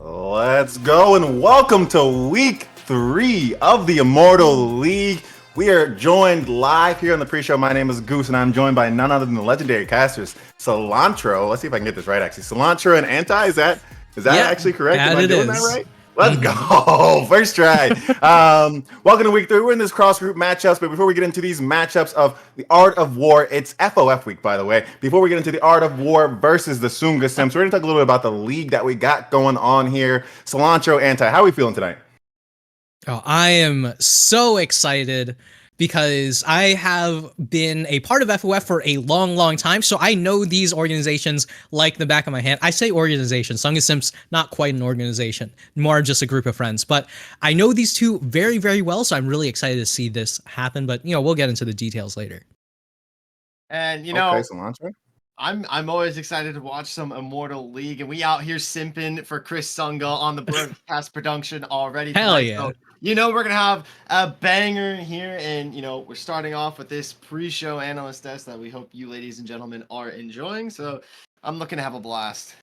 Let's go and welcome to week 3 of the Immortal League. We are joined live here on the pre-show. My name is Goose, and I'm joined by none other than the legendary casters, Cilantro. Let's see if I can get this right, actually. Cilantro and Anti, is that actually correct? Am I doing that right? Let's go. First try. Welcome to week 3. We're in this cross-group matchups, but before we get into these matchups of the Art of War, it's FOF week, by the way. Before we get into the Art of War versus the Sunga Simps, we're going to talk a little bit about the league that we got going on here. Cilantro, Anti, how are we feeling tonight? Oh, I am so excited because I have been a part of FOF for a long, long time, so I know these organizations like the back of my hand. I say organization. Sunga Simps, not quite an organization, more just a group of friends. But I know these two very, very well, so I'm really excited to see this happen. But, we'll get into the details later. And, Okay, Cilantro. I'm always excited to watch some Immortal League, and we out here simping for Chris Sunga on the broadcast production already. Hell yeah. So, we're going to have a banger here, and, we're starting off with this pre-show analyst test that we hope you ladies and gentlemen are enjoying. So I'm looking to have a blast.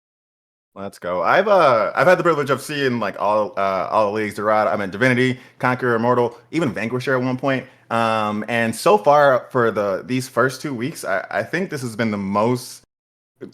Let's go. I've had the privilege of seeing like all the leagues, Dorado, I mean Divinity, Conqueror, Immortal, even Vanquisher at one point. And so far for these first 2 weeks, I think this has been the most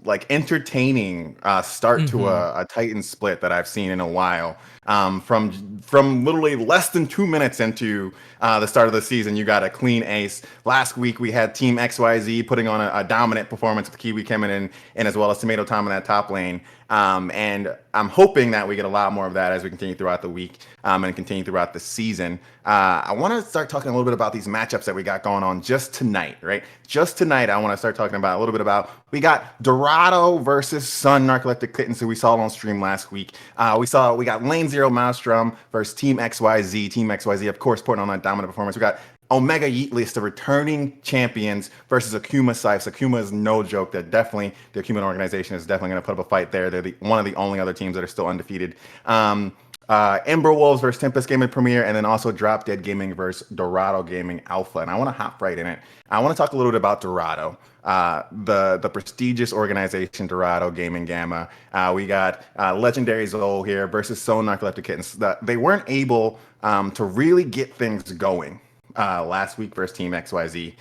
like entertaining start to a Titan split that I've seen in a while. From literally less than 2 minutes into the start of the season, you got a clean ace. Last week we had Team XYZ putting on a dominant performance with Kiwi coming in, and as well as Tomato Tom in that top lane. And I'm hoping that we get a lot more of that as we continue throughout the week and continue throughout the season. I want to start talking a little bit about these matchups that we got going on just tonight, right? Just tonight, I want to start talking about a little bit about, we got Dorado versus Sun Narcoleptic Kittens, who we saw on stream last week. We got Lane Zero Maelstrom versus Team XYZ. Team XYZ, of course, putting on that dominant performance. We got Omega Yeatlist, the returning champions, versus Akuma Sipes. Akuma is no joke. The Akuma organization is definitely going to put up a fight there. They're one of the only other teams that are still undefeated. Ember Wolves versus Tempest Gaming Premier, and then also Drop Dead Gaming versus Dorado Gaming Alpha. And I want to hop right in it. I want to talk a little bit about Dorado, the prestigious organization Dorado Gaming Gamma. We got Legendary Zol here versus So Narcoleptic Kittens. They weren't able to really get things going last week versus Team XYZ,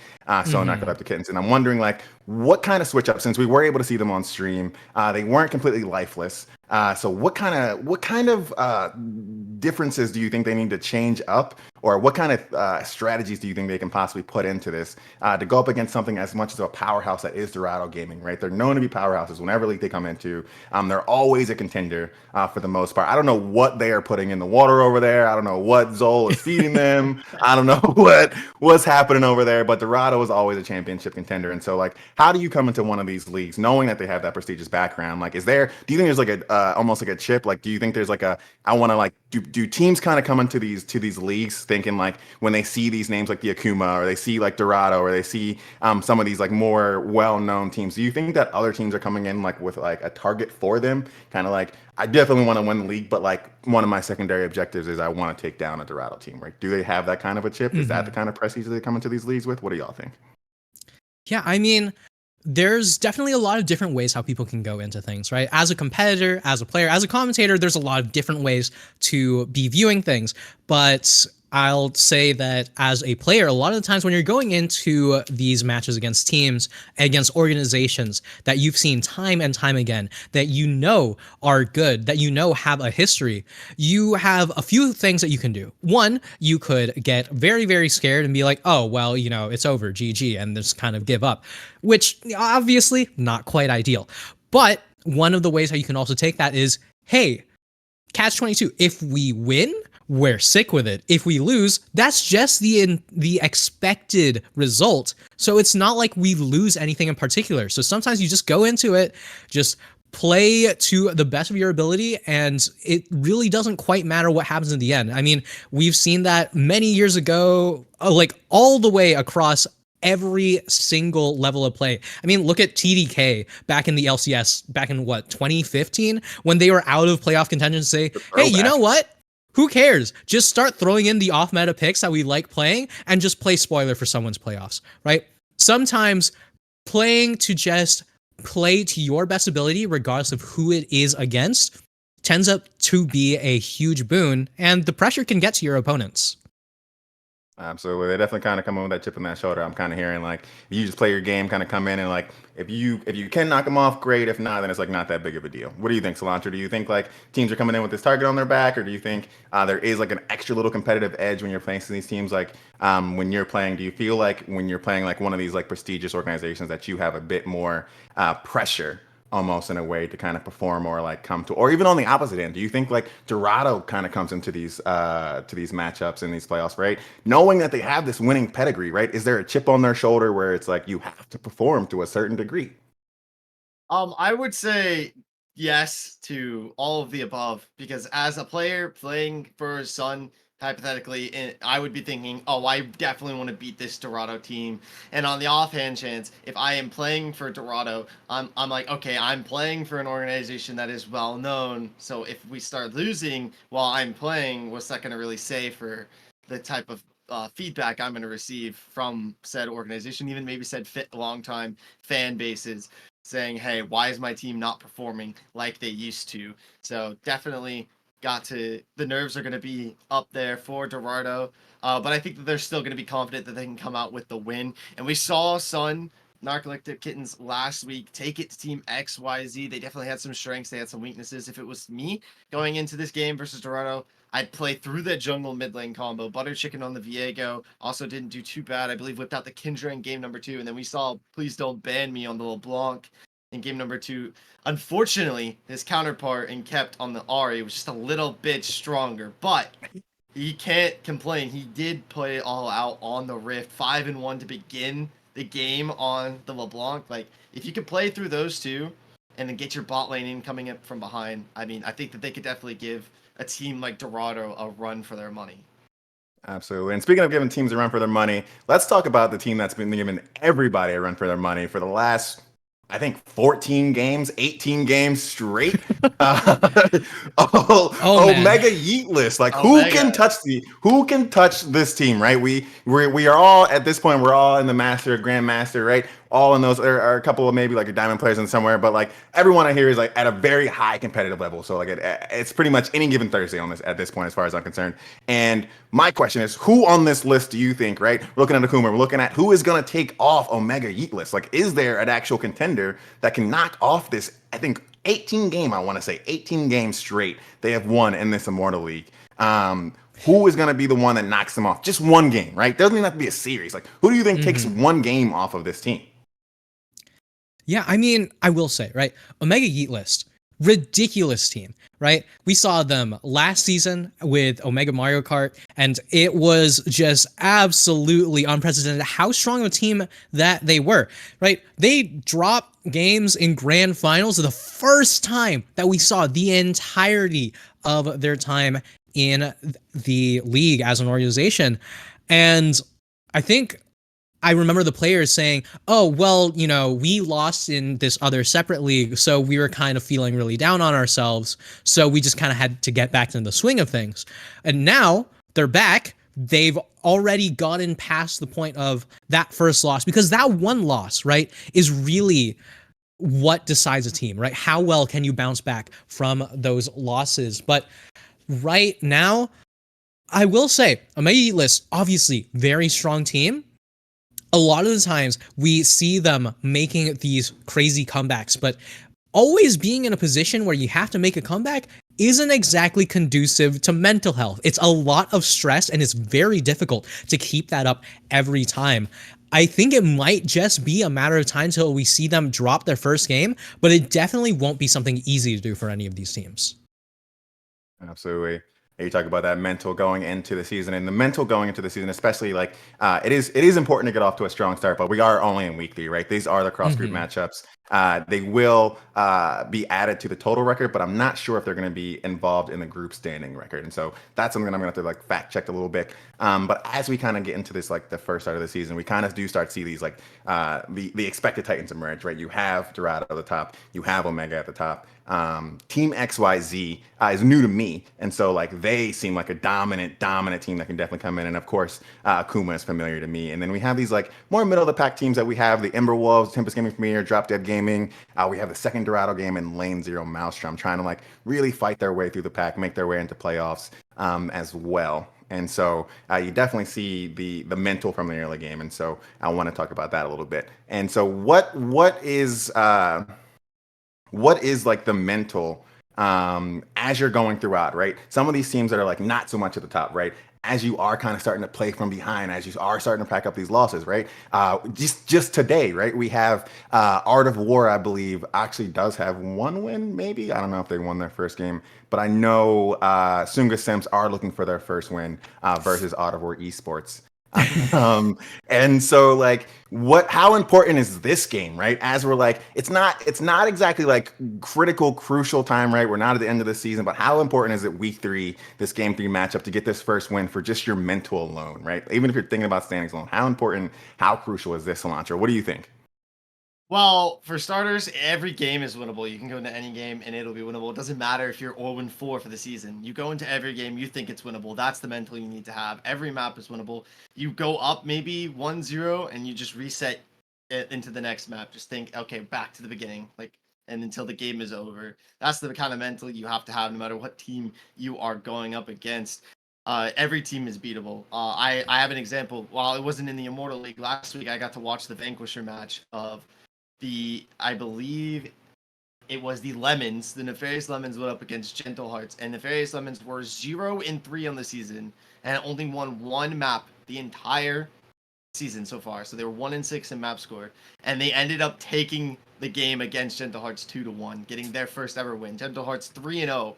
So Narcoleptic Kittens. And I'm wondering, like, what kind of switch up, since we were able to see them on stream, they weren't completely lifeless. So what kind of differences do you think they need to change up, or what kind of strategies do you think they can possibly put into this to go up against something as much as a powerhouse that is Dorado Gaming, right? They're known to be powerhouses whenever league they come into. They're always a contender for the most part. I don't know what they are putting in the water over there. I don't know what Zol is feeding them. I don't know what's happening over there, but Dorado is always a championship contender. And so, like, how do you come into one of these leagues knowing that they have that prestigious background? Like, do you think there's like a almost like a chip? Like, do you think there's like I want to, like, do teams kind of come into these leagues thinking, like, when they see these names like the Akuma, or they see like Dorado, or they see some of these like more well-known teams, do you think that other teams are coming in like with like a target for them, kind of like, I definitely want to win the league, but like one of my secondary objectives is I want to take down a Dorado team, right? Do they have that kind of a chip? Is that the kind of prestige they come into these leagues with? What do y'all think? Yeah, I mean, there's definitely a lot of different ways how people can go into things, right? As a competitor, as a player, as a commentator, there's a lot of different ways to be viewing things. But I'll say that as a player, a lot of the times when you're going into these matches against teams, against organizations that you've seen time and time again, that are good, that have a history, you have a few things that you can do. One, you could get very, very scared and be like, oh, well, it's over, GG, and just kind of give up, which obviously not quite ideal. But one of the ways how you can also take that is, hey, catch-22, if we win, we're sick with it. If we lose, that's just the expected result. So it's not like we lose anything in particular. So sometimes you just go into it, just play to the best of your ability, and it really doesn't quite matter what happens in the end. I mean, we've seen that many years ago, like all the way across every single level of play. I mean, look at TDK back in the LCS back in 2015, when they were out of playoff contention, say, hey, you know what? Who cares? Just start throwing in the off-meta picks that we like playing and just play spoiler for someone's playoffs, right? Sometimes playing to just play to your best ability, regardless of who it is against, tends up to be a huge boon, and the pressure can get to your opponents. Absolutely. They definitely kind of come in with that chip on that shoulder. I'm kind of hearing like you just play your game, kind of come in and like if you can knock them off, great. If not, then it's like not that big of a deal. What do you think, Cilantro? Do you think like teams are coming in with this target on their back, or do you think there is like an extra little competitive edge when you're facing these teams? Like when you're playing, do you feel like when you're playing like one of these like prestigious organizations that you have a bit more pressure almost in a way to kind of perform or like come to, or even on the opposite end, do you think like Dorado kind of comes into these matchups in these playoffs, right? Knowing that they have this winning pedigree, right? Is there a chip on their shoulder where it's like you have to perform to a certain degree? I would say yes to all of the above because as a player playing for Sun, hypothetically, I would be thinking, oh, I definitely want to beat this Dorado team. And on the offhand chance, if I am playing for Dorado, I'm like, okay, I'm playing for an organization that is well known. So if we start losing while I'm playing, what's that going to really say for the type of feedback I'm going to receive from said organization, even maybe said long time fan bases saying, hey, why is my team not performing like they used to? So definitely the nerves are going to be up there for Dorado. But I think that they're still going to be confident that they can come out with the win. And we saw Sun Narcoleptic Kittens last week take it to Team XYZ. They definitely had some strengths. They had some weaknesses. If it was me going into this game versus Dorado, I'd play through that jungle mid lane combo. Butter Chicken on the Viego also didn't do too bad. I believe whipped out the Kindra in game number 2. And then we saw Please Don't Ban Me on the LeBlanc in game number 2. Unfortunately, his counterpart in Kept on the Ari was just a little bit stronger. But he can't complain. He did play it all out on the Rift. 5-1 to begin the game on the LeBlanc. Like, if you could play through those two and then get your bot lane in coming up from behind, I mean, I think that they could definitely give a team like Dorado a run for their money. Absolutely. And speaking of giving teams a run for their money, let's talk about the team that's been giving everybody a run for their money for the last, I think, 14 games, 18 games straight. Omega Yeetless. Like who can touch this team, right? We are all at this point, we're all in the grandmaster, right? All in those. There are a couple of maybe like diamond players in somewhere, but like everyone I hear is like at a very high competitive level. So like it's pretty much any given Thursday on this at this point, as far as I'm concerned. And my question is, who on this list do you think, right? We're looking at Akuma, we're looking at who is going to take off Omega Yeetless. Like, is there an actual contender that can knock off this? I think 18 games straight they have won in this Immortal League. Who is going to be the one that knocks them off? Just one game, right? Doesn't even have to be a series. Like, who do you think takes one game off of this team? Yeah, I mean, I will say, right? Omega Yeetless, ridiculous team, right? We saw them last season with Omega Mario Kart, and it was just absolutely unprecedented how strong of a team that they were, right? They dropped games in grand finals the first time that we saw the entirety of their time in the league as an organization. And I think I remember the players saying, oh, well, you know, we lost in this other separate league, so we were kind of feeling really down on ourselves. So we just kind of had to get back into the swing of things. And now they're back. They've already gotten past the point of that first loss, because that one loss, right, is really what decides a team, right? How well can you bounce back from those losses? But right now, I will say, Omega Yeetless, obviously, very strong team. A lot of the times we see them making these crazy comebacks, but always being in a position where you have to make a comeback isn't exactly conducive to mental health. It's a lot of stress, and it's very difficult to keep that up every time. I think it might just be a matter of time until we see them drop their first game, but it definitely won't be something easy to do for any of these teams. Absolutely. You talk about that mental going into the season, and the mental going into the season, especially like it is important to get off to a strong start, but we are only in week 3, right? These are the cross group matchups. They will be added to the total record, but I'm not sure if they're going to be involved in the group standing record. And so that's something that I'm going to have to like fact check a little bit. But as we kind of get into this, like the first start of the season, we kind of do start to see these like the expected Titans emerge, right? You have Dorado at the top, you have Omega at the top. Team XYZ is new to me, and so like they seem like a dominant team that can definitely come in. And of course, Akuma is familiar to me. And then we have these like more middle of the pack teams that we have: the Emberwolves, Tempest Gaming Premier, Drop Dead Gaming. Gaming. We have the second Dorado game in Lane Zero Maelstrom, trying to like really fight their way through the pack, make their way into playoffs as well. And so you definitely see the mental from the early game, and so I want to talk about that a little bit. And so what is like the mental as you're going throughout, right? Some of these teams that are like not so much at the top, right? As you are kind of starting to play from behind, as you are starting to pack up these losses, right? Just today, right? We have Art of War, I believe, actually does have one win, maybe. I don't know if they won their first game, but I know Sunga Simps are looking for their first win versus Art of War Esports. um and so like how important is this game, right? As we're like, it's not exactly like critical crucial time, right? We're not at the end of the season, but how important is it week 3, this game 3 matchup, to get this first win for just your mental alone, right? Even if you're thinking about standings alone, how important, how crucial is this, Cilantro? What do you think? Well, for starters, every game is winnable. You can go into any game and it'll be winnable. It doesn't matter if you're 0-4 for the season. You go into every game, you think it's winnable. That's the mental you need to have. Every map is winnable. You go up maybe 1-0 and you just reset it into the next map. Just think, okay, back to the beginning, like, and until the game is over. That's the kind of mental you have to have no matter what team you are going up against. Every team is beatable. I have an example. While it wasn't in the Immortal League last week, I got to watch the Vanquisher match of I believe it was the Lemons. The Nefarious Lemons went up against Gentle Hearts, and Nefarious Lemons were 0-3 on the season and only won one map the entire season so far. So they were 1-6 in map score, and they ended up taking the game against Gentle Hearts 2-1, getting their first ever win. Gentle Hearts 3-0,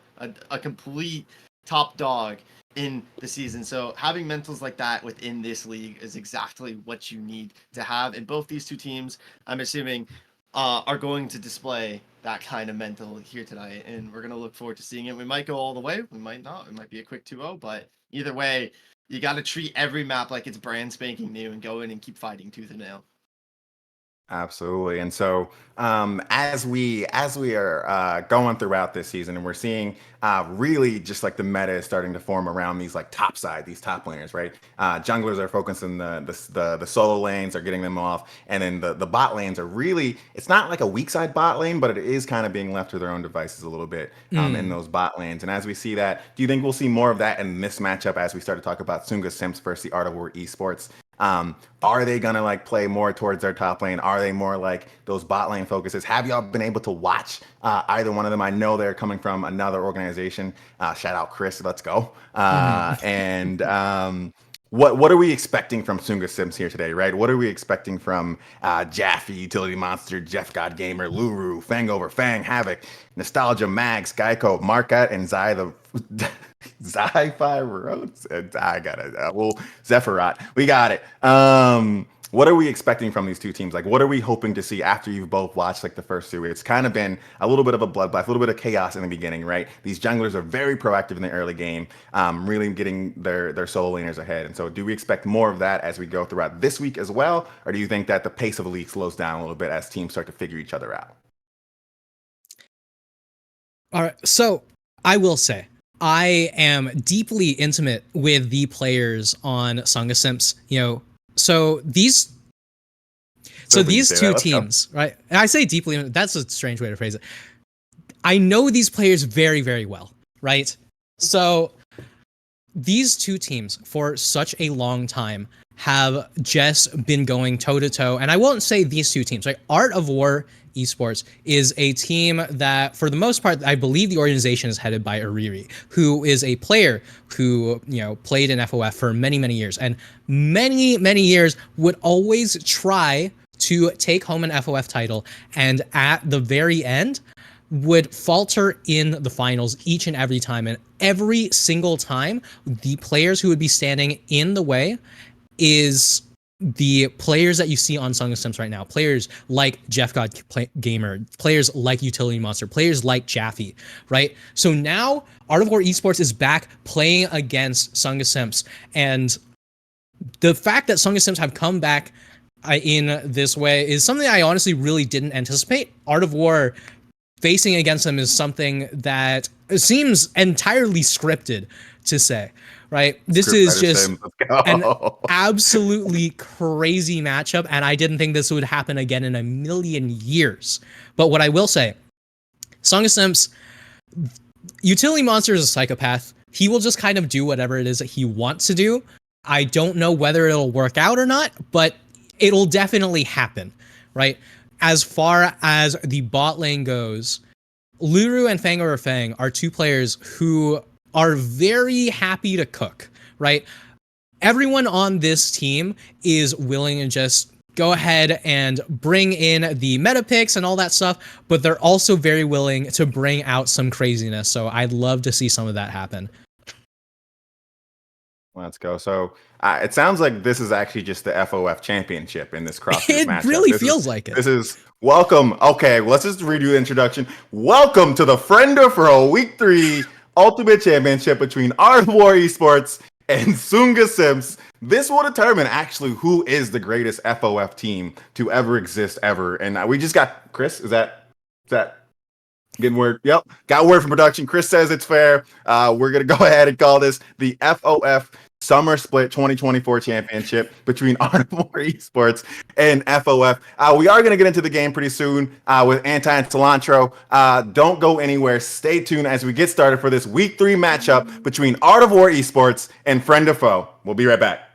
a complete top dog in the season. So having mentals like that within this league is exactly what you need to have. And both these two teams, I'm assuming, are going to display that kind of mental here tonight. And we're going to look forward to seeing it. We might go all the way. We might not. It might be a quick 2-0. But either way, you got to treat every map like it's brand spanking new and go in and keep fighting tooth and nail. Absolutely. And so as we are going throughout this season, and we're seeing really just like the meta is starting to form around these like these top laners, right? Junglers are focusing the solo lanes, are getting them off, and then the bot lanes are really, it's not like a weak side bot lane, but it is kind of being left to their own devices a little bit in those bot lanes. And as we see that, do you think we'll see more of that in this matchup as we start to talk about Sunga Simps versus the Art of War Esports? Are they gonna like play more towards their top lane? Are they more like those bot lane focuses? Have y'all been able to watch either one of them? I know they're coming from another organization. Shout out Chris, let's go. And what are we expecting from Sunga Sims here today, right? What are we expecting from Jaffe, Utility Monster, Jeff God Gamer, Luru, Fangover, Fang, Havoc, Nostalgia, Mags, Geico, Market, and Zai the Zi-Fi Roads? I got it. Well, Zephyrat, we got it. What are we expecting from these two teams? Like, what are we hoping to see after you've both watched like the first two? It's kind of been a little bit of a bloodbath, a little bit of chaos in the beginning, right? These junglers are very proactive in the early game, really getting their solo laners ahead. And so do we expect more of that as we go throughout this week as well? Or do you think that the pace of the league slows down a little bit as teams start to figure each other out? All right. So I will say, I am deeply intimate with the players on Sunga Simps. So these two teams, right? And I say deeply, that's a strange way to phrase it. I know these players very, very well, right? So these two teams for such a long time have just been going toe to toe. And I won't say these two teams, right? Art of War Esports is a team that, for the most part, I believe the organization is headed by Ariri, who is a player who, played in FOF for many, many years, and many, many years would always try to take home an FOF title, and at the very end would falter in the finals each and every time. And every single time, the players who would be standing in the way is the players that you see on Sunga Sims right now. Players like Jeff God Gamer, players like Utility Monster, players like Jaffe, right? So now Art of War Esports is back playing against Sunga Sims. And the fact that Sunga Sims have come back in this way is something I honestly really didn't anticipate. Art of War facing against them is something that seems entirely scripted to say. right? This Script is writer just Sims, let's an go. absolutely crazy matchup, and I didn't think this would happen again in a million years. But what I will say, Song of Simps, Utility Monster is a psychopath. He will just kind of do whatever it is that he wants to do. I don't know whether it'll work out or not, but it'll definitely happen, right? As far as the bot lane goes, Luru and Fang or Fang are two players who are very happy to cook, right? Everyone on this team is willing to just go ahead and bring in the meta picks and all that stuff, but they're also very willing to bring out some craziness. So I'd love to see some of that happen. Let's go. So it sounds like this is actually just the FOF championship in this cross group It matchup. really feels like it. This is welcome. Okay, let's just redo the introduction. Welcome to the Friender for a Week 3 Ultimate Championship between Art of War Esports and Sunga Simps. This will determine actually who is the greatest FOF team to ever exist ever. And we just got Chris. Is that getting word? Yep. Got word from production. Chris says it's fair. We're going to go ahead and call this the FOF Summer Split 2024 Championship between Art of War Esports and FOF. We are going to get into the game pretty soon with Anti and Cilantro. Don't go anywhere. Stay tuned as we get started for this Week 3 matchup between Art of War Esports and Friend of Foe. We'll be right back.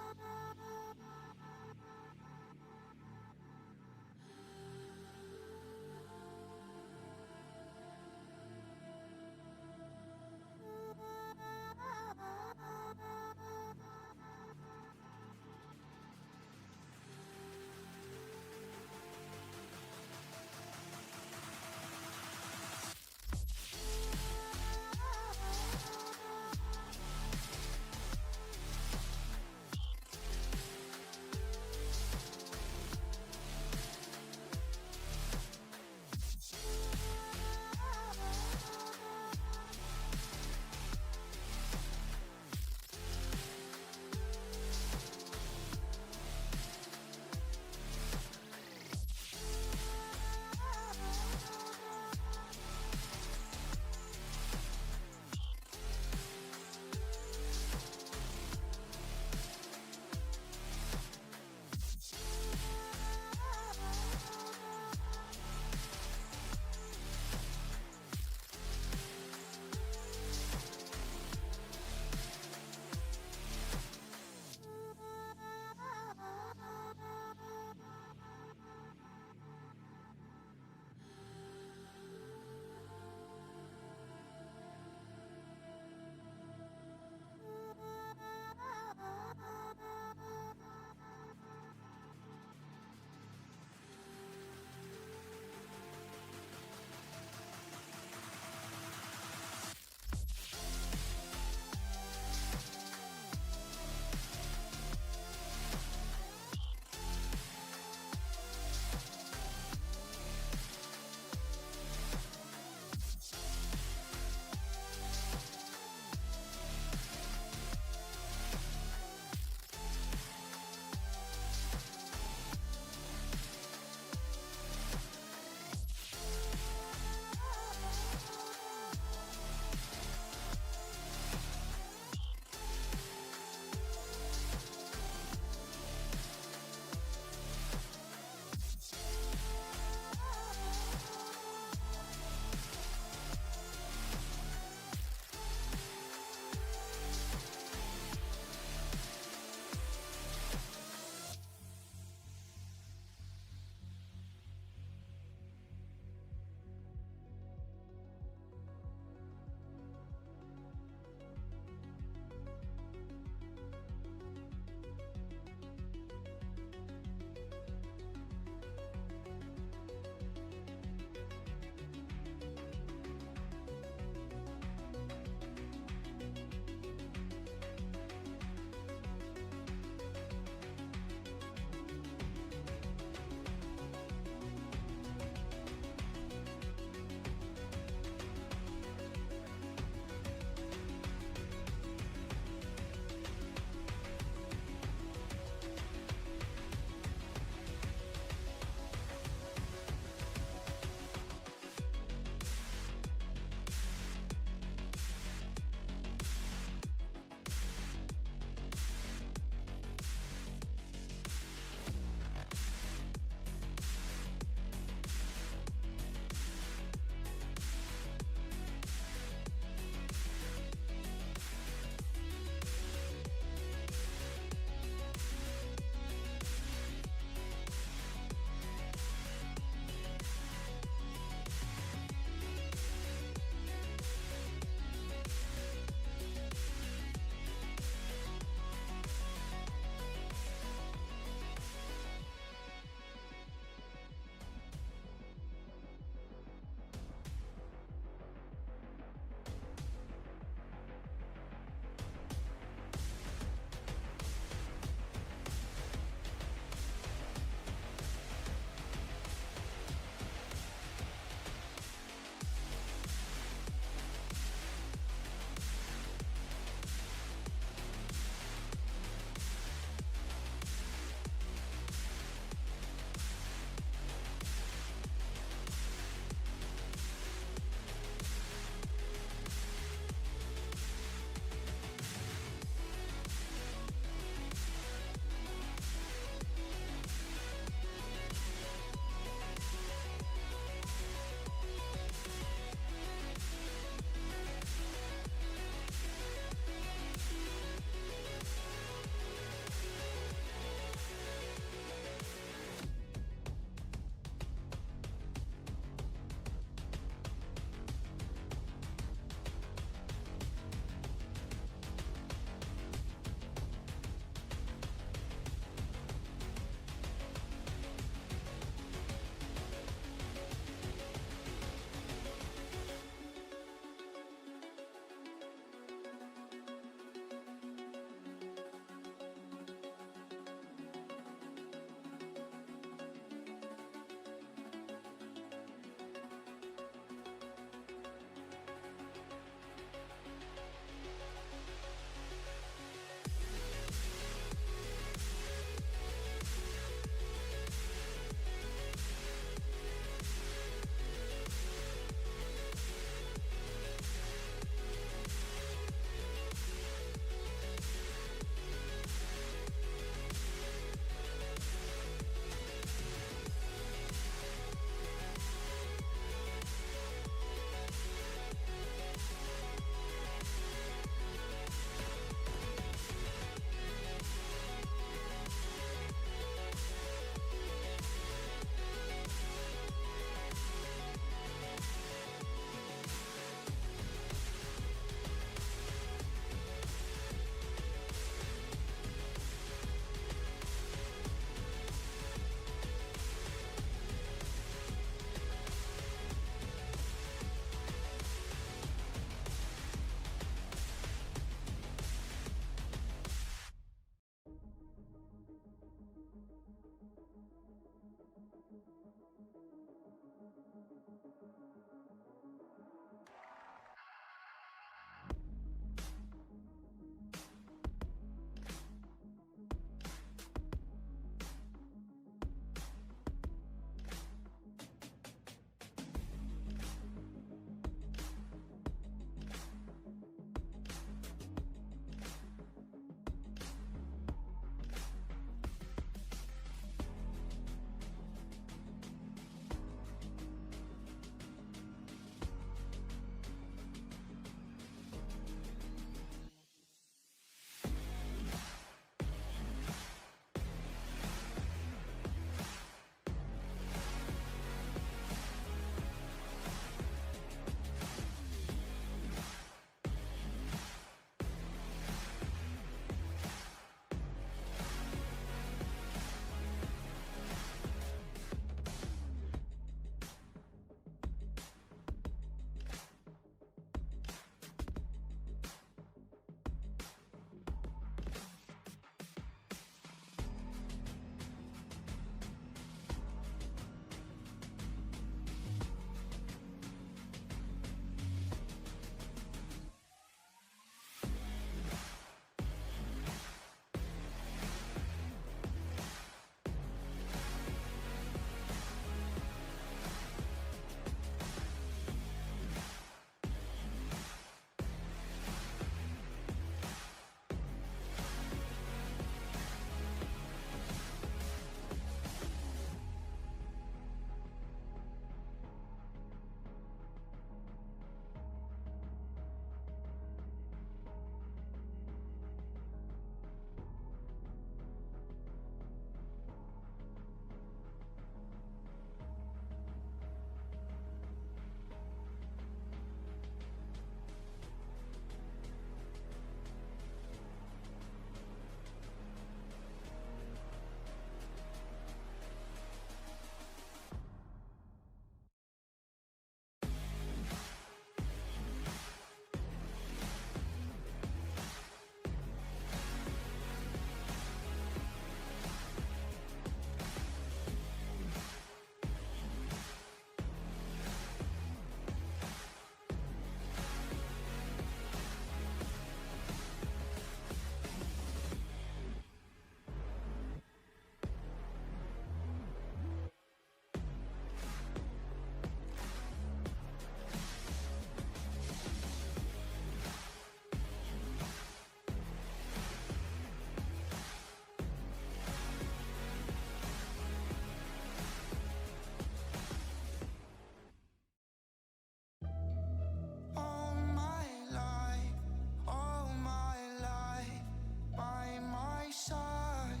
side.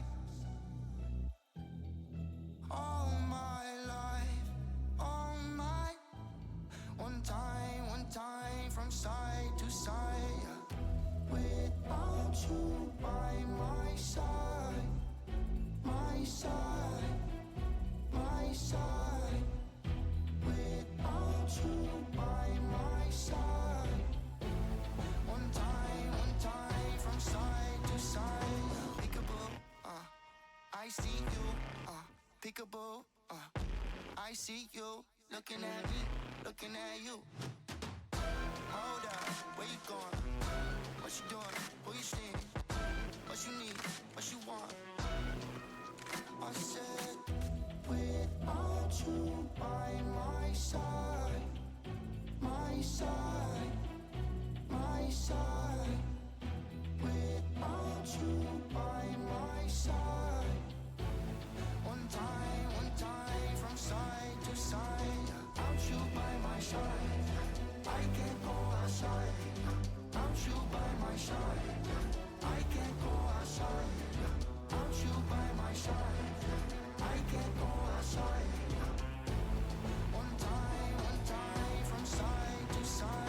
All my life, all my. One time from side to side. Without you by my side, my side, my side. Without you by my side. One time from side to side. Peekaboo, I see you, peekaboo, I see you. Looking at me, looking at you. Hold up, where you going? What you doing? Who you seeing? What you need? What you want? I said, without you by my side, my side, my side. Without you by my side. One time from side to side. Without you by my side, I can't go outside. Without you by my side, I can't go outside. Without you by my side, I can't go outside. One time from side to side.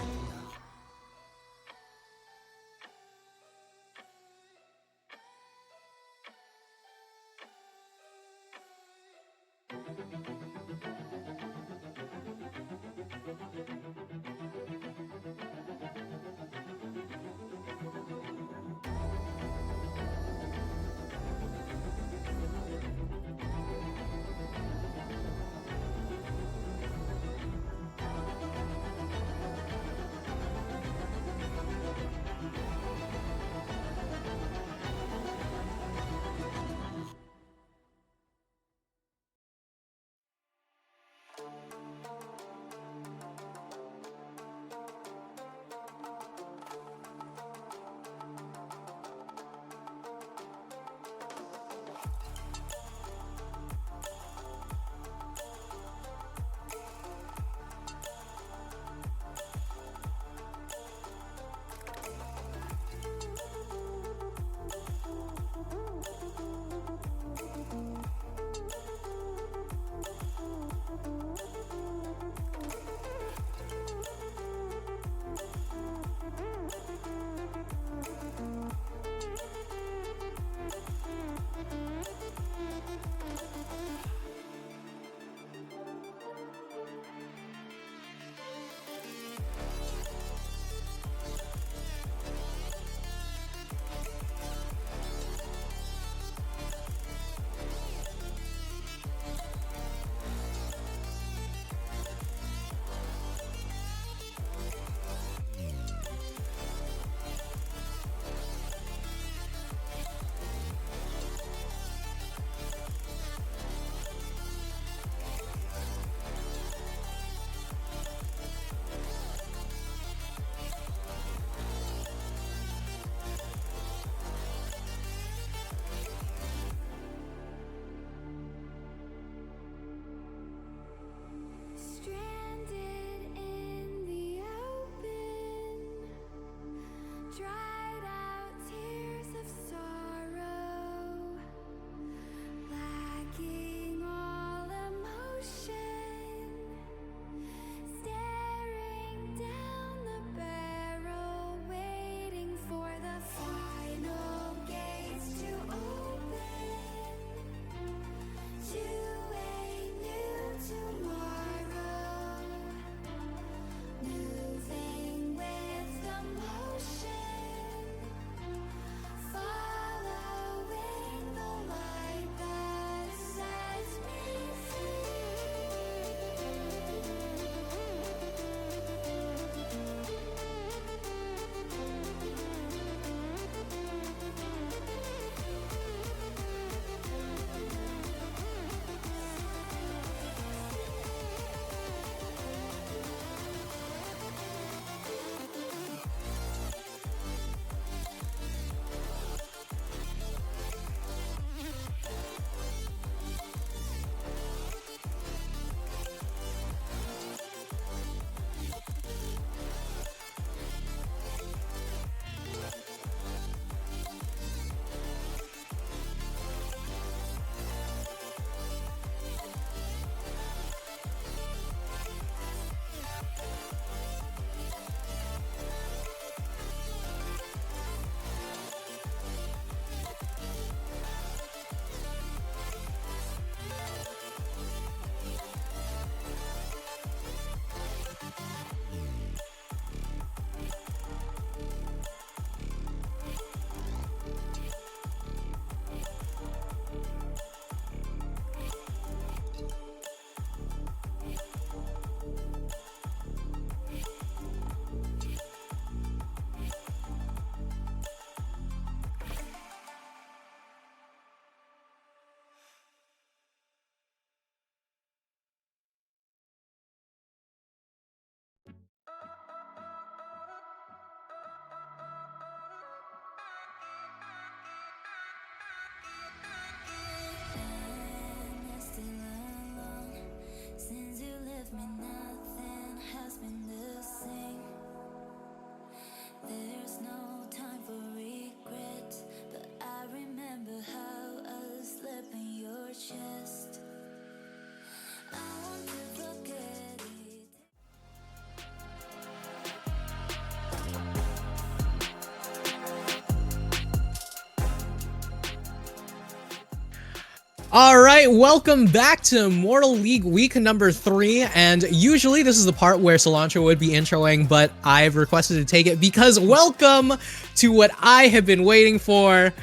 All right, welcome back to Immortal League week number 3, and usually this is the part where Cilantro would be introing, but I've requested to take it because welcome to what I have been waiting for.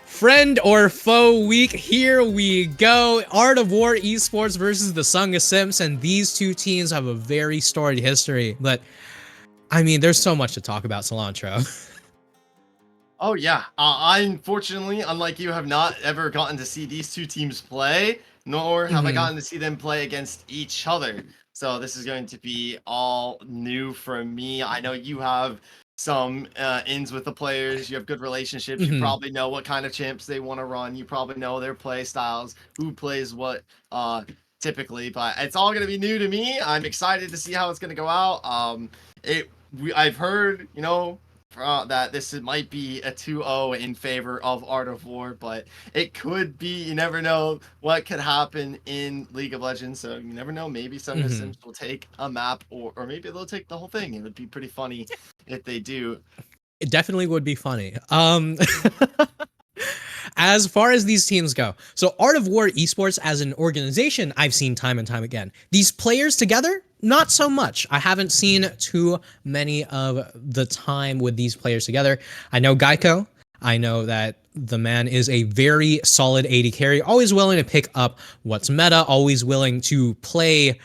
Friend or foe week, here we go. Art of War Esports versus the Sunga Simps, and these two teams have a very storied history, but I mean, there's so much to talk about, Cilantro. Oh yeah, I unfortunately, unlike you, have not ever gotten to see these two teams play, nor have I gotten to see them play against each other. So this is going to be all new for me. I know you have some ins with the players. You have good relationships. You probably know what kind of champs they want to run. You probably know their play styles, who plays what typically. But it's all going to be new to me. I'm excited to see how it's going to go out. I've heard, that this might be a 2-0 in favor of Art of War, but it could be. You never know what could happen in League of Legends, so you never know. Maybe some of the Sims will take a map, or maybe they'll take the whole thing. It would be pretty funny if they do. It definitely would be funny. As far as these teams go, so Art of War Esports as an organization, I've seen time and time again. These players together, not so much. I haven't seen too many of the time with these players together. I know Geico. I know that the man is a very solid AD carry, always willing to pick up what's meta, always willing to play,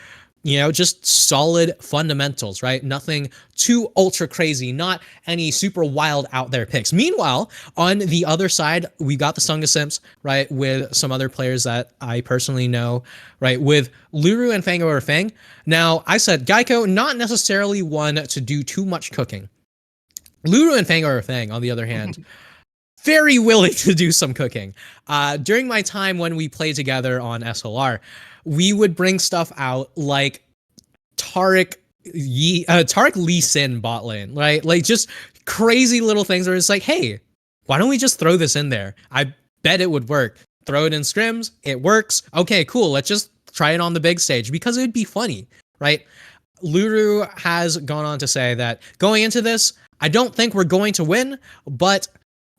just solid fundamentals, right? Nothing too ultra crazy, not any super wild out there picks. Meanwhile, on the other side, we got the Sunga Simps, right? With some other players that I personally know, right? With Luru and Fang over Fang. Now, I said Geico, not necessarily one to do too much cooking. Luru and Fang over Fang, on the other hand, very willing to do some cooking. During my time when we played together on SLR, we would bring stuff out like Tariq Lee Sin bot lane, right? Like just crazy little things where it's like, hey, why don't we just throw this in there? I bet it would work. Throw it in scrims, it works. Okay, cool. Let's just try it on the big stage because it'd be funny, right? Luru has gone on to say that going into this, I don't think we're going to win, but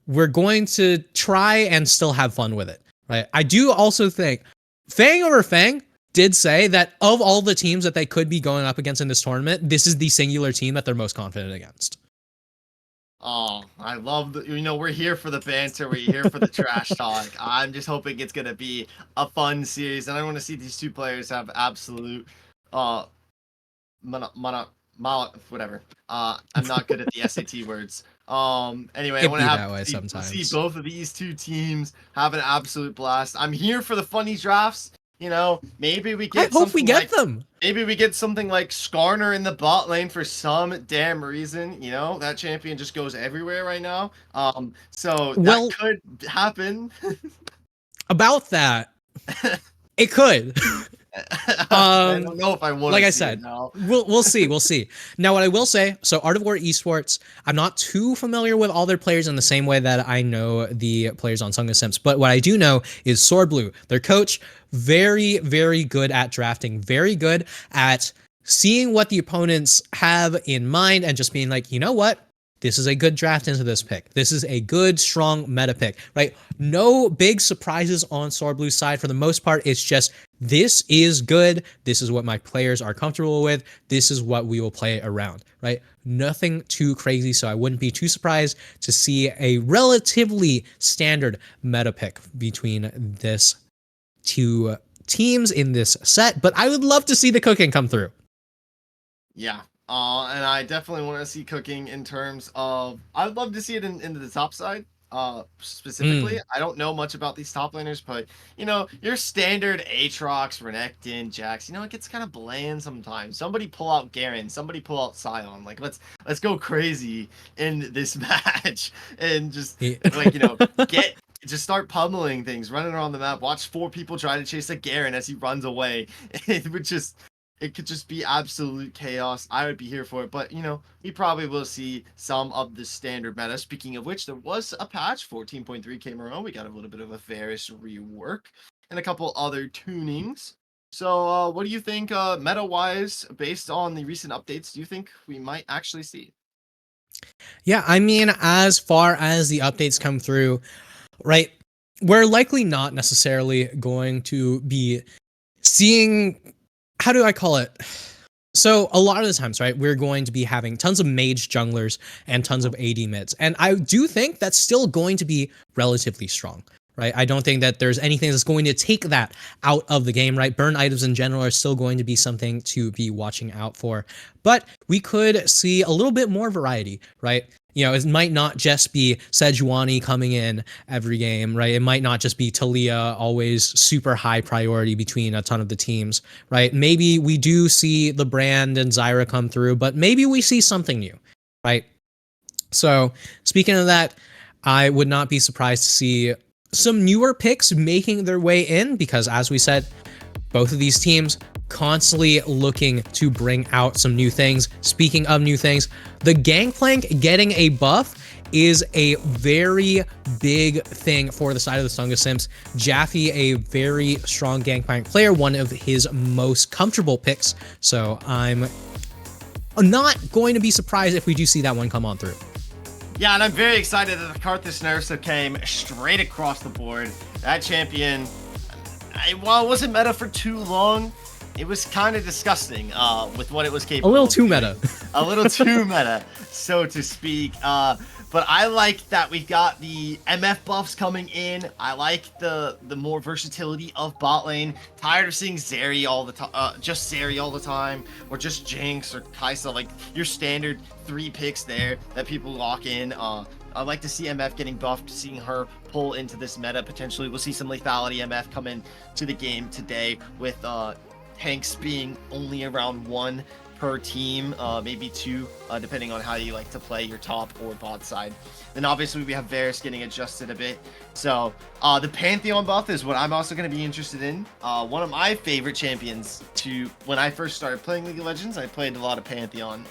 we're going to try and still have fun with it, right? I do also think Fang over Fang did say that of all the teams that they could be going up against in this tournament, this is the singular team that they're most confident against. Oh, I love we're here for the banter. We're here for the trash talk. I'm just hoping it's going to be a fun series, and I want to see these two players have absolute whatever. I'm not good at the SAT words. Anyway, I want to see both of these two teams have an absolute blast. I'm here for the funny drafts. Maybe we get. I hope we get them. Maybe we get something like Skarner in the bot lane for some damn reason. That champion just goes everywhere right now. So that could happen. About that, it could. I don't know if I want. Like I said, we'll see. We'll see. Now, what I will say, so Art of War Esports, I'm not too familiar with all their players in the same way that I know the players on Sunga Simps, but what I do know is Sword Blue, their coach, very, very good at drafting, very good at seeing what the opponents have in mind and just being like, you know what? This is a good draft into this pick. This is a good, strong meta pick, right? No big surprises on Sword Blue's side. For the most part, it's just, this is good. This is what my players are comfortable with. This is what we will play around, right? Nothing too crazy, so I wouldn't be too surprised to see a relatively standard meta pick between this two teams in this set, but I would love to see the cooking come through. Yeah. And I definitely want to see cooking in terms of, I'd love to see it into the top side. Specifically, I don't know much about these top laners, but your standard Aatrox, Renekton, Jax, it gets kind of bland sometimes. Somebody pull out Garen, somebody pull out Sion. Like let's go crazy in this match and just just start pummeling things, running around the map. Watch 4 people try to chase a Garen as he runs away. It could just be absolute chaos. I would be here for it. But, we probably will see some of the standard meta. Speaking of which, there was a patch. 14.3 came around. We got a little bit of a Varus rework and a couple other tunings. So, what do you think, meta-wise, based on the recent updates, do you think we might actually see? Yeah, I mean, as far as the updates come through, right? we're likely not necessarily going to be seeing, how do I call it? So a lot of the times, right, we're going to be having tons of mage junglers and tons of AD mids. And I do think that's still going to be relatively strong, right? I don't think that there's anything that's going to take that out of the game, right? Burn items in general are still going to be something to be watching out for. But we could see a little bit more variety, right? You know, it might not just be Sejuani coming in every game, right? It might not just be Talia always super high priority between a ton of the teams, right? Maybe we do see the Brand and Zyra come through, but maybe we see something new, right? So speaking of that, I would not be surprised to see some newer picks making their way in because, as we said, both of these teams constantly looking to bring out some new things. Speaking of new things, the Gangplank getting a buff is a very big thing for the side of the Sunga Simps. Jaffe, a very strong Gangplank player, one of his most comfortable picks. So I'm not going to be surprised if we do see that one come on through. Yeah, and I'm very excited that the Karthus nerfs that came straight across the board. That champion, while it wasn't meta for too long, it was kind of disgusting with what it was capable of. A little too meta. A little too meta, so to speak. But I like that we got the MF buffs coming in. I like the more versatility of bot lane. Tired of seeing Zeri all the time, just Zeri all the time, or just Jinx or Kai'Sa, like your standard 3 picks there that people lock in. I'd like to see MF getting buffed, seeing her pull into this meta potentially. We'll see some lethality MF come in to the game today with tanks being only around 1 per team, maybe 2, depending on how you like to play your top or bot side. Then obviously we have Varus getting adjusted a bit. So the Pantheon buff is what I'm also going to be interested in. One of my favorite champions when I first started playing League of Legends, I played a lot of Pantheon.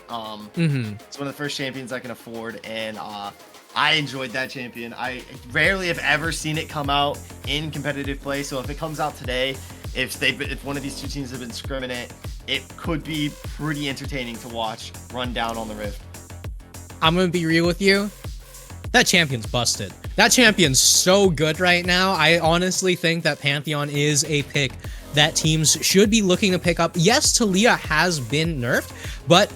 It's one of the first champions I can afford, and I enjoyed that champion. I rarely have ever seen it come out in competitive play, so if it comes out today, if one of these two teams have been scrimming it could be pretty entertaining to watch run down on the Rift. I'm gonna be real with you. That champion's busted. That champion's so good right now. I honestly think that Pantheon is a pick that teams should be looking to pick up. Yes, Talia has been nerfed, but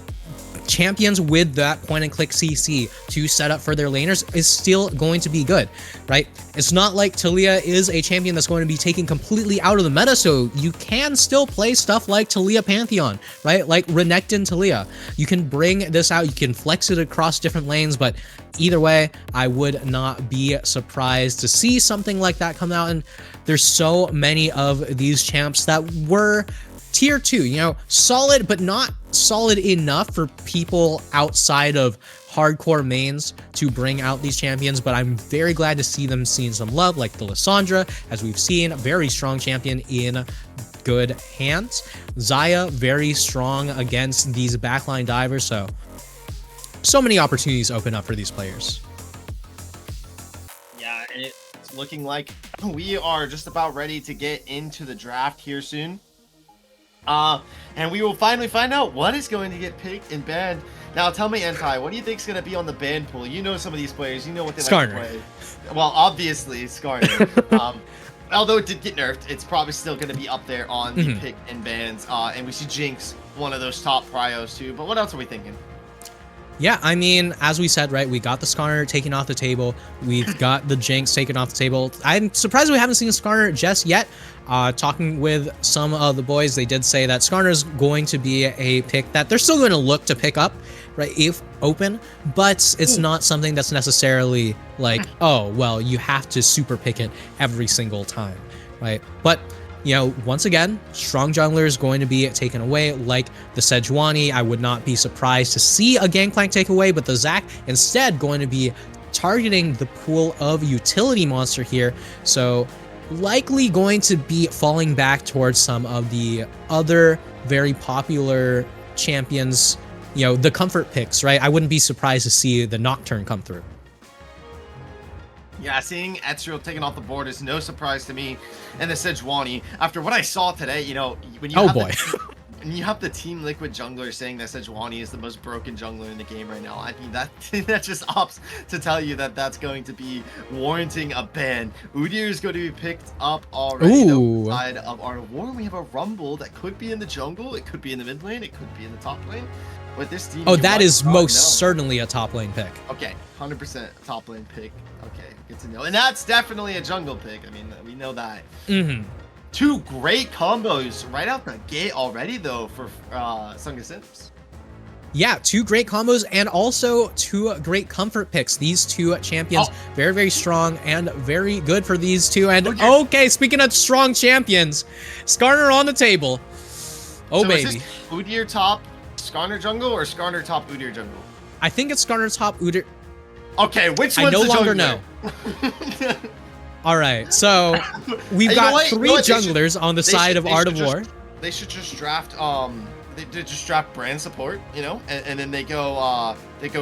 champions with that point and click CC to set up for their laners is still going to be good, right? It's not like Talia is a champion that's going to be taken completely out of the meta, so you can still play stuff like Talia Pantheon, right? Like Renekton Talia. You can bring this out, you can flex it across different lanes, but either way, I would not be surprised to see something like that come out. And there's so many of these champs that were tier 2, you know, solid, but not solid enough for people outside of hardcore mains to bring out these champions. But I'm very glad to see them seeing some love, like the Lissandra, as we've seen, very strong champion in good hands. Xayah, very strong against these backline divers. So many opportunities open up for these players. Yeah, it's looking like we are just about ready to get into the draft here soon. And we will finally find out what is going to get picked and banned. Now, tell me, Anti, what do you think is going to be on the ban pool? You know some of these players. You know what they like to play. Well, obviously, Skarner. Although it did get nerfed, it's probably still going to be up there on the pick and bans. And we see Jinx, one of those top prios too. But what else are we thinking? Yeah, I mean, as we said, right, we got the Skarner taken off the table. We've got the Jinx taken off the table. I'm surprised we haven't seen Skarner just yet. Talking with some of the boys, they did say that Skarner is going to be a pick that they're still going to look to pick up, right, if open, but it's not something that's necessarily like, oh, well, you have to super pick it every single time, right? But you know, once again, strong jungler is going to be taken away, like the Sejuani. I would not be surprised to see a Gangplank take away, but the Zac instead going to be targeting the pool of utility monster here. So likely going to be falling back towards some of the other very popular champions, you know, the comfort picks, right? I wouldn't be surprised to see the Nocturne come through. Yeah, seeing Ezreal taken off the board is no surprise to me. And the Sejuani, after what I saw today, you know, when you and you have the Team Liquid jungler saying that Sejuani is the most broken jungler in the game right now. I mean, that that just opts to tell you that that's going to be warranting a ban. Udyr is going to be picked up already. Ooh. The side of Art of War. We have a Rumble that could be in the jungle. It could be in the mid lane. It could be in the top lane. With this team, Oh, you that might is not most know. certainly a top lane pick. Okay, 100% top lane pick. Okay, good to know. And that's definitely a jungle pick. I mean, we know that. Mm-hmm. Two great combos right out the gate already, though, for Sunga Simps. Yeah, two great combos and also two great comfort picks. These two champions, very, very strong and very good for these two. And okay, speaking of strong champions, Skarner on the table. Oh, so baby. Is this Udyr top Skarner jungle or Skarner top Udyr jungle? I think it's Skarner top Udyr. Okay, which one's I no the longer jungler? know. All right, so we've got three junglers on the side of Art of War. They should just draft they just draft brand support, you know, and then they go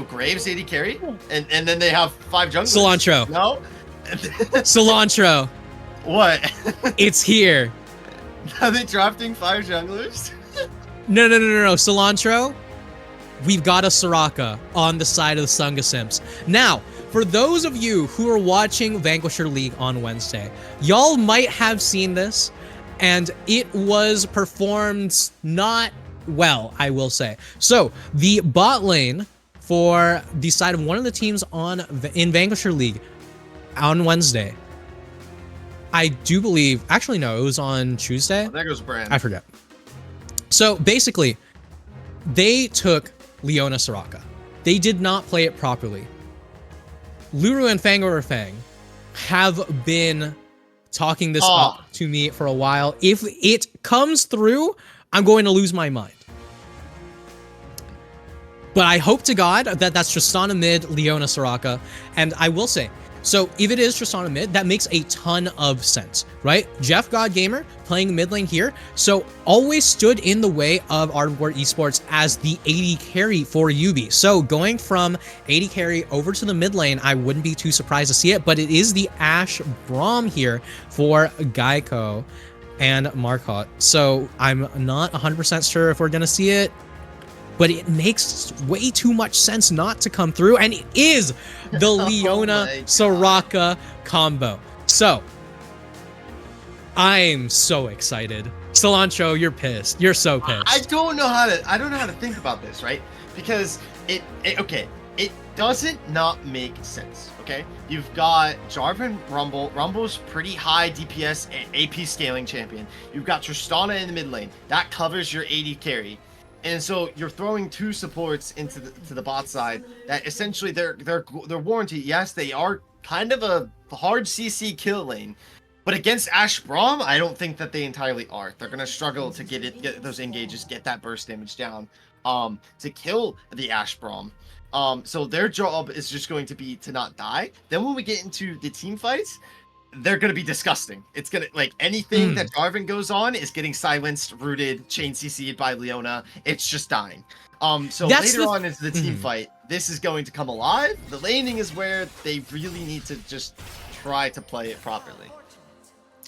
Graves AD carry, and then they have 5 junglers. Cilantro. No. Cilantro. What? It's here. Are they drafting 5 junglers? No. Cilantro. We've got a Soraka on the side of the Sunga Simps. Now, for those of you who are watching Vanquisher League on Wednesday, y'all might have seen this, and it was performed not well, I will say. So, the bot lane for the side of one of the teams in Vanquisher League on Wednesday, I do believe, actually no, it was on Tuesday. Oh, there goes Brand. I forget. So basically, they took Leona Soraka. They did not play it properly. Luru and Fang have been talking this up to me for a while. If it comes through, I'm going to lose my mind. But I hope to God that that's Tristana mid, Leona Soraka. And I will say, so if it is Tristana mid, that makes a ton of sense, right? Jeff God Gamer playing mid lane here, so always stood in the way of Art of War Esports as the AD carry for UB. So going from AD carry over to the mid lane, I wouldn't be too surprised to see it, but it is the Ashe Braum here for Geico and Marcotte. So I'm not 100% sure if we're going to see it, but it makes way too much sense not to come through, and it is the Leona Soraka combo. So, I'm so excited. Cilantro, you're pissed. You're so pissed. I don't know how to think about this, right? Because it doesn't not make sense, okay? You've got Jarvan Rumble. Rumble's pretty high DPS and AP scaling champion. You've got Tristana in the mid lane. That covers your AD carry. And so you're throwing 2 supports into the bot side that essentially they're warranted. Yes, they are kind of a hard CC kill lane, but against Ashe Braum, I don't think that they entirely are. They're gonna struggle to get those engages, get that burst damage down, to kill the Ashe Braum. So their job is just going to be to not die. Then when we get into the team fights, they're gonna be disgusting. It's gonna, like, anything that Jarvan goes on is getting silenced, rooted, chain CC'd by Leona. It's just dying. So That's later on into the team fight, this is going to come alive. The laning is where they really need to just try to play it properly.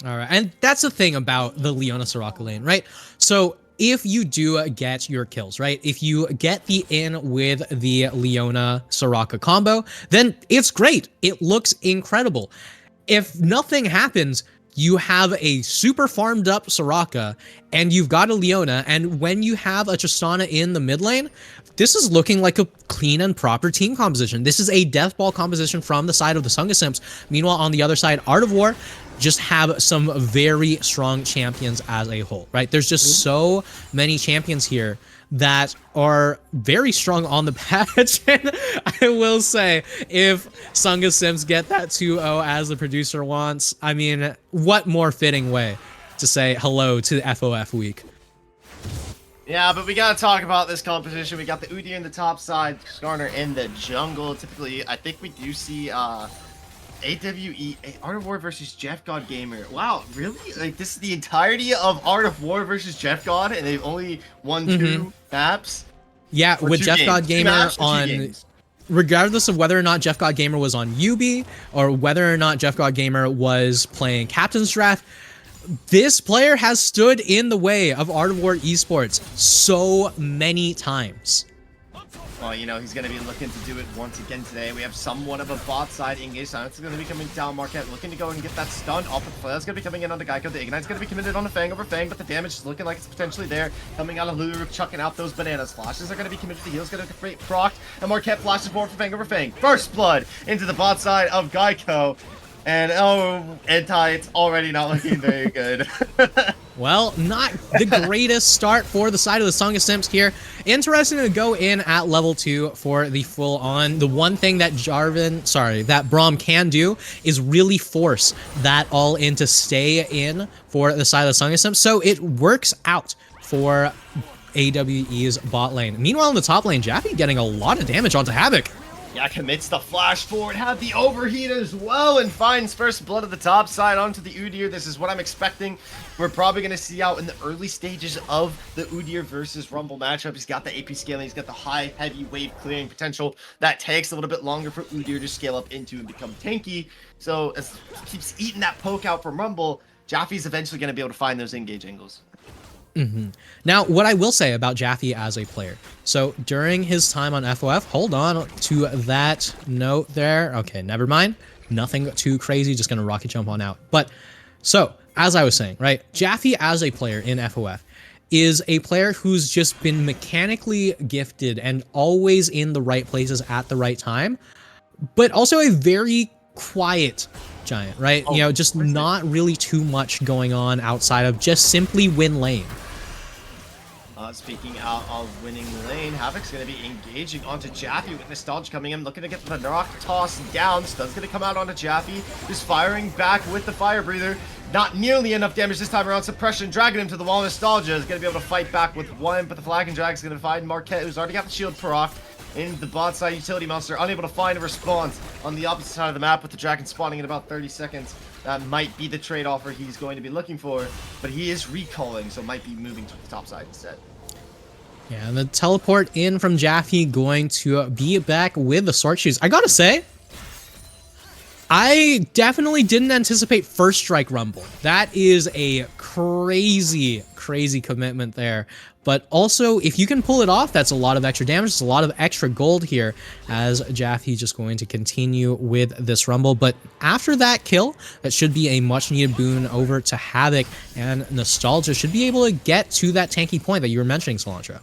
All right, and that's the thing about the Leona Soraka lane, right? So if you do get your kills, right? If you get the in with the Leona Soraka combo, then it's great. It looks incredible. If nothing happens, you have a super farmed up Soraka and you've got a Leona, and when you have a Tristana in the mid lane, this is looking like a clean and proper team composition. This is a death ball composition from the side of the Sunga Simps. Meanwhile, on the other side, Art of War just have some very strong champions as a whole, right? There's just so many champions here that are very strong on the patch. And I will say, if Sunga Simps get that 2-0 as the producer wants, I mean, what more fitting way to say hello to FOF week? Yeah, but we gotta talk about this composition. We got the Udyr in the top side, Skarner in the jungle. Typically, I think we do see AWE, Art of War versus Jeff God Gamer. Wow, really? Like, this is the entirety of Art of War versus Jeff God, and they've only won 2 maps? Yeah, Or with 2 Jeff games. God 2 Gamer maps or 2 on, games? regardless of whether or not Jeff God Gamer was on UB or whether or not Jeff God Gamer was playing Captain's Draft, This player has stood in the way of Art of War Esports so many times. Well, you know, he's going to be looking to do it once again today. We have somewhat of a bot side engage. Silence is going to be coming down. Marquette looking to go and get that stun off the flare. That's going to be coming in onto Geico. The Ignite's going to be committed on the Fang over Fang, but the damage is looking like it's potentially there. Coming out of Lulu, chucking out those bananas. Flashes are going to be committed. The heal's going to be procced, and Marquette flashes forward for Fang over Fang. First blood into the bot side of Geico. And oh, Entai, it's already not looking very good. Well, not the greatest start for the side of the Sunga Simps here. Interesting to go in at level 2 for the full on. The one thing that that Braum can do is really force that all in to stay in for the side of the Sunga Simps. So it works out for AWE's bot lane. Meanwhile, in the top lane, Jaffe getting a lot of damage onto Havoc. Yeah, commits the flash forward, have the overheat as well, and finds first blood of the top side onto the Udyr. This is what I'm expecting. We're probably going to see out in the early stages of the Udyr versus Rumble matchup. He's got the AP scaling, he's got the high, heavy wave clearing potential. That takes a little bit longer for Udyr to scale up into and become tanky. So as he keeps eating that poke out from Rumble, Jaffe's eventually going to be able to find those engage angles. Now, what I will say about Jaffe as a player, so during his time on FOF, hold on to that note there. Okay, never mind. Nothing too crazy, just gonna rocket jump on out. But, so, as I was saying, right, Jaffe as a player in FOF is a player who's just been mechanically gifted and always in the right places at the right time, but also a very quiet giant, right? You know, just not really too much going on outside of just simply win lane. Speaking out of winning lane, Havoc's going to be engaging onto Jaffe with Nostalgia coming in, looking to get the knock toss down. Stun's going to come out onto Jaffe, just firing back with the Fire Breather. Not nearly enough damage this time around. Suppression dragging him to the wall. Nostalgia is going to be able to fight back with one, but the Flag and Drag is going to find Marquette, who's already got the shield proc. In the bot side, Utility Monster unable to find a response on the opposite side of the map with the Dragon spawning in about 30 seconds. That might be the trade offer he's going to be looking for, but he is recalling, so might be moving to the top side instead. Yeah, and the teleport in from Jaffe going to be back with the Sword Shoes. I gotta say, I definitely didn't anticipate First Strike Rumble. That is a crazy, crazy commitment there. But also, if you can pull it off, that's a lot of extra damage. It's a lot of extra gold here as Jaffe just going to continue with this Rumble. But after that kill, that should be a much-needed boon over to Havoc, and Nostalgia should be able to get to that tanky point that you were mentioning, Cilantro.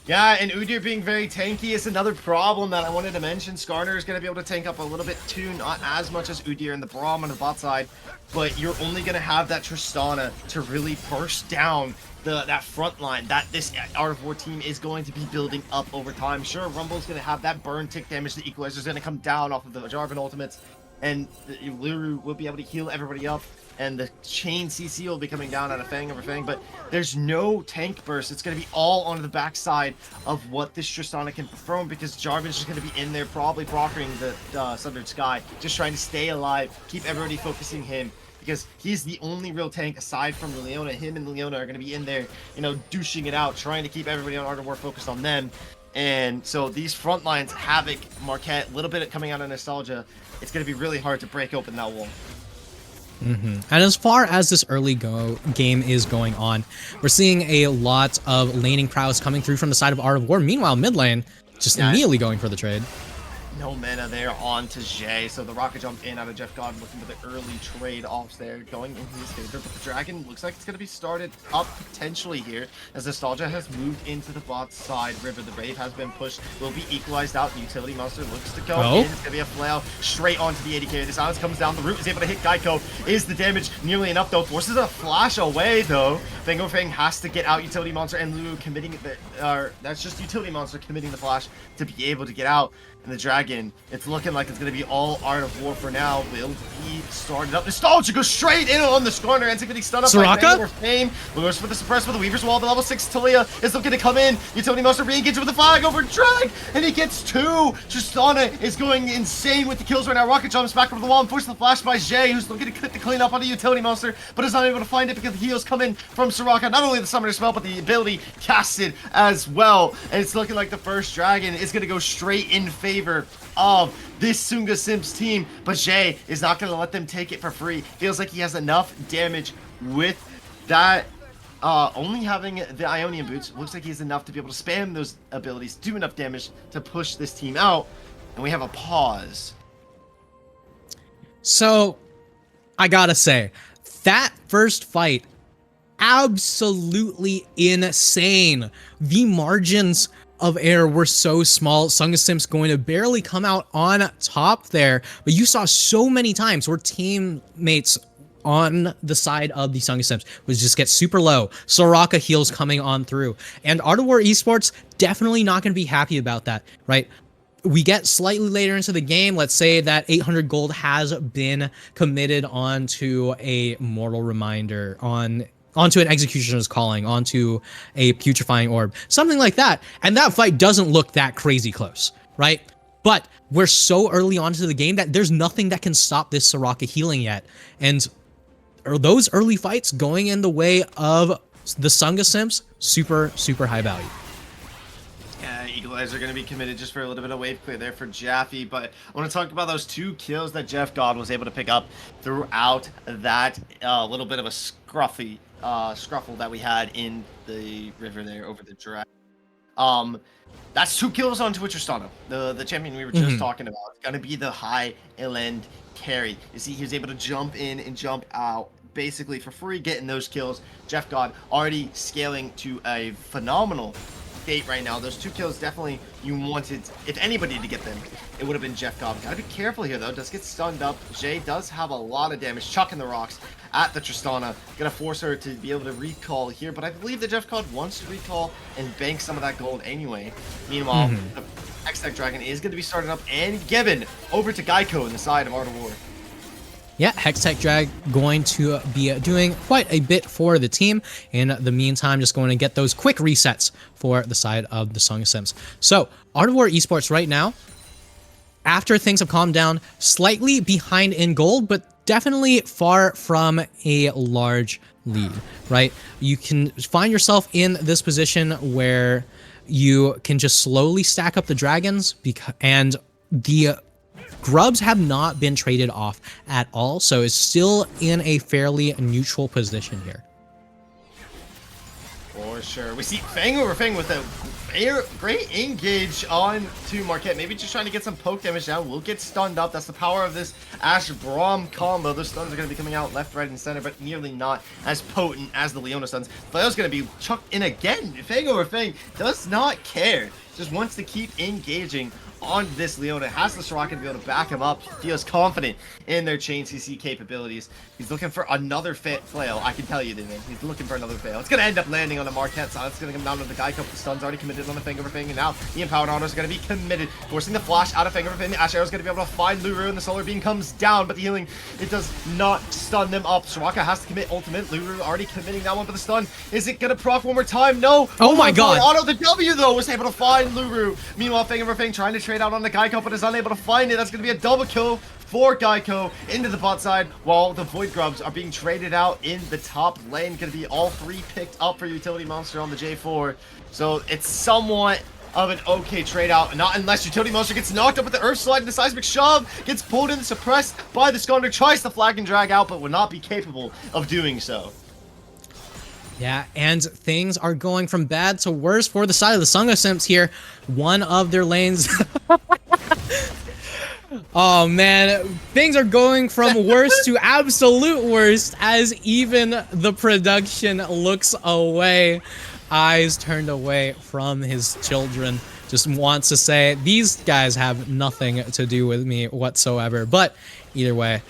Yeah, and Udyr being very tanky is another problem that I wanted to mention. Skarner is going to be able to tank up a little bit too, not as much as Udyr and the Braum on the bot side, but you're only going to have that Tristana to really burst down that front line that this Art of War team is going to be building up over time. Sure, Rumble's going to have that burn tick damage. The Equalizer's going to come down off of the Jarvan ultimates, and Liru will be able to heal everybody up, and the chain CC will be coming down out of Fang over Fang, but there's no tank burst. It's going to be all on the backside of what this Tristana can perform, because Jarvan's just going to be in there probably proccing the Sundered Sky, just trying to stay alive, keep everybody focusing him, because he's the only real tank aside from Leona. Him and Leona are going to be in there, you know, douching it out, trying to keep everybody on Art of War focused on them. And so these front lines, Havoc, Marquette, a little bit coming out of Nostalgia, it's going to be really hard to break open that wall. And as far as this early game is going on, we're seeing a lot of laning prowess coming through from the side of Art of War. Meanwhile, mid lane just immediately going for the trade. No mana there on to Jay, so the rocket jump in out of Jeff God looking for the early trade offs there, going in his favor, but the Dragon looks like it's going to be started up potentially here, as Nostalgia has moved into the bot side. River the Brave has been pushed, will be equalized out. The Utility Monster looks to go in. It's going to be a flail straight onto the 80k. The silence comes down, the root is able to hit Geico. Is the damage nearly enough though? Forces a flash away though. Fang has to get out. Utility Monster and Lulu committing that's just Utility Monster committing the flash to be able to get out. And the Dragon, it's looking like it's going to be all Art of War for now. Will be started up. Nostalgia goes straight in on the Skarner. Ends up getting stunned up by Fame. Lures for the suppress with the Weaver's Wall. The level 6 Talia is looking to come in. Utility Monster re-engaged with the flag over Drag. And he gets 2. Tristana is going insane with the kills right now. Rocket jumps back over the wall and pushes the flash by Jay, who's looking to get the clean up on the Utility Monster, but is not able to find it because the heals come in from Soraka. Not only the Summoner Spell, but the ability casted as well. And it's looking like the first Dragon is going to go straight in favor of this Sunga Simps team, but Jay is not going to let them take it for free. Feels like he has enough damage with that only having the Ionian boots, looks like he's enough to be able to spam those abilities, do enough damage to push this team out, and we have a pause. So, I gotta say, that first fight, absolutely insane. The margins of error were so small. Sunga Simps going to barely come out on top there, but you saw so many times where teammates on the side of the Sunga Simps would just get super low. Soraka heals coming on through. And Art of War Esports definitely not going to be happy about that, right? We get slightly later into the game. Let's say that 800 gold has been committed onto a mortal reminder, onto an executioner's calling, onto a putrefying orb, something like that. And that fight doesn't look that crazy close, right? But we're so early on to the game that there's nothing that can stop this Soraka healing yet. And those early fights going in the way of the Sunga Simps, super, super high value. Eagle Eyes are going to be committed just for a little bit of wave clear there for Jaffe, but I want to talk about those 2 kills that Jeff God was able to pick up throughout that little bit of a scruffle that we had in the river there over the dragon. That's 2 kills on Twitch Tristana, the champion we were just talking about. It's going to be the high end carry. You see, he was able to jump in and jump out basically for free, getting those kills. Jeff God already scaling to a phenomenal state right now. Those 2 kills, definitely you wanted, if anybody to get them, it would have been Jeff God. Gotta be careful here though, does get stunned up. Jay does have a lot of damage, chucking the rocks at the Tristana, gonna force her to be able to recall here, but I believe that Jeff God wants to recall and bank some of that gold anyway. Meanwhile, the Hextech Dragon is gonna be started up and given over to Geico in the side of Art of War. Yeah, Hextech Drag going to be doing quite a bit for the team. In the meantime, just going to get those quick resets for the side of the Sunga Simps. So, Art of War Esports right now, after things have calmed down, slightly behind in gold, but definitely far from a large lead, right? You can find yourself in this position where you can just slowly stack up the dragons, and the grubs have not been traded off at all, so it's still in a fairly neutral position here. For sure. We see Fang over Fang with a great engage on to Marquette. Maybe just trying to get some poke damage down. Will get stunned up. That's the power of this Ash Braum combo. Those stuns are going to be coming out left, right, and center, but nearly not as potent as the Leona stuns. Flail's going to be chucked in again. Fang over Fang does not care. Just wants to keep engaging on this Leona. Has the Soraka to be able to back him up. Feels confident in their chain CC capabilities. He's looking for another flail. I can tell you, man. He's looking for another fail. It's going to end up landing on the Marquette side. It's going to come down to the Geico. The stun's already committed on the Fang over Fang, and now the Empowered Honor is going to be committed, forcing the flash out of Fang over Fang. The Ash Arrow is going to be able to find Luru, and the Solar Beam comes down, but the healing, it does not stun them up. Soraka has to commit ultimate. Luru already committing that one for the stun. Is it going to proc one more time? No. Oh my god. Auto the W, though, was able to find Luru. Meanwhile, Fang over Fang trying to trade out on the Geico, but is unable to find it. That's going to be a double kill for Geico into the bot side, while the Void Grubs are being traded out in the top lane. Going to be all 3 picked up for Utility Monster on the J4. So it's somewhat of an okay trade out, not unless Utility Monster gets knocked up with the Earth Slide and the Seismic Shove, gets pulled in, suppressed by the Skonder, tries to flag and drag out, but would not be capable of doing so. Yeah, and things are going from bad to worse for the side of the Sunga Simps here. One of their lanes... Oh man, things are going from worst to absolute worst as even the production looks away. Eyes turned away from his children. Just wants to say, these guys have nothing to do with me whatsoever. But either way,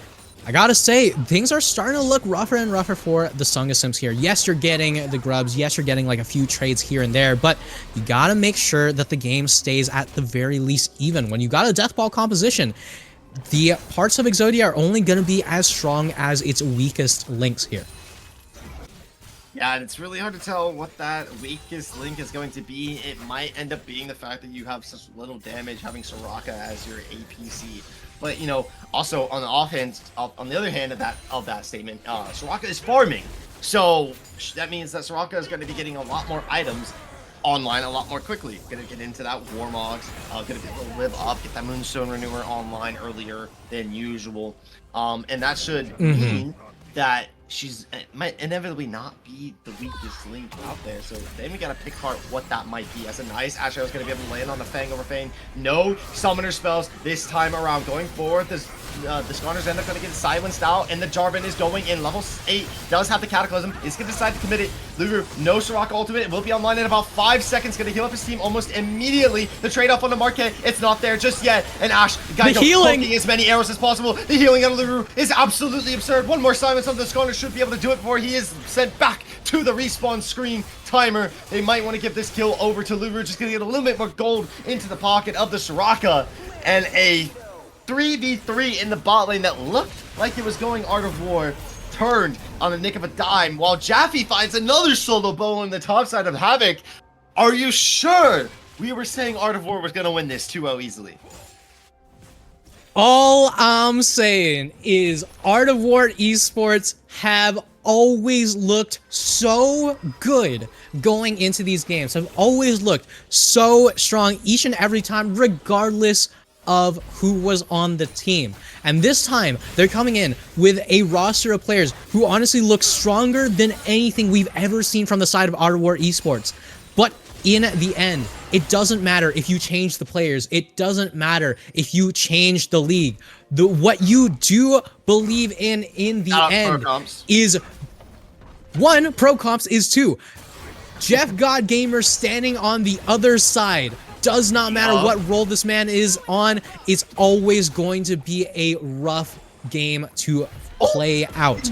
I gotta say, things are starting to look rougher and rougher for the Sunga Simps here. Yes, you're getting the grubs. Yes, you're getting like a few trades here and there, but you gotta make sure that the game stays at the very least even. When you got a death ball composition, the parts of Exodia are only gonna be as strong as its weakest links here. Yeah, and it's really hard to tell what that weakest link is going to be. It might end up being the fact that you have such little damage having Soraka as your APC. But, you know, also on the on the other hand of that statement, Soraka is farming. So that means that Soraka is going to be getting a lot more items online a lot more quickly. Going to get into that Warmogs, going to be able to live up, get that Moonstone Renewer online earlier than usual. And that should mean that she's might inevitably not be the weakest link out there. So then we gotta pick apart what that might be. As a nice Ashero's gonna be able to land on the Fang over Fang. No summoner spells this time around. Going forward, the Skarners end up gonna get silenced out, and the Jarvan is going in. Level 8 does have the Cataclysm. Is gonna decide to commit it. Luru, no Soraka ultimate. It will be online in about 5 seconds. Gonna heal up his team almost immediately. The trade-off on the Marquette, it's not there just yet. And Ash, The healing! poking as many arrows as possible. The healing on Luru is absolutely absurd. One more silence on the Skarners should be able to do it before he is sent back to the respawn screen timer. They might want to give this kill over to Luru, just gonna get a little bit more gold into the pocket of the Soraka, and a 3v3 in the bot lane that looked like it was going Art of War turned on the nick of a dime, while Jaffe finds another solo bow on the top side of Havoc. Are you sure we were saying Art of War was gonna win this 2-0 easily? All I'm saying is Art of War Esports have always looked so good going into these games, have always looked so strong each and every time, regardless of who was on the team. And this time, they're coming in with a roster of players who honestly look stronger than anything we've ever seen from the side of Art of War Esports. But in the end, it doesn't matter if you change the players. It doesn't matter if you change the league. What you do believe in the end is, one, pro comps is two. Jeff God Gamer standing on the other side. Does not matter what role this man is on. It's always going to be a rough game to play out.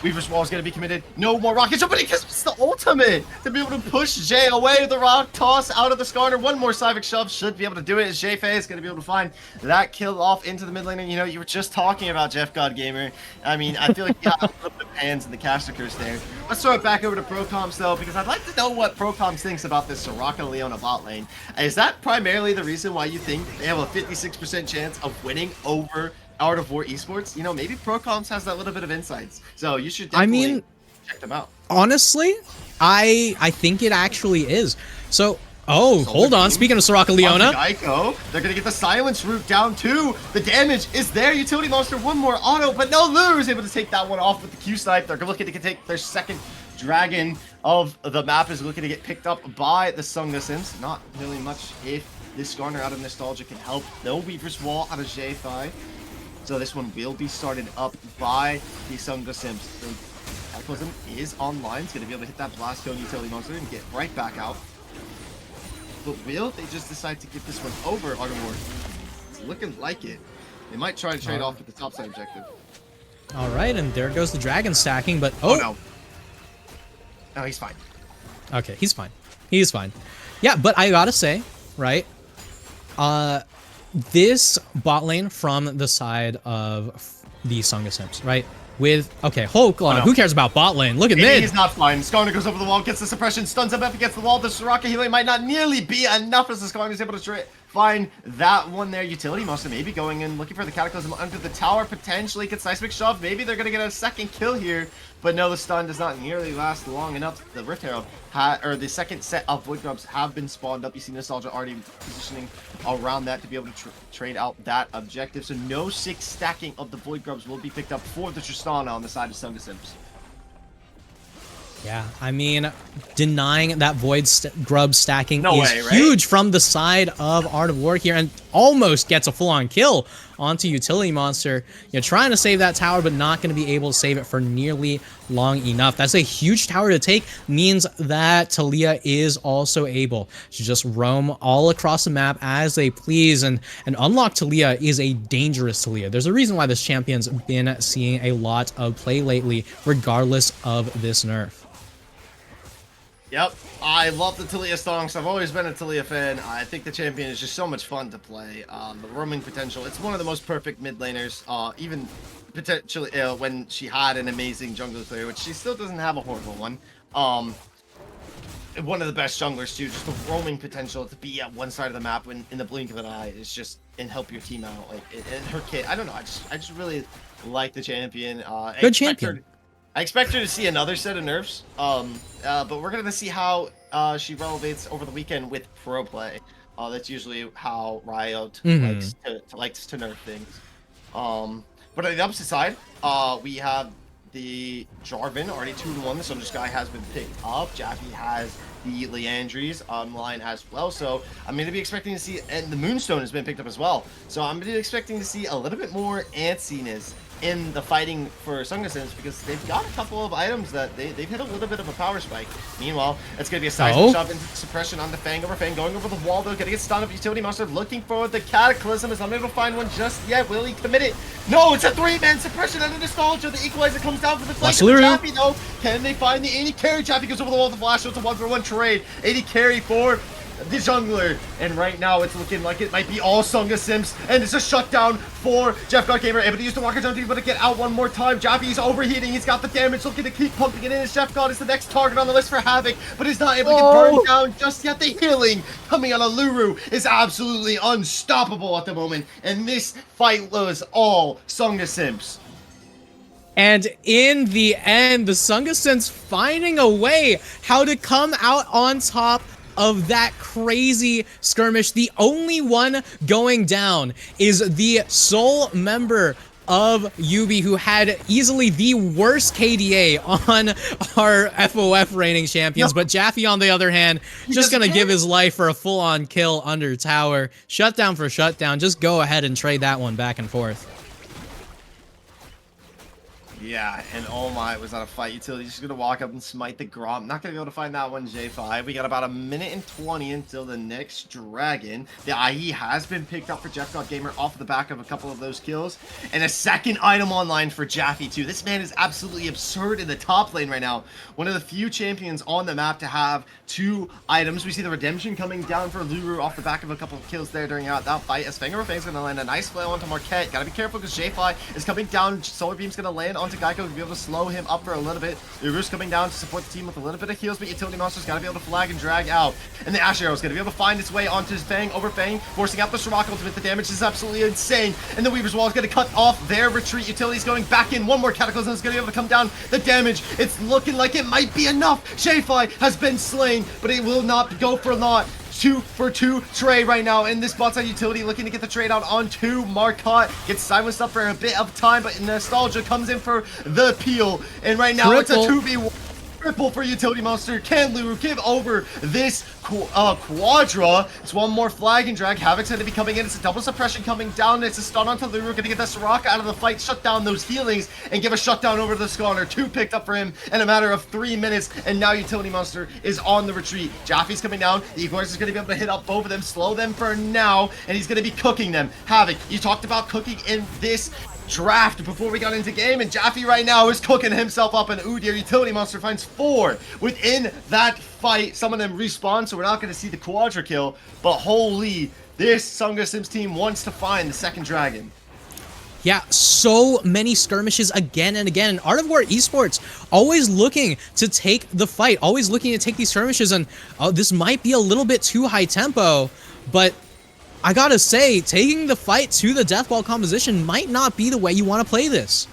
Weaver's Wall is going to be committed. No more rocket jump, but it's the ultimate to be able to push Jay away. The rock toss out of the Skarner. One more Cyvic shove should be able to do it. As Jay Faye is going to be able to find that kill off into the mid lane. And you know, you were just talking about Jeff God Gamer. I mean, I feel like you got a little bit of hands in the caster curse there. Let's throw it back over to ProComps though, because I'd like to know what ProComps thinks about this Soraka Leona bot lane. Is that primarily the reason why you think they have a 56% chance of winning over Art of War Esports? You know, maybe ProComps has that little bit of insights, so you should definitely check them out. Honestly, I think it actually is. So, hold on. Speaking of Soraka Leona, Geico, they're gonna get the silence route down too. The damage is there. Utility monster, one more auto, but no, Lulu is able to take that one off with the Q snipe. They're looking to take their second dragon of the map, is looking to get picked up by the Sunga Simps. Not really much if this Skarner out of Nostalgia can help. No Weaver's Wall out of J5. So this one will be started up by the Sunga Simps. The Cataclysm is online. It's going to be able to hit that Blast Cone Utility Monster and get right back out. But will they just decide to give this one over Art of War? It's looking like it. They might try to trade off with the top side objective. All right, and there goes the dragon stacking, but Oh no. No, he's fine. Okay, he's fine. He's fine. Yeah, but I gotta say, right? This bot lane from the side of the Sunga Simps, right? With, okay, hold on. Who cares about bot lane? Look at mid. He's not fine. Skarner goes over the wall, gets the suppression, stuns him up against the wall. The Soraka healing might not nearly be enough as the Skarner is able to find that one there. Utility monster maybe going in, looking for the Cataclysm under the tower, potentially gets seismic shove. Maybe they're gonna get a second kill here, but no, the stun does not nearly last long enough. The Rift Herald or the second set of Void Grubs have been spawned up. You see Nostalgia already positioning around that to be able to trade out that objective. So no 6 stacking of the Void Grubs will be picked up for the Tristana on the side of Sunga Simps. Yeah, I mean, denying that Void Grub stacking No is way, right? huge from the side of Art of War here, and almost gets a full-on kill onto Utility Monster. You're trying to save that tower, but not going to be able to save it for nearly long enough. That's a huge tower to take, means that Taliyah is also able to just roam all across the map as they please, and unlock Taliyah is a dangerous Taliyah. There's a reason why this champion's been seeing a lot of play lately, regardless of this nerf. Yep, I love the Taliyah songs. I've always been a Taliyah fan. I think the champion is just so much fun to play. The roaming potential, it's one of the most perfect mid laners, even potentially when she had an amazing jungle player, which she still doesn't have a horrible one. One of the best junglers too, just the roaming potential to be at one side of the map when in the blink of an eye is just, and help your team out. Like, and her kit, I don't know, I just really like the champion. Good champion. I expect her to see another set of nerfs, but we're going to see how she relevates over the weekend with pro play. That's usually how Riot likes to nerf things. But on the opposite side, we have the Jarvan, already 2-1. The Sunga guy has been picked up. Jaffe has the Leandries online as well. So I'm going to be expecting to see, and the Moonstone has been picked up as well. So I'm going to be expecting to see a little bit more antsiness in the fighting for Sunga Simps, because they've got a couple of items that they've hit a little bit of a power spike. Meanwhile, it's going to be a seismic shot into suppression on the Fang over Fang, going over the wall though, gonna get stunned up. Utility Monster looking for the Cataclysm, is unable to find one just yet. Will he commit it? No, it's a 3-man suppression under Nostalgia. The Equalizer comes down for the flank of Jaffe though. Can they find the 80 carry? Jaffe goes over the wall with the flash, so it's a 1-for-1 trade. 80 carry for the jungler, and right now it's looking like it might be all Sunga Simps, and it's a shutdown for Jeff God Gamer, able to use the Walker Jump to be able to get out one more time. Jaffe's overheating, he's got the damage, looking to keep pumping it in, as Jeff God is the next target on the list for Havoc, but he's not able to get burned down just yet. The healing coming out of Luru is absolutely unstoppable at the moment, and this fight was all Sunga Simps. And in the end, the Sunga Simps finding a way how to come out on top of that crazy skirmish. The only one going down is the sole member of UB, who had easily the worst KDA on our FOF reigning champions. But Jaffe, on the other hand, just gonna give his life for a full-on kill under tower. Shutdown for shutdown. Just go ahead and trade that one back and forth. Yeah, and oh my, was that a fight? Utility's just gonna walk up and smite the Gromp. Not gonna be able to find that one, J5. We got about a minute and 20 until the next dragon. The IE has been picked up for Jeff God Gamer off the back of a couple of those kills. And a second item online for Jaffe too. This man is absolutely absurd in the top lane right now. One of the few champions on the map to have 2 items. We see the redemption coming down for Luru off the back of a couple of kills there during that fight. As Fang over Fang's gonna land a nice flail onto Marquette. Gotta be careful because J5 is coming down. Solar Beam's gonna land onto Geico to be able to slow him up for a little bit. Luru's coming down to support the team with a little bit of heals, but Utility Monster's got to be able to flag and drag out. And the Ash Arrow is going to be able to find its way onto his Fang over Fang, forcing out the Soraka ultimate. The damage is absolutely insane. And the Weaver's Wall is going to cut off their retreat. Utility's going back in. One more Cataclysm is going to be able to come down. The damage, it's looking like it might be enough. Shayfi has been slain, but it will not go for naught. 2-for-2 trade right now, and this bot side Utility looking to get the trade out onto Marcotte. Gets silenced up for a bit of time, but Nostalgia comes in for the peel, and right now it's a 2v1. Triple for Utility Monster. Can Luru give over this Quadra? It's one more flag and drag. Havoc's going to be coming in. It's a double suppression coming down. It's a stun onto Luru. Going to get that Soraka out of the fight, shut down those healings, and give a shutdown over to the Scholar. 2 picked up for him in a matter of 3 minutes, and now Utility Monster is on the retreat. Jaffe's coming down. The Equalizer is going to be able to hit up both of them, slow them for now, and he's going to be cooking them. Havoc, you talked about cooking in this draft before we got into game, and Jaffe right now is cooking himself up, and Udyr Utility Monster finds 4 within that fight. Some of them respawn, so we're not going to see the Quadra kill, but holy, this Sunga Simps team wants to find the second dragon. Yeah, so many skirmishes again and again. And Art of War Esports always looking to take the fight, always looking to take these skirmishes, and this might be a little bit too high tempo, but I gotta say, taking the fight to the death ball composition might not be the way you want to play this.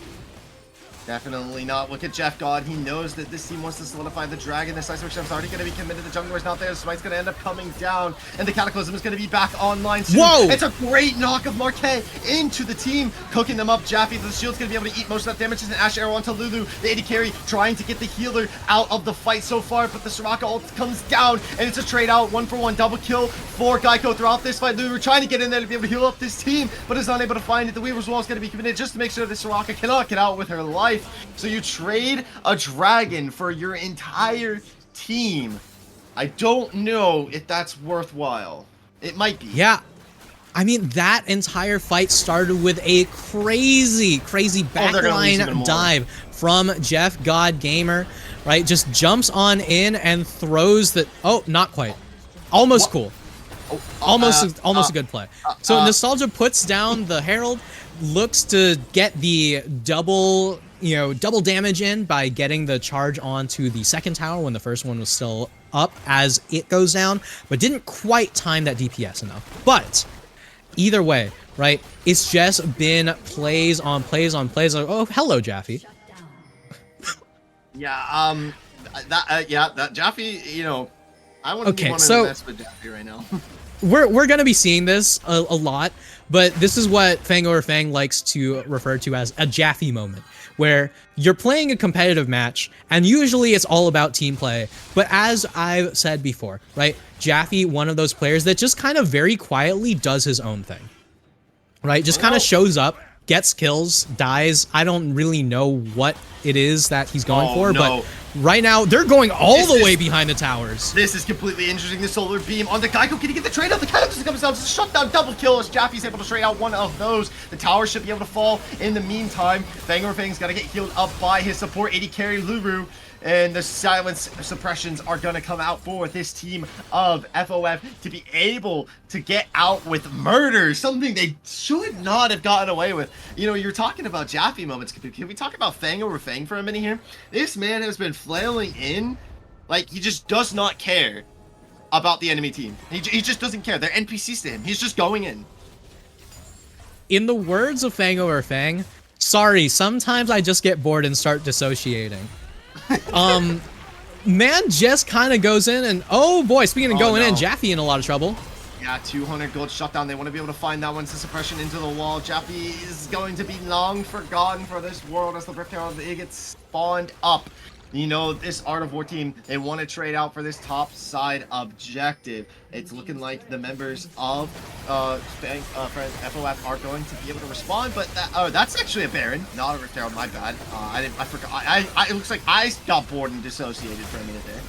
Definitely not. Look at Jeff God. He knows that this team wants to solidify the dragon. This Ice Witch is already going to be committed. The jungler's not there. Smite's going to end up coming down. And the Cataclysm is going to be back online soon. Whoa! It's a great knock of Marquette into the team. Cooking them up. Jaffe, the shield's going to be able to eat most of that damage. There's an Ash Arrow onto Lulu. The AD carry trying to get the healer out of the fight so far. But the Soraka ult comes down. And it's a trade out. 1-for-1 double kill for Geico throughout this fight. Lulu trying to get in there to be able to heal up this team, but is not able to find it. The Weaver's Wall is going to be committed just to make sure that Soraka cannot get out with her life. So you trade a dragon for your entire team. I don't know if that's worthwhile. It might be. Yeah. I mean, that entire fight started with a crazy backline dive from Jeff God Gamer, right? Just jumps on in and throws the... Oh, not quite. Almost cool. Almost a good play. So Nostalgia puts down the Herald, looks to get the double damage in by getting the charge onto the second tower when the first one was still up as it goes down, but didn't quite time that DPS enough. But either way, right, it's just been plays on plays on plays. Like, oh, hello, Jaffe. Yeah, that Jaffe, you know, I want to be one of the best with Jaffe right now. We're gonna be seeing this a lot, but this is what Fang over Fang likes to refer to as a Jaffe moment, where you're playing a competitive match, and usually it's all about team play. But as I've said before, right, Jaffe, one of those players that just kind of very quietly does his own thing, right? Just kind of shows up, gets kills, dies. I don't really know what it is that he's going for, but right now they're going all the way behind the towers. This is completely interesting. The solar beam on the Geico. Can he get the trade out? The Geico comes out. Shut down double kill as Jaffe's able to trade out one of those. The tower should be able to fall in the meantime. Fang over Fang's got to get healed up by his support, 80 carry Luru. And the silence suppressions are going to come out for this team of FOF to be able to get out with murder, something they should not have gotten away with. You know, you're talking about Jaffe moments. Can we talk about Fang over Fang for a minute here? This man has been flailing in like he just does not care about the enemy team. He just doesn't care. They're NPCs to him. He's just going in. In the words of Fang over Fang, sorry, sometimes I just get bored and start dissociating. Man just kind of goes in and, oh boy, speaking of going in, Jaffe in a lot of trouble. Yeah, 200 gold shutdown. They want to be able to find that one. Suppression into the wall. Jaffe is going to be long forgotten for this world as the Rift Herald gets spawned up. You know, this Art of War team, they want to trade out for this top side objective. It's looking like the members of FOF are going to be able to respond, but that's actually a Baron, not a Rift Herald, my bad. I forgot. It looks like I got bored and dissociated for a minute there.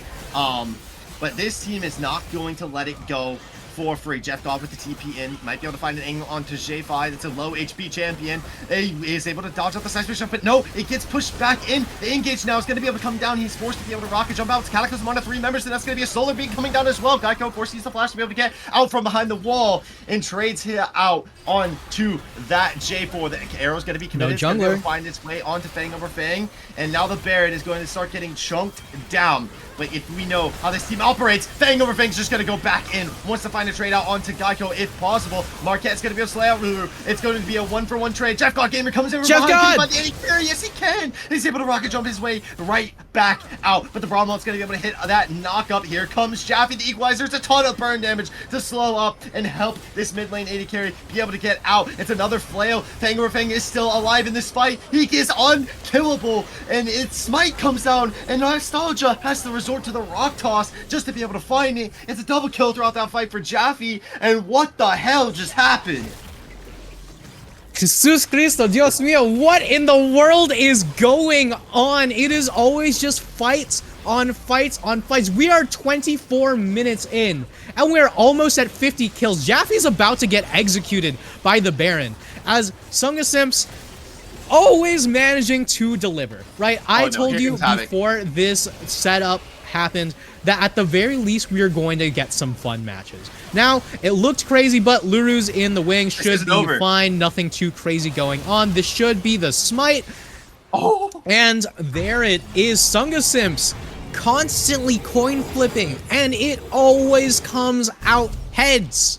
But this team is not going to let it go for free. Jeff God with the TP in. Might be able to find an angle onto J5. It's a low HP champion. He is able to dodge out the side switch jump, but no, it gets pushed back in. The engage now is going to be able to come down. He's forced to be able to rocket jump out. It's Cataclysm on to 3 members, and that's going to be a solar beam coming down as well. Geico, of course, sees the flash to be able to get out from behind the wall and trades here out onto that J4. The arrow's going to be committed. No jungler. To find its way onto Fang over Fang, and now the Baron is going to start getting chunked down. But if we know how this team operates, Fang over Fang's just going to go back in. Wants to find a trade out onto Geico if possible. Marquette's going to be able to slay out Lulu. It's going to be a 1-for-1 trade. Jeff God Gamer comes in. Jeff God! By the 80 carry. Yes, he can. He's able to rocket jump his way right back out. But the Bromwell's going to be able to hit that knock up. Here comes Jaffe, the Equalizer. It's a ton of burn damage to slow up and help this mid lane 80 carry be able to get out. It's another flail. Fang over Fang is still alive in this fight. He is unkillable. And its smite comes down. And Nostalgia has to resort to the rock toss just to be able to find it. It's a double kill throughout that fight for Jaffe. And what the hell just happened? Jesus Cristo, Dios mío, what in the world is going on? It is always just fights on fights on fights. We are 24 minutes in, and we're almost at 50 kills. Jaffe's about to get executed by the Baron, as Sunga Simps always managing to deliver, right? I told you before this setup happened that at the very least we are going to get some fun matches. Now, it looked crazy, but Luru's in the wing, should be fine. Nothing too crazy going on. This should be the smite. Oh! And there it is. Sunga Simps constantly coin flipping, and it always comes out heads.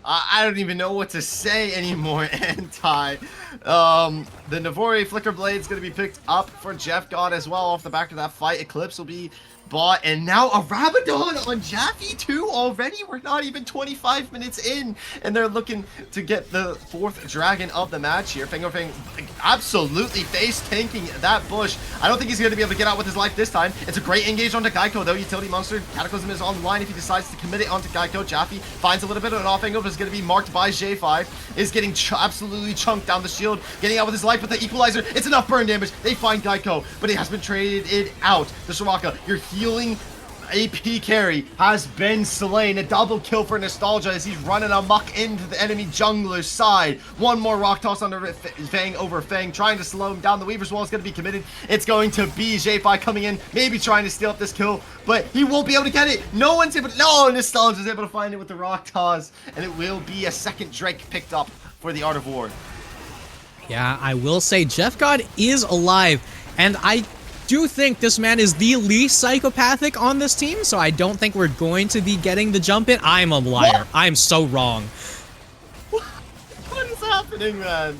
I don't even know what to say anymore, Anti. The Navori Flicker Blade's going to be picked up for Jeff God as well off the back of that fight. Eclipse will be bought, and now a Rabadon on Jaffe too already. We're not even 25 minutes in, and they're looking to get the 4th dragon of the match here. Fang absolutely face tanking that bush. I don't think he's going to be able to get out with his life this time. It's a great engage onto Geico though. Utility Monster Cataclysm is on the line if he decides to commit it onto Geico. Jaffe finds a little bit of an off angle, but is going to be marked by J5. Is getting absolutely chunked down the shield, getting out with his life with the Equalizer. It's enough burn damage. They find Geico, but it has been traded out. The Soraka, you're healing AP carry has been slain. A double kill for Nostalgia as he's running amok into the enemy jungler's side. One more rock toss on the Fang over Fang, trying to slow him down. The Weaver's Wall is going to be committed. It's going to be J5 coming in, maybe trying to steal up this kill, but he won't be able to get it. No one's able to, no, Nostalgia's able to find it with the rock toss, and it will be a second Drake picked up for the Art of War. Yeah, I will say Jeff God is alive, and I do think this man is the least psychopathic on this team, so I don't think we're going to be getting the jump in. I'm a liar. What? I'm so wrong. What is happening, man?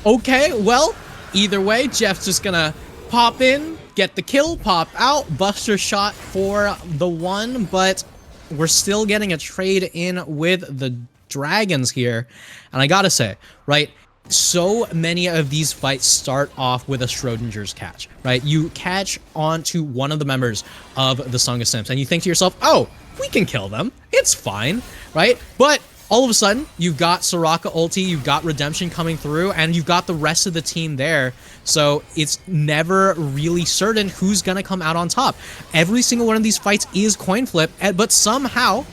Okay, well, either way, Jeff's just gonna pop in, get the kill, pop out, Buster shot for the 1, but we're still getting a trade in with the dragons here. And I gotta say, right, so many of these fights start off with a Schrodinger's catch, right? You catch onto one of the members of the Sunga Simps and you think to yourself, oh, we can kill them. It's fine, right? But all of a sudden, you've got Soraka ulti, you've got Redemption coming through, and you've got the rest of the team there. So it's never really certain who's gonna come out on top. Every single one of these fights is coin flip, but somehow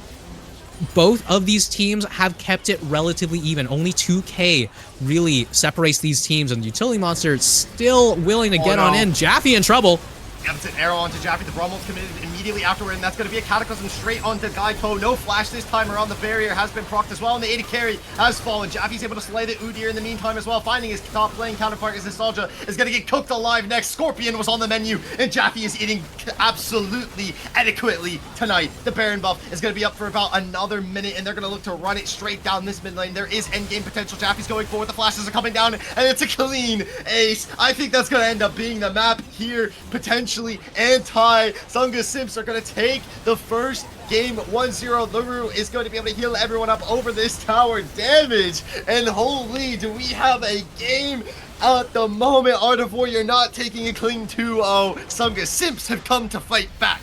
both of these teams have kept it relatively even. Only 2K really separates these teams, and Utility Monster is still willing to get on in. Jaffe in trouble. Gets an arrow onto Jaffe. The Brummel's committed immediately afterward, and that's going to be a Cataclysm straight onto Geico. No flash this time around. The barrier has been procced as well, and the AD carry has fallen. Jaffe's able to slay the Udyr in the meantime as well, finding his top lane counterpart. Is Nostalgia is going to get cooked alive next. Scorpion was on the menu, and Jaffe is eating absolutely adequately tonight. The Baron buff is going to be up for about another minute, and they're going to look to run it straight down this mid lane. There is endgame potential. Jaffe's going forward. The flashes are coming down, and it's a clean ace. I think that's going to end up being the map here, potentially. Anti Sunga Simps are going to take the first game 1-0. Luru is going to be able to heal everyone up over this tower damage. And holy, do we have a game at the moment. Art of Warrior not taking a clean 2-0. Sunga Simps have come to fight back.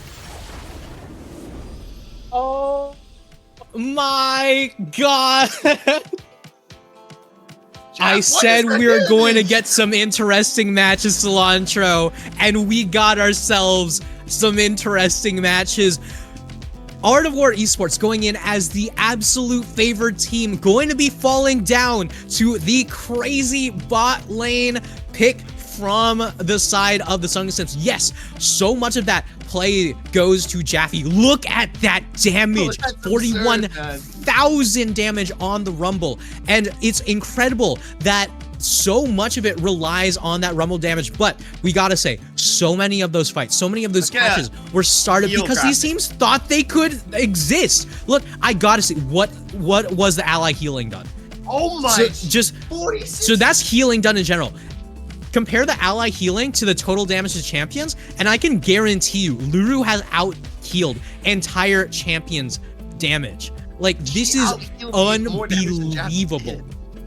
Oh my god. I said we were going to get some interesting matches, Cilantro, and we got ourselves some interesting matches. Art of War Esports going in as the absolute favored team, going to be falling down to the crazy bot lane pick from the side of the Sunga Simps. Yes, so much of that play goes to Jaffe. Look at that damage. 41,000 damage on the Rumble. And it's incredible that so much of it relies on that Rumble damage. But we gotta say, so many of those fights, so many of those matches were started because these teams thought they could exist. Look, I gotta say, what was the ally healing done? Oh my, so just 46. So that's healing done in general. Compare the ally healing to the total damage to champions, and I can guarantee you, Luru has out-healed entire champions' damage. Like, this is unbelievable.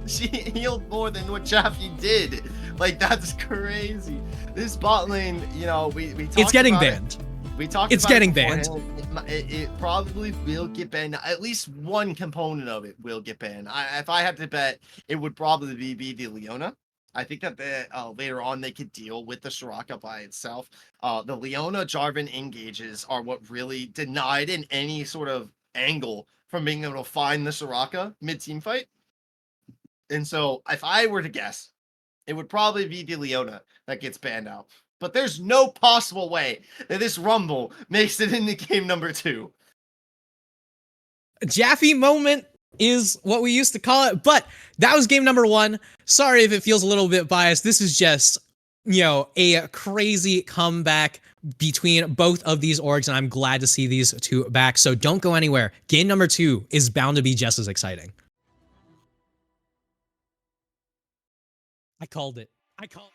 She healed more than what Jaffe did. Like, that's crazy. This bot lane, you know, we talked It's getting about banned. We talked It's about getting it banned. It probably will get banned. At least one component of it will get banned. If I had to bet, it would probably be the Leona. I think that later on they could deal with the Soraka by itself. The Leona Jarvan engages are what really denied in any sort of angle from being able to find the Soraka mid-team fight. And so if I were to guess, it would probably be the Leona that gets banned out. But there's no possible way that this Rumble makes it into game number 2. Jaffe moment is what we used to call it, but that was game number 1. Sorry if it feels a little bit biased. This is just, you know, a crazy comeback between both of these orgs, and I'm glad to see these two back. So don't go anywhere. Game number 2 is bound to be just as exciting. I called it. I called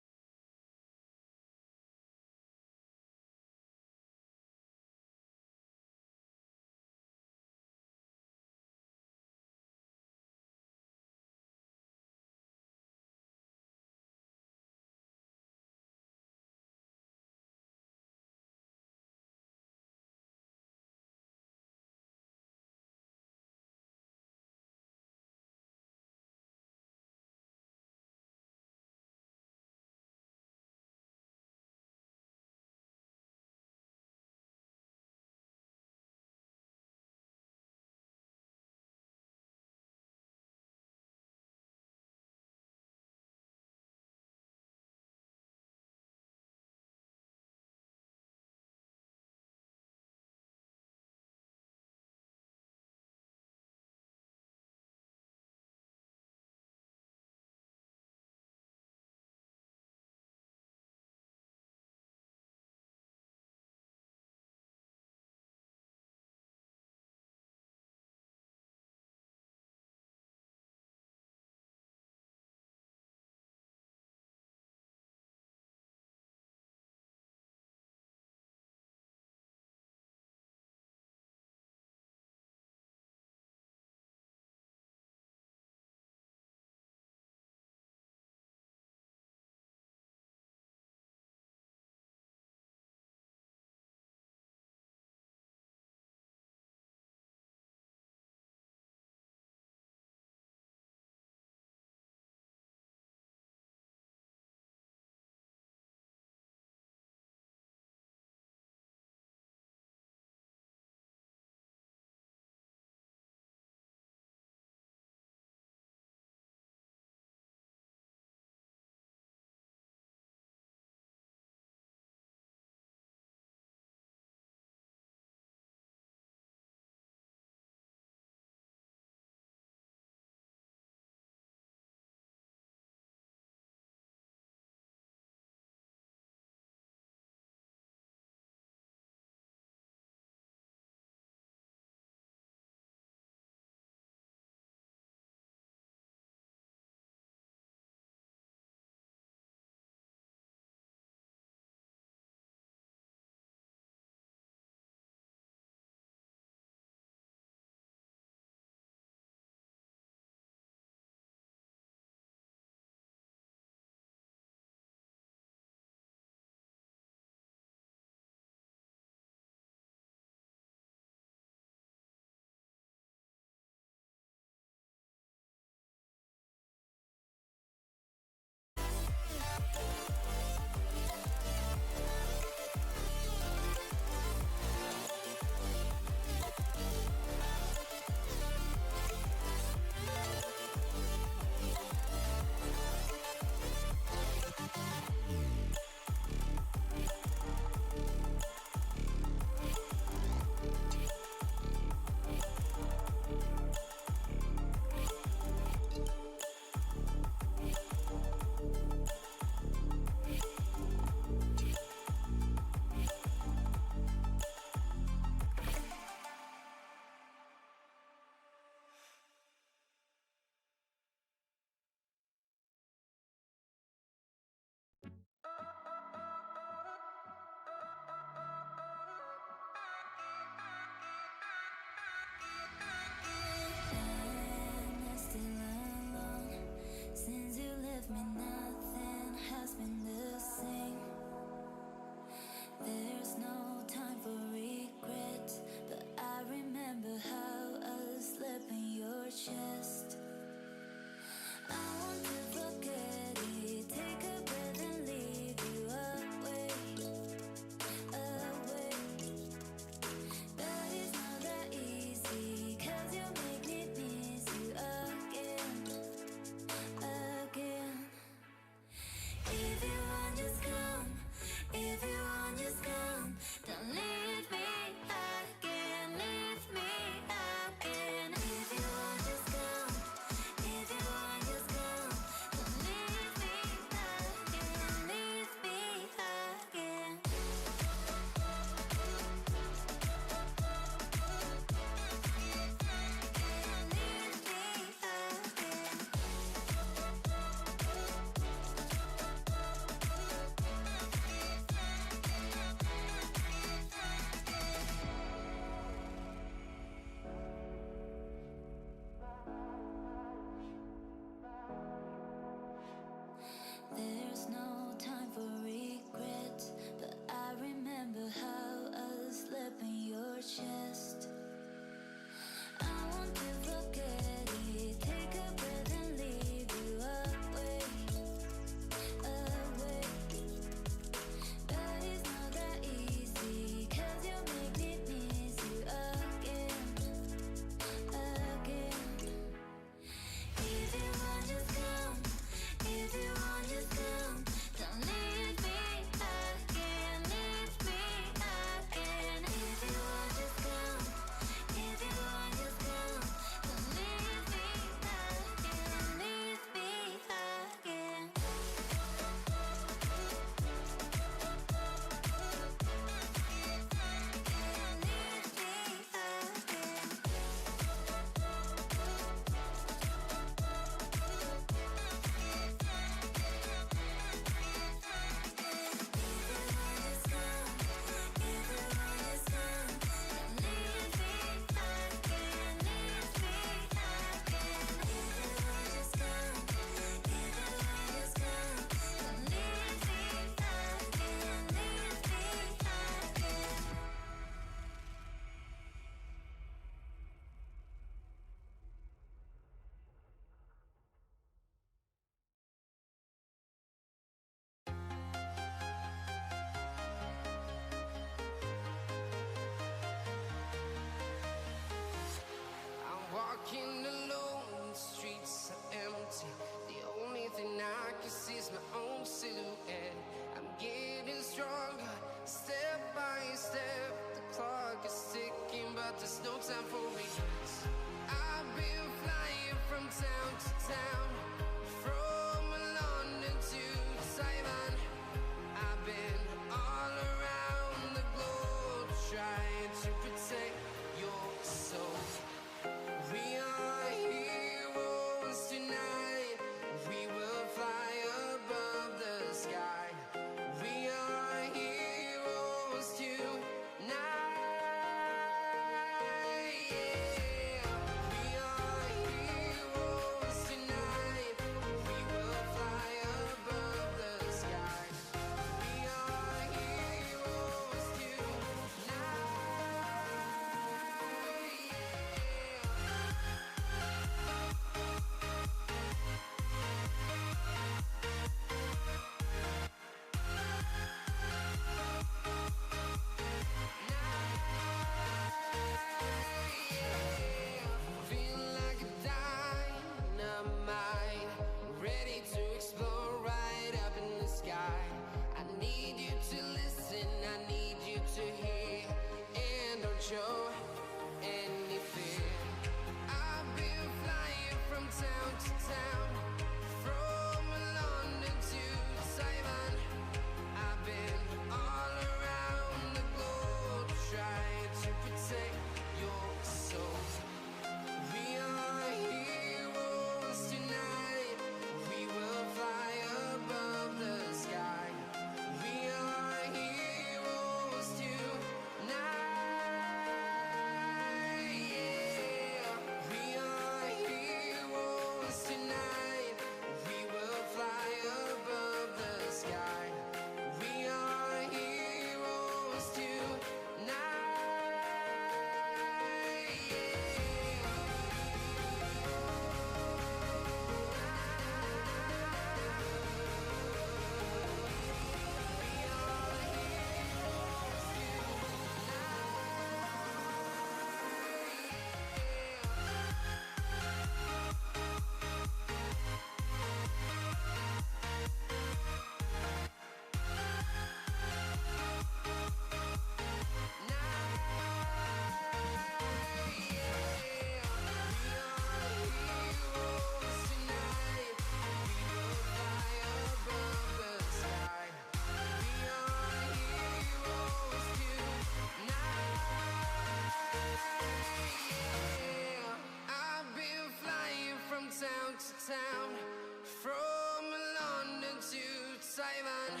Simon.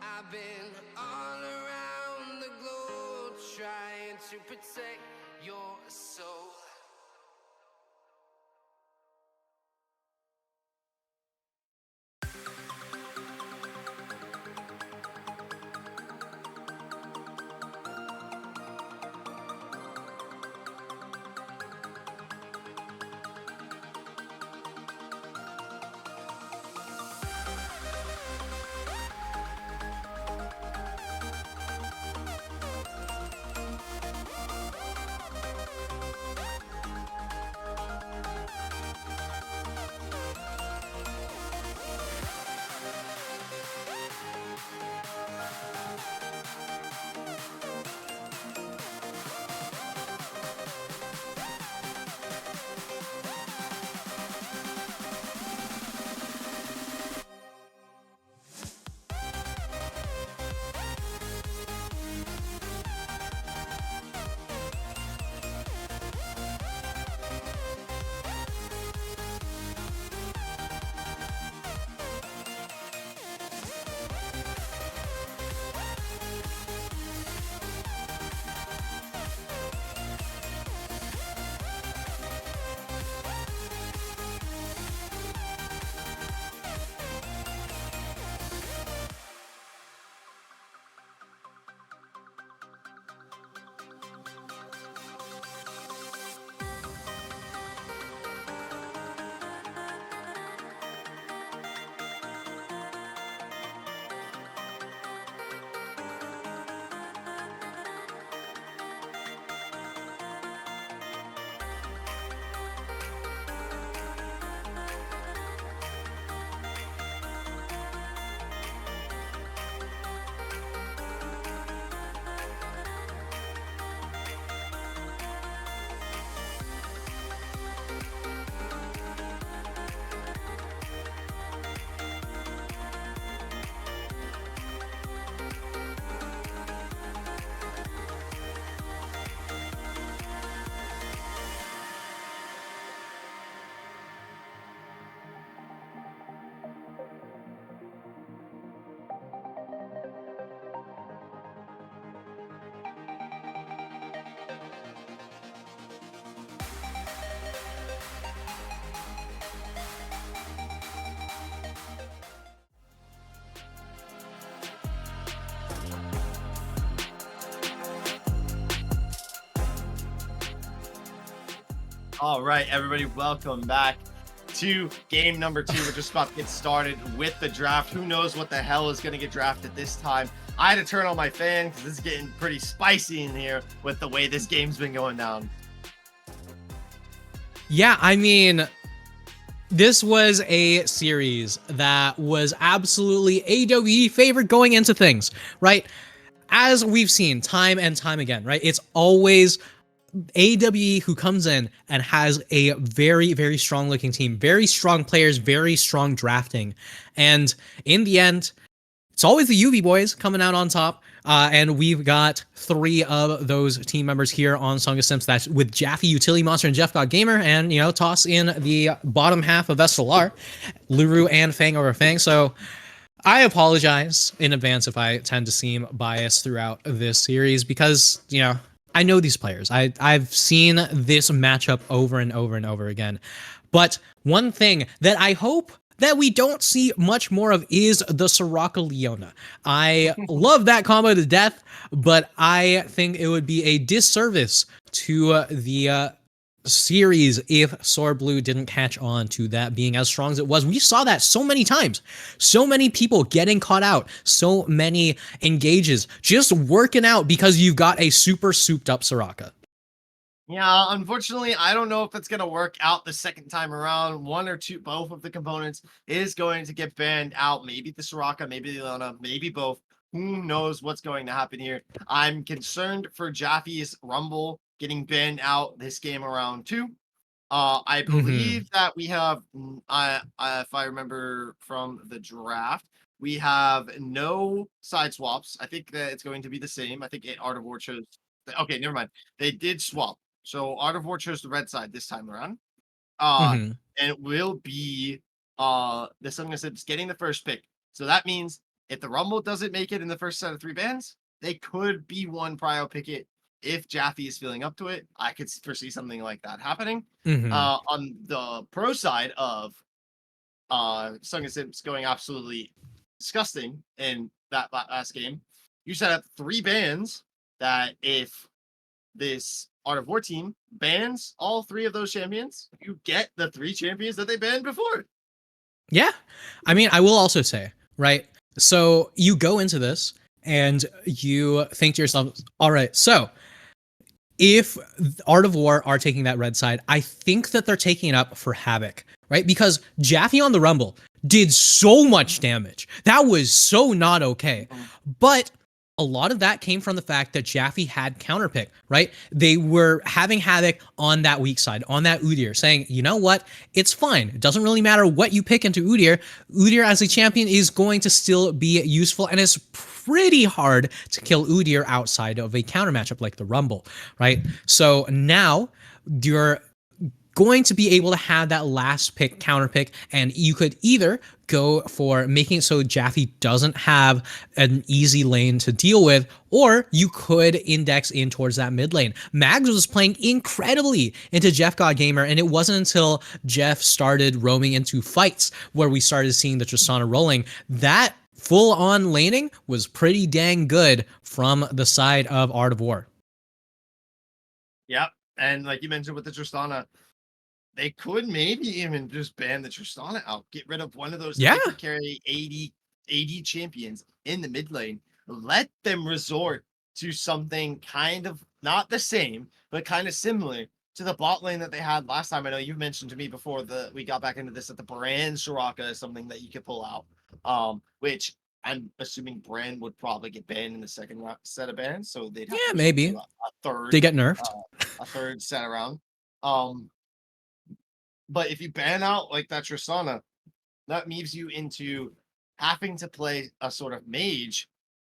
I've been all around the globe trying to protect your soul. All right, everybody, welcome back to game number 2. We're just about to get started with the draft. Who knows what the hell is going to get drafted this time? I had to turn on my fan because this is getting pretty spicy in here with the way this game's been going down. Yeah, I mean, this was a series that was absolutely AWE favorite going into things, right? As we've seen time and time again, right? It's always AWE who comes in and has a very, very strong looking team, very strong players, very strong drafting. And in the end, it's always the UV boys coming out on top. And we've got 3 of those team members here on Sunga Simps. That's with Jaffe, Utility Monster, and Jeff God Gamer. And, you know, toss in the bottom half of SLR, Luru and Fang over Fang. So I apologize in advance if I tend to seem biased throughout this series because, you know, I know these players. I've seen this matchup over and over and over again. But one thing that I hope that we don't see much more of is the Soraka Leona. I love that combo to death, but I think it would be a disservice to the series if Sword Blue didn't catch on to that being as strong as it was. We saw that so many times. So many people getting caught out. So many engages just working out because you've got a super souped up Soraka. Yeah, unfortunately, I don't know if it's going to work out the second time around. One or two, both of the components is going to get banned out. Maybe the Soraka, maybe the Leona, maybe both. Who knows what's going to happen here? I'm concerned for Jaffe's Rumble getting banned out this game around too. I believe that we have, if I remember from the draft, we have no side swaps. I think that it's going to be the same. I think Art of War chose. Okay, never mind. They did swap. So Art of War chose the red side this time around. And it will be the Sunga Simps getting the first pick. So that means if the Rumble doesn't make it in the first set of 3 bans, they could be one prio picket if Jaffe is feeling up to it. I could foresee something like that happening. Mhm. On the pro side of Sunga Simps going absolutely disgusting in that last game, you set up 3 bans that if this Art of War team bans all 3 of those champions, you get the 3 champions that they banned before. Yeah. I mean, I will also say, right? So you go into this and you think to yourself, all right, so if Art of War are taking that red side, I think that they're taking it up for Havoc, right? Because Jaffe on the Rumble did so much damage. That was so not okay. But a lot of that came from the fact that Jaffe had counterpick, right? They were having Havoc on that weak side, on that Udyr, saying, you know what? It's fine. It doesn't really matter what you pick into Udyr. Udyr as a champion is going to still be useful, and it's pretty hard to kill Udyr outside of a counter matchup like the Rumble, right? So now you're going to be able to have that last pick counter pick, and you could either go for making it so Jaffe doesn't have an easy lane to deal with, or you could index in towards that mid lane. Mags was playing incredibly into Jeff God Gamer, and it wasn't until Jeff started roaming into fights where we started seeing the Tristana rolling. That full-on laning was pretty dang good from the side of Art of War. Yep. And like you mentioned with the Tristana, they could maybe even just ban the Tristana out, get rid of one of those hyper carry 80 champions in the mid lane, let them resort to something kind of not the same, but kind of similar to the bot lane that they had last time. I know you mentioned to me before we got back into this that the Brand Soraka is something that you could pull out, which I'm assuming Brand would probably get banned in the second set of bans, so they'd have to maybe do a third. They get nerfed. A third set around. But if you ban out like that Tristana, that moves you into having to play a sort of mage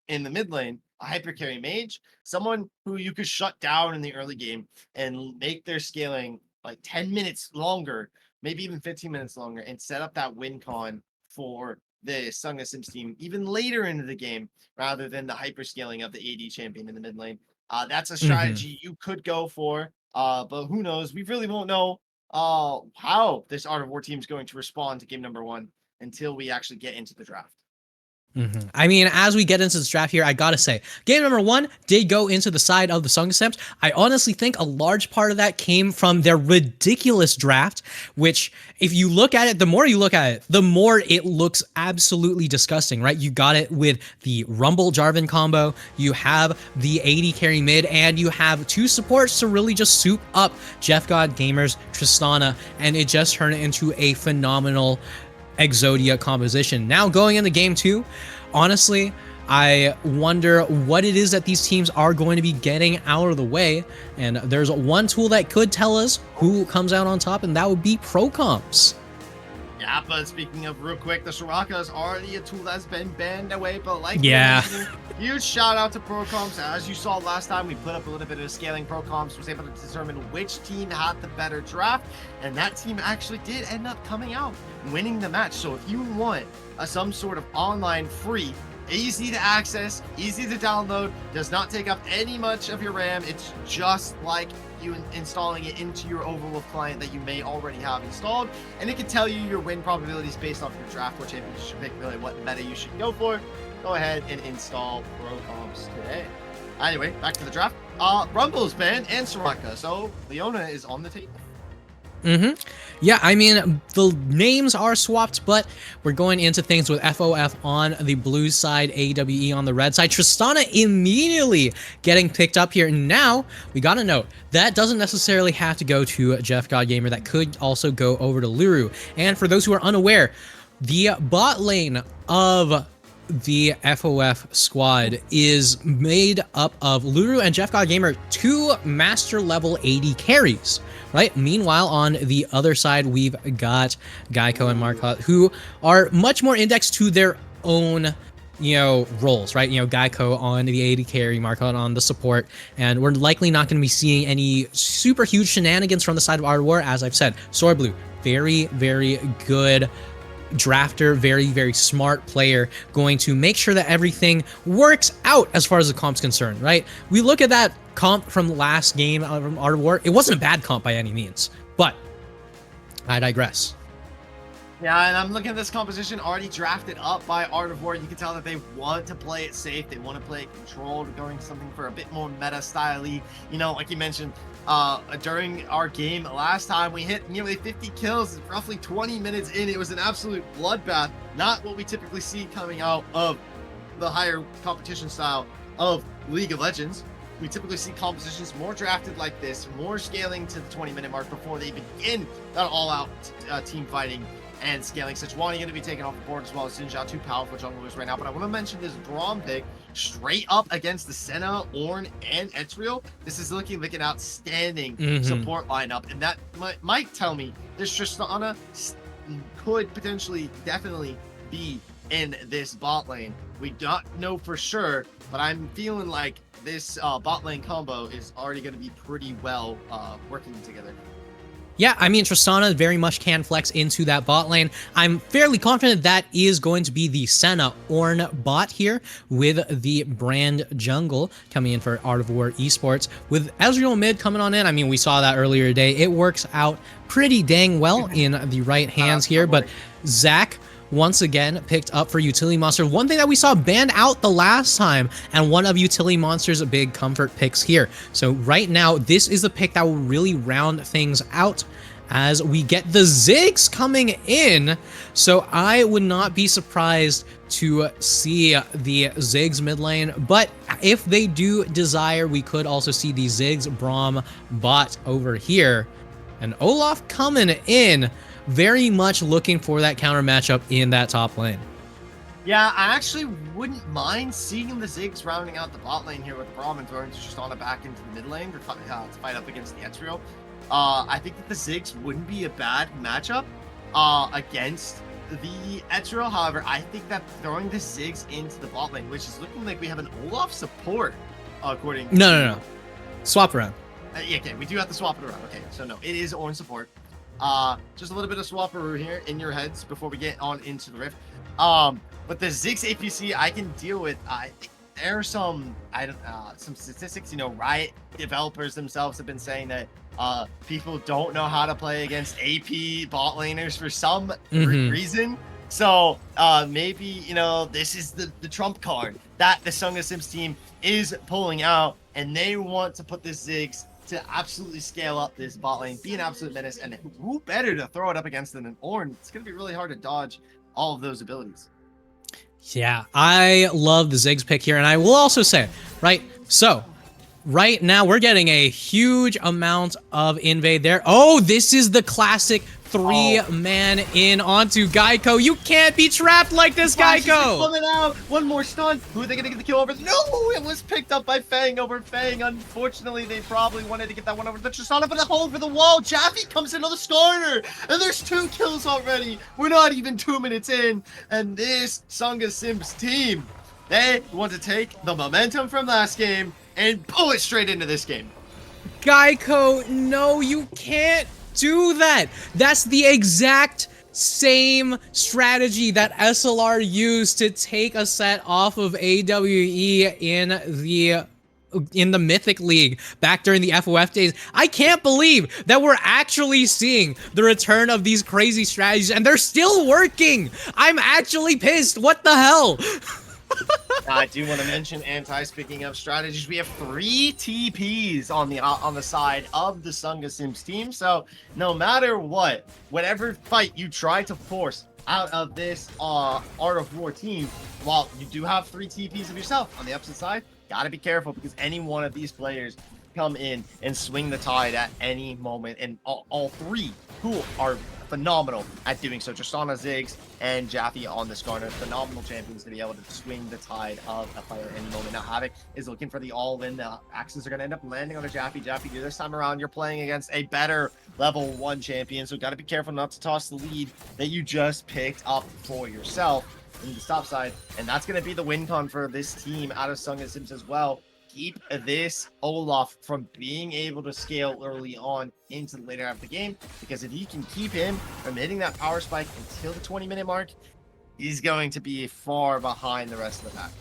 in the mid lane, a hyper carry mage, someone who you could shut down in the early game and make their scaling like 10 minutes longer, maybe even 15 minutes longer, and set up that win con for the Sunga Simps team even later into the game rather than the hyper scaling of the AD champion in the mid lane. That's a strategy you could go for, but who knows? We really won't know how this Art of War team is going to respond to game number 1 until we actually get into the draft. I mean, as we get into this draft here, I gotta say, game number 1 did go into the side of the Sunga Simps. I honestly think a large part of that came from their ridiculous draft, which, if you look at it, the more you look at it, the more it looks absolutely disgusting, right? You got it with the Rumble Jarvan combo, you have the AD carry mid, and you have 2 supports to really just soup up Jeff God Gamer's Tristana, and it just turned into a phenomenal Exodia composition. Now going into game 2, honestly, I wonder what it is that these teams are going to be getting out of the way, and there's one tool that could tell us who comes out on top, and that would be pro comps. Yeah, but speaking of real quick, the Soraka is already a tool that's been banned away, but like huge shout out to ProComps. As you saw last time, we put up a little bit of scaling. ProComps was able to determine which team had the better draft, and that team actually did end up coming out winning the match. So if you want some sort of online free, easy to access, easy to download, does not take up any much of your RAM, it's just like you installing it into your Overwolf client that you may already have installed, and it can tell you your win probabilities based off your draft, what champion you should pick, really what meta you should go for. Go ahead and install ProComps today. Anyway, back to the draft. Rumble's banned and Soraka, so Leona is on the table. Yeah, I mean, the names are swapped, but we're going into things with FOF on the blue side, AWE on the red side. Tristana immediately getting picked up here. Now, we gotta note, that doesn't necessarily have to go to Jeff God Gamer. That could also go over to Luru. And for those who are unaware, the bot lane of the FOF squad is made up of Luru and Jeff God Gamer, 2 master level AD carries, right? Meanwhile, on the other side, we've got Geico and Marcotte, who are much more indexed to their own, roles, right? Geico on the AD carry, Marcotte on the support, and we're likely not going to be seeing any super huge shenanigans from the side of Art of War. As I've said, Sword Blue, very, very good drafter, very, very smart player, going to make sure that everything works out as far as the comp's concerned, right? We look at that comp from last game from Art of War. It wasn't a bad comp by any means, but I digress. Yeah, and I'm looking at this composition already drafted up by Art of War. You can tell that they want to play it safe. They want to play it controlled, going something for a bit more meta style-y. You know, like you mentioned, during our game last time, we hit nearly 50 kills, roughly 20 minutes in. It was an absolute bloodbath. Not what we typically see coming out of the higher competition style of League of Legends. We typically see compositions more drafted like this, more scaling to the 20-minute mark before they begin that all-out team fighting and scaling. Sejuani going to be taken off the board as well as Sinja, two powerful junglers right now. But I want to mention this Braum pick straight up against the Senna, Ornn, and Ezreal. This is looking like an outstanding support lineup, and that might tell me this Tristana could potentially, definitely be in this bot lane. We don't know for sure, but I'm feeling like this bot lane combo is already going to be pretty well working together. Yeah, I mean, Tristana very much can flex into that bot lane. I'm fairly confident that is going to be the Senna Ornn bot here with the Brand Jungle coming in for Art of War Esports. With Ezreal mid coming on in, I mean, we saw that earlier today. It works out pretty dang well in the right hands here, but Zach once again picked up for Utility Monster. One thing that we saw banned out the last time, and one of Utility Monster's big comfort picks here. So right now, this is the pick that will really round things out as we get the Ziggs coming in. So I would not be surprised to see the Ziggs mid lane, but if they do desire, we could also see the Ziggs Braum bot over here. And Olaf coming in, very much looking for that counter matchup in that top lane. Yeah, I actually wouldn't mind seeing the Ziggs rounding out the bot lane here with Braum and throwing Tristana back into the mid lane to fight up against the Ezreal. I think that the Ziggs wouldn't be a bad matchup against the Ezreal. However, I think that throwing the Ziggs into the bot lane, which is looking like we have an Olaf support, according to... No. Swap around. Yeah, okay, we do have to swap it around. Okay, so no, it is Ornn support. Just a little bit of swapperoo here in your heads before we get on into the rift. But the Ziggs APC I can deal with. I think there are some statistics. You know, Riot developers themselves have been saying that people don't know how to play against AP bot laners for some reason. So maybe, you know, this is the trump card that the Sunga Simps team is pulling out, and they want to put this Ziggs to absolutely scale up this bot lane, be an absolute menace, and who better to throw it up against than an Ornn? It's going to be really hard to dodge all of those abilities. Yeah, I love the Ziggs pick here, and I will also say, right, so right now we're getting a huge amount of invade there. Oh, this is the classic three-man in onto Geico. You can't be trapped like this, Geico! Coming out. One more stun. Who are they going to get the kill over? No, it was picked up by Fang over Fang. Unfortunately, they probably wanted to get that one over the Tristana, but the hole over the wall. Jaffe comes into the starter, and there's 2 kills already. We're not even 2 minutes in, and this Sunga Simps team, they want to take the momentum from last game and pull it straight into this game. Geico, no, you can't do that. That's the exact same strategy that SLR used to take a set off of AWE in the Mythic League back during the FOF days. I can't believe that we're actually seeing the return of these crazy strategies, and they're still working. I'm actually pissed. What the hell? I do want to mention, speaking of strategies, we have 3 TPs on the side of the Sunga Simps team. So no matter what, whatever fight you try to force out of this Art of War team, while you do have 3 TPs of yourself on the opposite side, gotta be careful, because any one of these players come in and swing the tide at any moment, and all 3 who are phenomenal at doing so. Tristana, Ziggs, and Jaffe on this corner. Phenomenal champions to be able to swing the tide of a fight at any moment. Now, Havoc is looking for the all-in. Axes are going to end up landing on a Jaffe. Jaffe, this time around, you're playing against a better level 1 champion, so got to be careful not to toss the lead that you just picked up for yourself in the top side. And that's going to be the win con for this team out of Sunga Simps as well. keep this Olaf from being able to scale early on into the later half of the game, because if you can keep him from hitting that power spike until the 20-minute mark, he's going to be far behind the rest of the pack.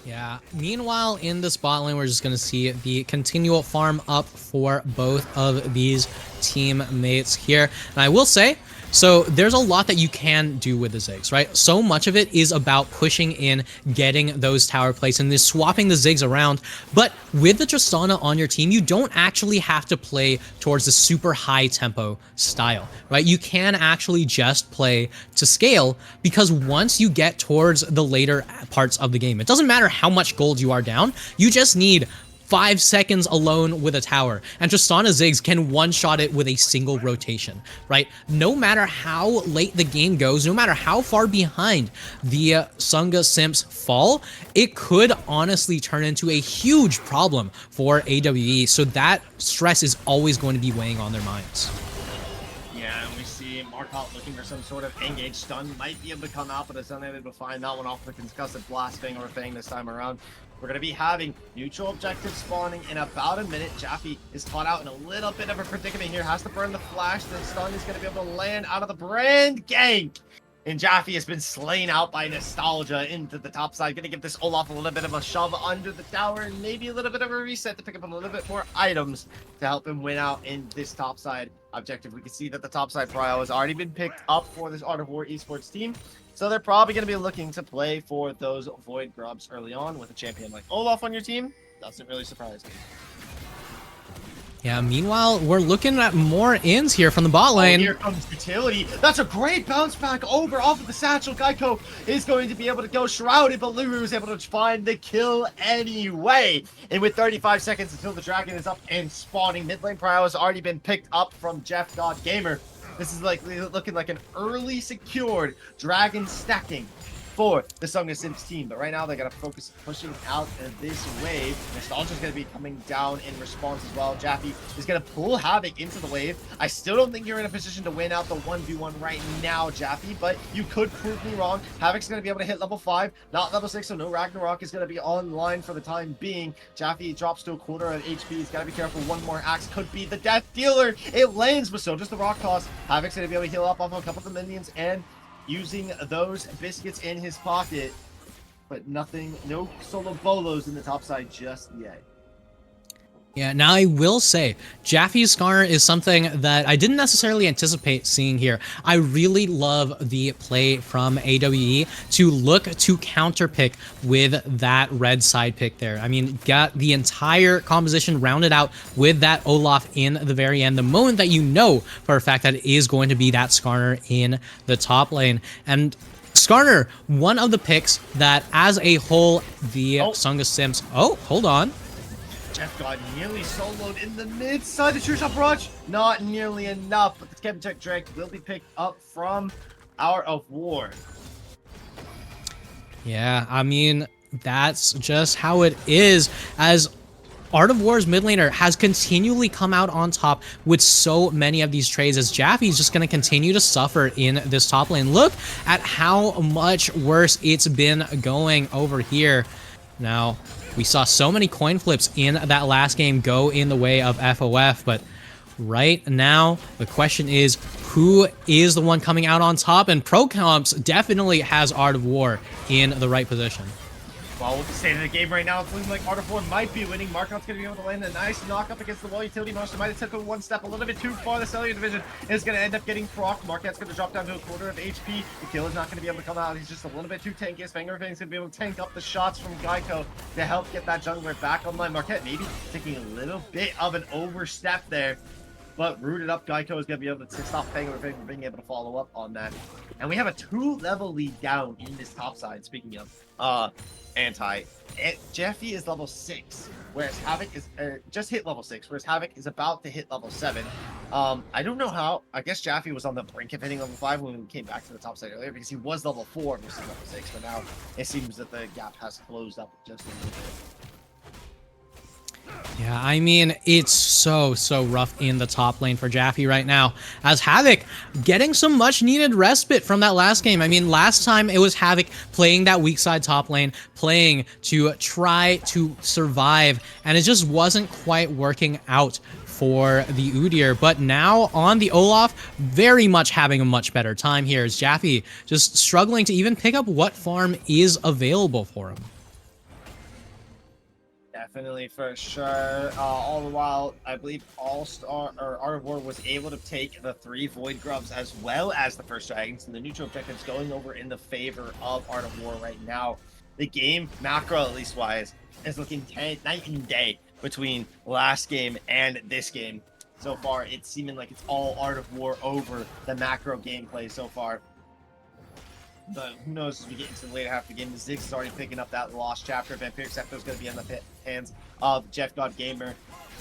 Yeah. Meanwhile, in the spot lane, we're just going to see the continual farm up for both of these teammates here. And I will say, so there's a lot that you can do with the Ziggs, right? So much of it is about pushing in, getting those tower plates, and then swapping the Ziggs around. But with the Tristana on your team, you don't actually have to play towards the super high tempo style, right? You can actually just play to scale, because once you get towards the later parts of the game, it doesn't matter how much gold you are down, you just need 5 seconds alone with a tower, and Tristana Ziggs can one-shot it with a single rotation, right? No matter how late the game goes, no matter how far behind the Sunga Simps fall, it could honestly turn into a huge problem for AWE, so that stress is always going to be weighing on their minds. Yeah, and we see Immortal looking for some sort of engage stun. Might be able to come out, but is unable to find that one off the concussive blast Fang or Fang this time around. We're going to be having neutral objective spawning in about a minute. Jaffe is caught out in a little bit of a predicament here. Has to burn the flash. The stun is going to be able to land out of the brand gank. And Jaffe has been slain out by Nostalgia into the top side. Going to give this Olaf a little bit of a shove under the tower and maybe a little bit of a reset to pick up a little bit more items to help him win out in this top side objective. We can see that the top side prio has already been picked up for this Art of War esports team. So they're probably going to be looking to play for those Void Grubs early on with a champion like Olaf on your team. Doesn't really surprise me. Yeah, meanwhile, we're looking at more ins here from the bot lane. Oh, here comes Utility. That's a great bounce back over off of the satchel. Geico is going to be able to go shrouded, but Luru is able to find the kill anyway. And with 35 seconds until the dragon is up and spawning, mid lane prio has already been picked up from Jeff God Gamer. This is like looking like an early secured dragon stacking for the Sunga Simps team, but right now they gotta focus pushing out this wave. Nostalgia's gonna be coming down in response as well. Jaffe is gonna pull Havoc into the wave. I still don't think you're in a position to win out the 1v1 right now, Jaffe, but you could prove me wrong. Havoc's gonna be able to hit level 5, not level 6, so no Ragnarok is gonna be online for the time being. Jaffe drops to a quarter of HP. He's gotta be careful. One more axe could be the death dealer. It lands, but so does the rock toss. Havoc's gonna be able to heal up off a couple of the minions and using those biscuits in his pocket, but nothing, no solo bolos in the top side just yet. Yeah, now I will say, Jaffe's Scar is something that I didn't necessarily anticipate seeing here. I really love the play from AWE to look to counterpick with that red side pick there. I mean, got the entire composition rounded out with that Olaf in the very end, the moment that you know for a fact that it is going to be that Skarner in the top lane. And Skarner, one of the picks that as a whole, the Sunga Simps... Oh, hold on. Jeff got nearly soloed in the mid side of True Rush. Not nearly enough, but the Chemtech Drake will be picked up from Art of War. Yeah, I mean, that's just how it is, as Art of War's mid laner has continually come out on top with so many of these trades, as Jaffe's just going to continue to suffer in this top lane. Look at how much worse it's been going over here. Now, we saw so many coin flips in that last game go in the way of FOF, but right now, the question is, who is the one coming out on top? And ProComps definitely has Art of War in the right position. Well, with the state of the game right now, it's looking like Art of War might be winning. Markot's going to be able to land a nice knock up against the wall. Utility Monster might have took it one step a little bit too far. The Cellular Division is going to end up getting procced. Markot's going to drop down to a quarter of HP. The kill is not going to be able to come out. He's just a little bit too tanky. His Fanger Fang's going to be able to tank up the shots from Geico to help get that jungler back online. Marquette maybe taking a little bit of an overstep there, but rooted up Geico is going to be able to stop Fanger Fang from being able to follow up on that. And we have a 2-level lead down in this top side, speaking of anti. Jaffe is level 6, whereas Havoc is just hit level 6, whereas Havoc is about to hit level 7. I don't know how. I guess Jaffe was on the brink of hitting level 5 when we came back to the top side earlier, because he was level 4 versus level 6, but now it seems that the gap has closed up just a little bit. Yeah, I mean, it's so rough in the top lane for Jaffe right now, as Havoc getting some much needed respite from that last game. I mean, last time it was Havoc playing that weak side top lane, playing to try to survive, and it just wasn't quite working out for the Udyr. But now on the Olaf, very much having a much better time here, as Jaffe just struggling to even pick up what farm is available for him. Definitely, for sure. All the while, I believe All-Star or Art of War was able to take the 3 Void Grubs as well as the first Dragons, and the neutral objectives going over in the favor of Art of War right now. The game, macro at least wise, is looking night and day between last game and this game. So far, it's seeming like it's all Art of War over the macro gameplay so far. But who knows as we get into the later half of the game. The Ziggs is already picking up that lost chapter. Vampiric Scepter is going to be in the hands of Jeff God Gamer,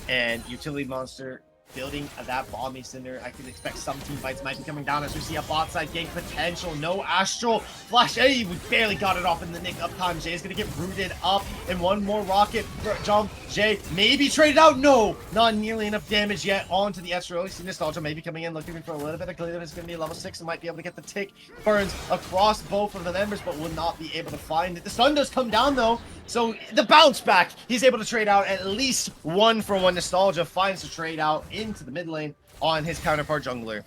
and Utility Monster building that Bomby Cinder. I could expect some team fights might be coming down as we see a bot side gank potential. No Astral Flash. Hey, we barely got it off in the nick of time. Jay is going to get rooted up, and one more rocket jump. Jay maybe traded out. No, not nearly enough damage yet onto the Ezreal. You see Nostalgia maybe coming in looking for a little bit of clear. It's going to be level 6 and might be able to get the tick burns across both of the members, but will not be able to find it. The stun does come down though, so the bounce back, he's able to trade out at least 1-for-1. Nostalgia finds the trade out into the mid lane on his counterpart jungler.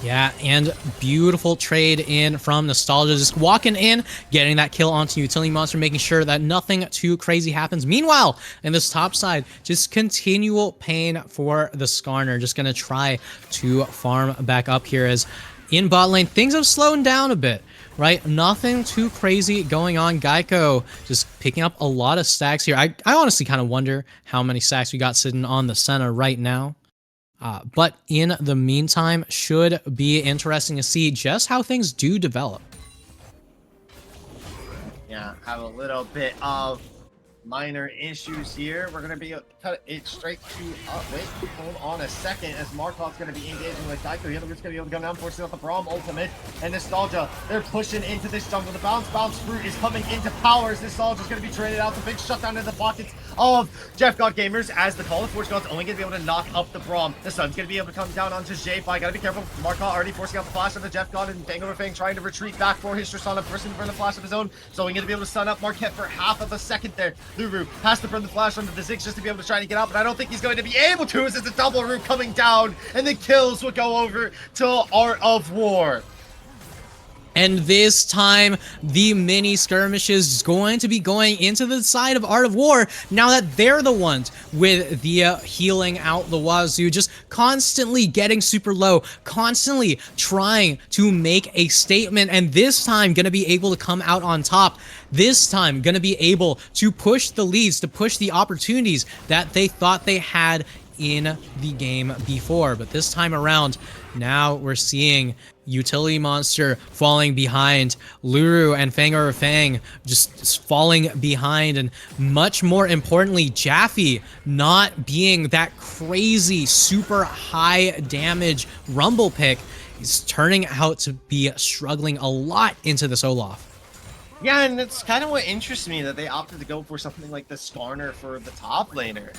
Yeah, and beautiful trade in from Nostalgia, just walking in, getting that kill onto Utility Monster, making sure that nothing too crazy happens. Meanwhile, in this top side, just continual pain for the Skarner, just gonna try to farm back up here as in bot lane, things have slowed down a bit, right? Nothing too crazy going on. Geico just picking up a lot of stacks here. I honestly kind of wonder how many stacks we got sitting on the center right now. But in the meantime, should be interesting to see just how things do develop. Yeah, have a little bit of minor issues here. We're going to be cut it straight to wait, hold on a second, as Markov's going to be engaging with Geico. The other group's going to be able to come down, forcing out the Braum ultimate, and Nostalgia, they're pushing into this jungle. The bounce fruit is coming into power as Nostalgia's going to be traded out. The big shutdown in the pockets of Jeff God Gamers as the Call of Force God's only going to be able to knock up the Braum. The Sun's going to be able to come down onto Jay. But I got to be careful. Markov already forcing out the flash of the Jeff God, and Fang over Fang trying to retreat back for his Tristana, person for the flash of his own. So he's going to be able to stun up Marquette for half of a second there. Luru has to burn the flash onto the Ziggs just to be able to try to get out, but I don't think he's going to be able to, as it's a double root coming down, and the kills will go over to Art of War. And this time, the mini skirmishes is going to be going into the side of Art of War now that they're the ones with the healing out the wazoo, just constantly getting super low, constantly trying to make a statement, and this time gonna be able to come out on top. This time gonna be able to push the leads, to push the opportunities that they thought they had in the game before. But this time around, now we're seeing Utility Monster falling behind, Luru and Fang over Fang just falling behind, and much more importantly, Jaffe not being that crazy super high damage rumble pick. He's turning out to be struggling a lot into this Olaf. Yeah, and that's kind of what interests me, that they opted to go for something like the Skarner for the top laner,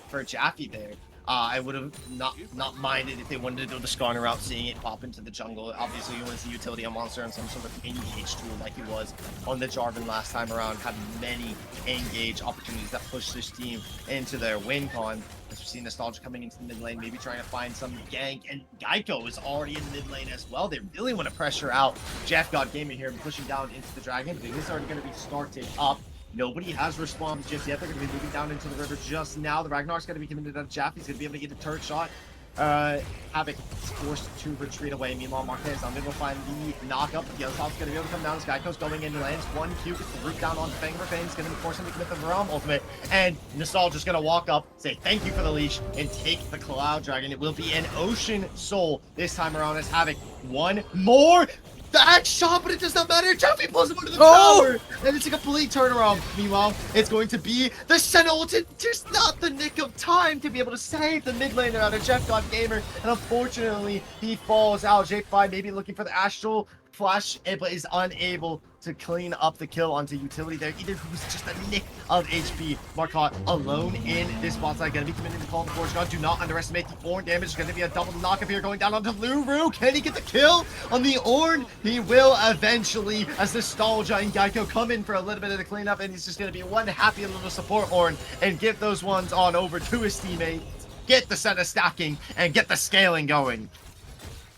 for Jaffe there. I would have not minded if they wanted to do the Skarner route, seeing it pop into the jungle. Obviously, you want to see Utility on Monster and some sort of engage tool like he was on the Jarvan last time around. Had many engage opportunities that pushed this team into their win con. As we see Nostalgia coming into the mid lane, maybe trying to find some gank, and Geico is already in the mid lane as well. They really want to pressure out Jeff God Gaming here and pushing down into the Dragon, but it is already going to be started up. Nobody has respawned just yet. They're going to be moving down into the river just now. The Ragnar's going to be committed to Jeff. He's going to be able to get a turret shot. Havoc is forced to retreat away. Meanwhile, Marquez, I'm going to go find the knock-up. The other top's going to be able to come down. This Geico's going in, lands 1 Q, gets the root down on Fang for Fang. He's going to force him to commit the Realm ultimate. And Nostalgia's going to walk up, say thank you for the leash, and take the Cloud Dragon. It will be an Ocean Soul this time around as Havoc. One more back shot, but it does not matter. Jaffe pulls him under the tower, and it's a complete turnaround. Meanwhile, it's going to be the Sentinel, just not the nick of time to be able to save the mid laner out of Jeff God Gamer, and unfortunately, he falls out. J5 maybe looking for the Astral Flash, but is unable to clean up the kill onto utility there. Either who's just a nick of HP. Marcotte alone in this spot side. Going to be committing the call to Forge God. Do not underestimate the Ornn damage. It's going to be a double knock up here going down onto Luru. Can he get the kill on the Ornn? He will eventually, as Nostalgia and Geico come in for a little bit of the cleanup, and he's just going to be one happy little support Ornn and get those ones on over to his teammate. Get the set of stacking and get the scaling going.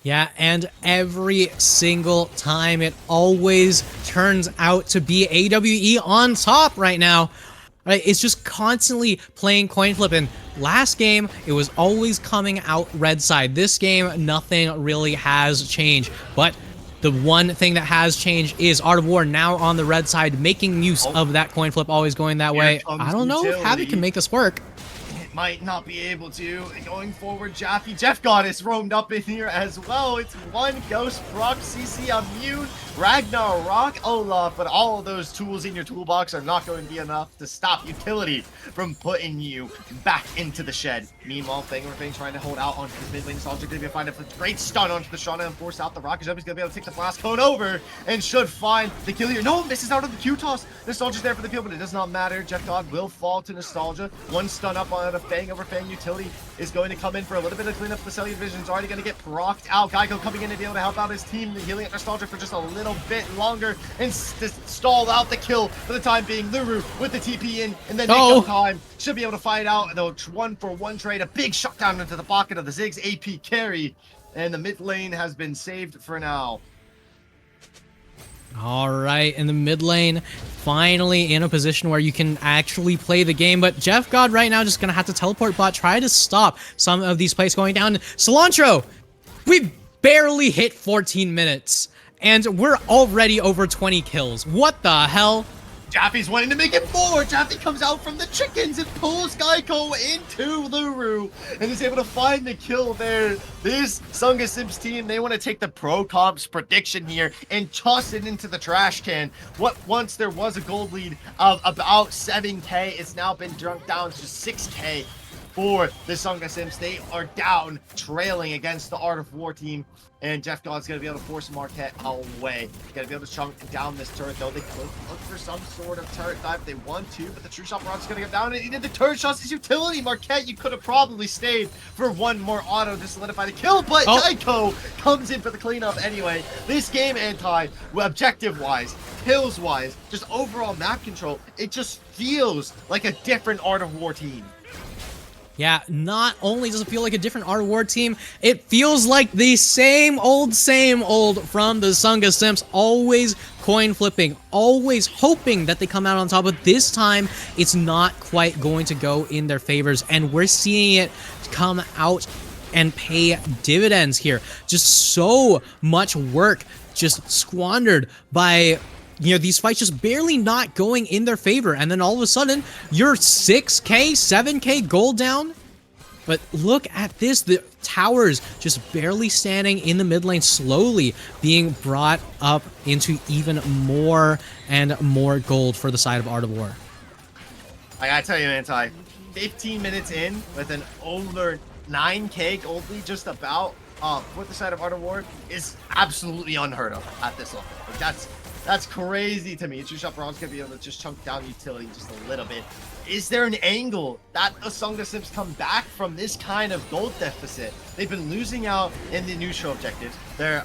Yeah, and every single time it always turns out to be AWE on top right now. Right? It's just constantly playing coin flip. And last game, it was always coming out red side. This game, nothing really has changed. But the one thing that has changed is Art of War now on the red side, making use of that coin flip, always going that way. I don't know if Havoc can make this work. Might not be able to. Going forward, Jeff Goddess roamed up in here as well. It's one Ghost, Brock, CC, Immune, Ragnarok, Olaf, but all of those tools in your toolbox are not going to be enough to stop utility from putting you back into the shed. Meanwhile, Fang trying to hold out onto this mid lane. Nostalgia going to be able to find a great stun onto the Shauna and force out the rocket jump. He's going to be able to take the blast cone over and should find the kill here. No, misses out on the Q toss. Nostalgia's there for the kill, but it does not matter. Jeff God will fall to Nostalgia. One stun up on a Fang over Fang. Utility is going to come in for a little bit of cleanup. The Cellular Division is already going to get procced out. Geico coming in to be able to help out his team. The healing at Nostalgia for just a little bit longer and stall out the kill for the time being. Luru with the TP in, and then Nico time should be able to find out the 1-for-1 trade. A big shutdown into the pocket of the Ziggs AP carry, and the mid lane has been saved for now. All right, in the mid lane, finally in a position where you can actually play the game, but Jeff God right now just gonna have to teleport bot, try to stop some of these plays going down. Cilantro, we barely hit 14 minutes, and we're already over 20 kills. What the hell? Jaffe's wanting to make it more. Jaffe comes out from the chickens and pulls Geico into Luru and is able to find the kill there. This Sunga Simps team, they want to take the Pro Comp's prediction here and toss it into the trash can. What once there was a gold lead of about 7K, it's now been drunk down to 6K for the Sunga Simps. They are down, trailing against the Art of War team. And Jeff God's going to be able to force Marquette away. Going to be able to chunk down this turret, though. They could look for some sort of turret dive if they want to, but the True Shot Rod's going to go down. And he did the turret shots, his utility. Marquette, you could have probably stayed for one more auto to solidify the kill, but Geico comes in for the cleanup anyway. This game, Anti, objective-wise, kills-wise, just overall map control, it just feels like a different Art of War team. Yeah, not only does it feel like a different Art of War team, it feels like the same old from the Sunga Simps, always coin flipping, always hoping that they come out on top, but this time it's not quite going to go in their favors, and we're seeing it come out and pay dividends here. Just so much work just squandered by, you know, these fights just barely not going in their favor, and then all of a sudden you're 6K, 7K gold down. But look at this, the towers just barely standing in the mid lane, slowly being brought up into even more and more gold for the side of Art of War. I gotta tell you, Anti, 15 minutes in with an over 9K gold lead just about for the side of Art of War is absolutely unheard of at this level. Like, that's crazy to me. True Shot Bron's gonna be able to just chunk down utility just a little bit. Is there an angle that the Sunga Simps come back from this kind of gold deficit? They've been losing out in the neutral objectives. Their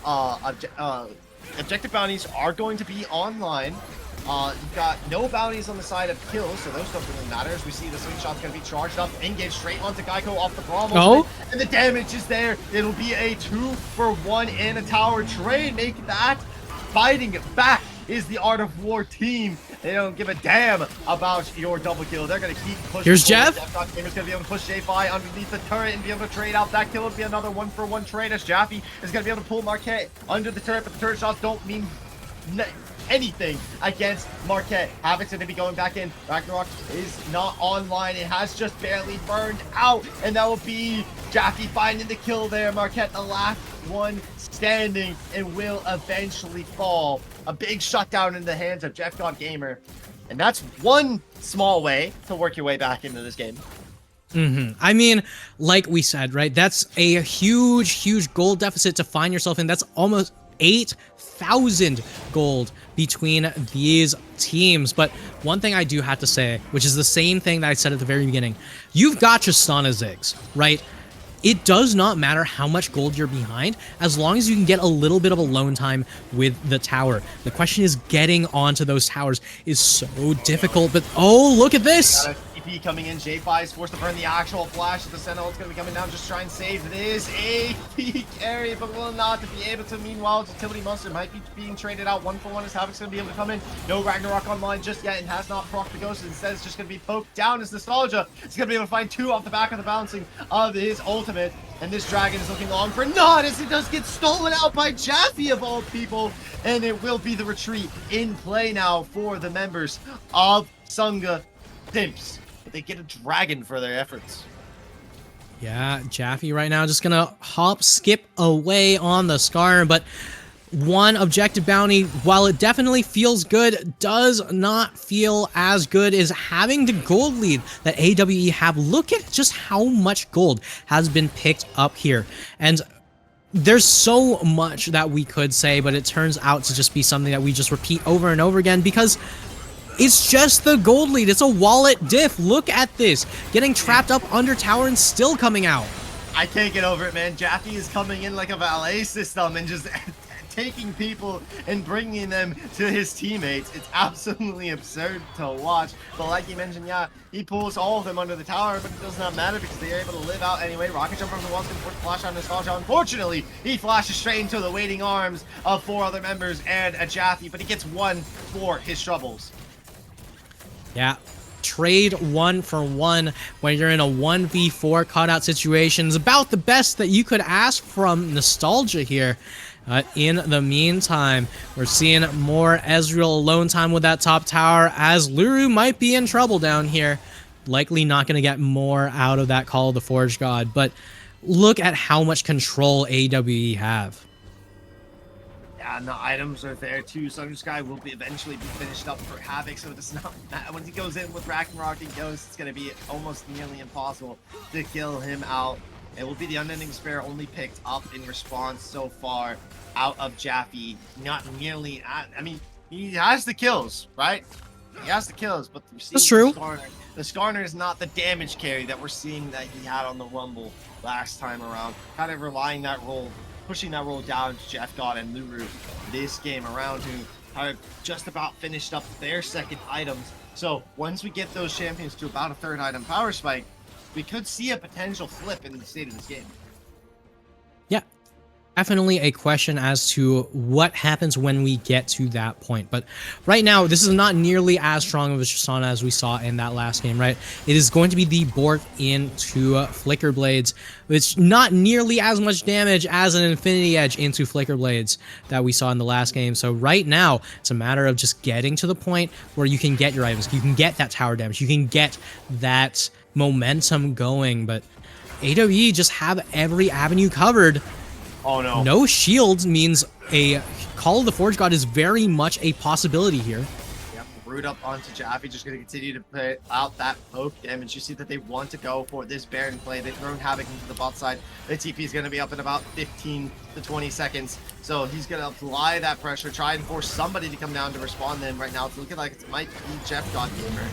objective bounties are going to be online. You've got no bounties on the side of kills, so those don't really matter. As we see, the slingshot's going to be charged up, engaged straight onto Geico off the Brawl. And the damage is there. It'll be a 2-for-1 and a tower trade. Make that. Fighting it back is the Art of War team. They don't give a damn about your double kill. They're going to keep pushing. Here's Jeff. Gamer's going to be able to push J5 underneath the turret and be able to trade out. That kill would be another 1-for-1 trade as Jaffe is going to be able to pull Marquette under the turret, but the turret shots don't mean anything against Marquette. Havoc's going to be going back in. Ragnarok is not online. It has just barely burned out, and that will be Jaffe finding the kill there. Marquette, the last one standing, and will eventually fall. A big shutdown in the hands of Jeff God Gamer. And that's one small way to work your way back into this game. I mean, like we said, right? That's a huge gold deficit to find yourself in. That's almost 8,000 gold between these teams. But one thing I do have to say, which is the same thing that I said at the very beginning, you've got Tristana Ziggs, right? It does not matter how much gold you're behind, as long as you can get a little bit of alone time with the tower. The question is getting onto those towers is so difficult, but oh, look at this! Got a TP coming in, J5 is forced to burn the actual flash at the Sentinel. It's going to be coming down, just try and save this AP carry, but will not to be able to. Meanwhile, Utility Monster might be being traded out 1-for-1 as Havoc's going to be able to come in. No Ragnarok online just yet and has not procced the Ghost. Instead, it's just going to be poked down as Nostalgia. It's going to be able to find 2 off the back of the bouncing of his ultimate. And this dragon is looking long for naught as it does get stolen out by Jaffe of all people. And it will be the retreat in play now for the members of Sunga Simps. But they get a dragon for their efforts. Yeah, Jaffe right now just gonna hop, skip away on the Scar, but one objective bounty, while it definitely feels good, does not feel as good as having the gold lead that AWE have. Look at just how much gold has been picked up here. And there's so much that we could say, but it turns out to just be something that we just repeat over and over again because it's just the gold lead. It's a wallet diff. Look at this. Getting trapped up under tower and still coming out. I can't get over it, man. Jaffe is coming in like a valet system and just taking people and bringing them to his teammates. It's absolutely absurd to watch. But like you mentioned, yeah, he pulls all of them under the tower, but it does not matter because they are able to live out anyway. Rocket jump from the walls, going to flash on Nostalgia. Unfortunately, he flashes straight into the waiting arms of 4 other members and a Jaffe, but he gets 1 for his troubles. Yeah. Trade 1-for-1 when you're in a 1v4 cutout situation is about the best that you could ask from Nostalgia here. In the meantime, we're seeing more Ezreal alone time with that top tower as Luru might be in trouble down here. Likely not going to get more out of that Call of the Forge God, but look at how much control AWE have. Yeah, and the items are there too. Sunga Sky will eventually be finished up for Havoc, so it does not matter. When he goes in with Ragnarok and Ghost, it's going to be almost nearly impossible to kill him out. It will be the Unending Spare only picked up in response so far out of Jaffe. Not nearly, I mean, he has the kills, right? He has the kills, but we're seeing that's true. The Skarner is not the damage carry that we're seeing that he had on the Rumble last time around. Kind of relying that role, pushing that role down to Jeff God and Luru this game around, who are just about finished up their second items. So once we get those champions to about a 3rd item power spike, we could see a potential flip in the state of this game. Yeah, definitely a question as to what happens when we get to that point. But right now, this is not nearly as strong of a Tristana as we saw in that last game, right? It is going to be the Bork into Flicker Blades, which not nearly as much damage as an Infinity Edge into Flicker Blades that we saw in the last game. So right now, it's a matter of just getting to the point where you can get your items, you can get that tower damage, you can get that momentum going, but AWE just have every avenue covered. Oh no. No shields means a Call of the Forge God is very much a possibility here. Yep, root up onto Jaffe, just going to continue to play out that poke damage. You see that they want to go for this Baron play. They've thrown Havoc into the bot side. The TP is going to be up in about 15 to 20 seconds. So he's going to apply that pressure, try and force somebody to come down to respond to him. Right now, it's looking like it might be Jeff God Gamer.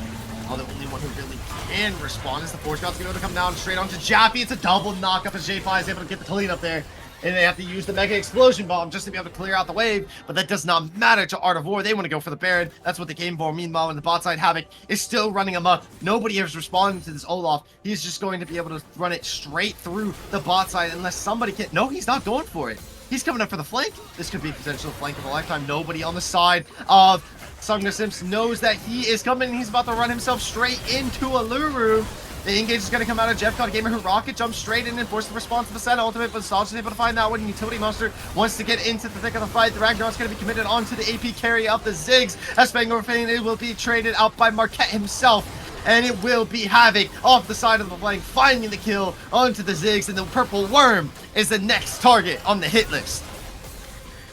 The only one who really can respond is the Force God's going to come down straight onto Jaffe. It's a double knock up as J5 is able to get the clean up there. And they have to use the Mega Explosion Bomb just to be able to clear out the wave. But that does not matter to Art of War. They want to go for the Baron. That's what they came for. Meanwhile, in the bot side, Havoc is still running amok. Nobody is responding to this Olaf. He's just going to be able to run it straight through the bot side unless somebody can... No, he's not going for it. He's coming up for the flank. This could be potential flank of a lifetime. Nobody on the side of Sunga Simps knows that he is coming. He's about to run himself straight into a Luru. The engage is going to come out of Jeff God Gamer, who rocket jumps straight in and forces the response to the set ultimate, but Nostalgia is able to find that one. Utility Monster wants to get into the thick of the fight. The Ragnarok's going to be committed onto the AP carry of the Ziggs. As Spangler Fane, it will be traded out by Marquette himself. And it will be Havoc off the side of the flank, finding the kill onto the Ziggs, and the Purple Worm is the next target on the hit list.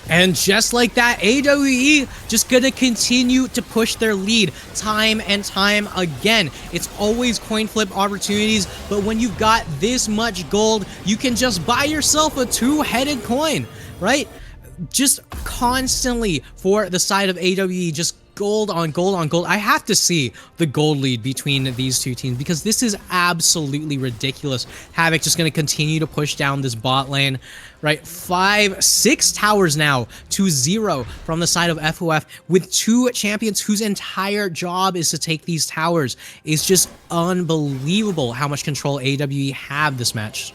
And just like that, AWE just gonna continue to push their lead time and time again. It's always coin flip opportunities, but when you've got this much gold, you can just buy yourself a 2-headed coin, right? just constantly for the side of AWE, just gold on gold on gold. I have to see the gold lead between these two teams because this is absolutely ridiculous. Havoc just going to continue to push down this bot lane, right? 6 towers now to 0 from the side of FOF with 2 champions whose entire job is to take these towers. It's just unbelievable how much control AWE have this match.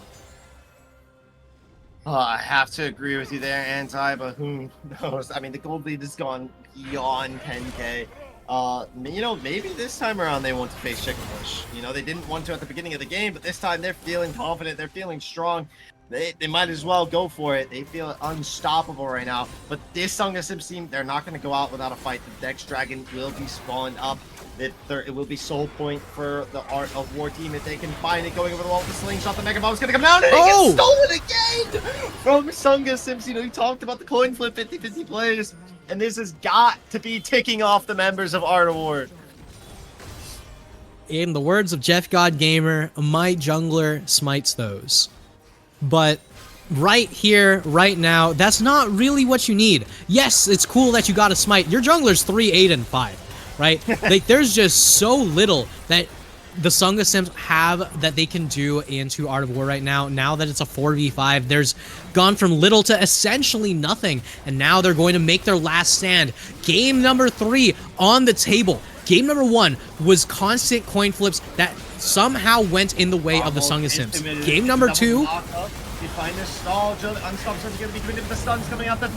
I have to agree with you there, Anti, but who knows? I mean, the gold lead has gone beyond 10k. You know, maybe this time around they want to face Chicken Push. You know, they didn't want to at the beginning of the game, but this time they're feeling confident, they're feeling strong. They might as well go for it. They feel unstoppable right now. But this Sunga Simps team, they're not going to go out without a fight. The Dex Dragon will be spawned up. It will be soul point for the Art of War team if they can find it going over the wall with the slingshot. The Mega Bomb is going to come down and it gets stolen again from Sunga Simps. You know, we talked about the coin flip 50-50 plays, and this has got to be ticking off the members of Art of War. In the words of Jeff God Gamer, my jungler smites those. But right here, right now, that's not really what you need. Yes, it's cool that you got a smite. Your jungler's 3, 8, and 5, right? Like, there's just so little that the Sunga Simps have that they can do into Art of War right now. Now that it's a 4v5, there's gone from little to essentially nothing. And now they're going to make their last stand. Game number 3 on the table. Game number 1 was constant coin flips that somehow went in the way of the Sunga Simps. Game number 2. You find this stall. Unstopped is going to be committed to the stuns coming out the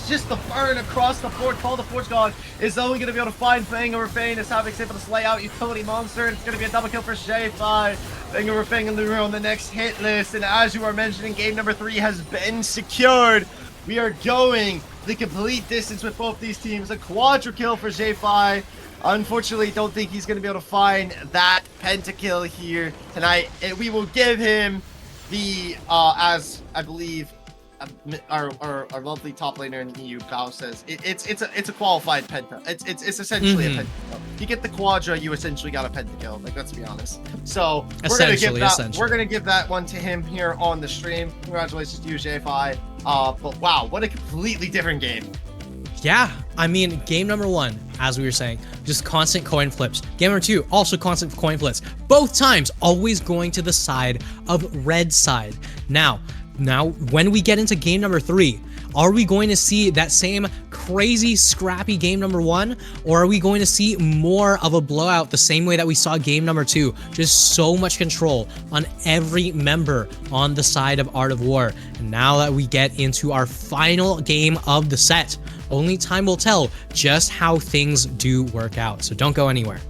just the burn across the board. Call the Forge God is only going to be able to find Fang over Fang as Havoc's able to slay out Utility Monster. It's going to be a double kill for J5. Fang over Fang and Luru on the next hit list. And as you are mentioning, game number 3 has been secured. We are going the complete distance with both these teams. A quadra kill for J5. Unfortunately, don't think he's going to be able to find that pentakill here tonight. And we will give him the, as I believe, our lovely top laner in EU, Bao says, it's a qualified penta. It's essentially a pentakill. You get the quadra, you essentially got a pentakill. Like, let's be honest. So we're gonna give that one to him here on the stream. Congratulations to you, J5. But wow, what a completely different game. Yeah, I mean, game number 1, as we were saying, just constant coin flips. Game number 2, also constant coin flips. Both times, always going to the side of red side. Now, when we get into game number 3, are we going to see that same crazy, scrappy game number 1? Or are we going to see more of a blowout the same way that we saw game number 2? Just so much control on every member on the side of Art of War. And now that we get into our final game of the set, only time will tell just how things do work out. So don't go anywhere.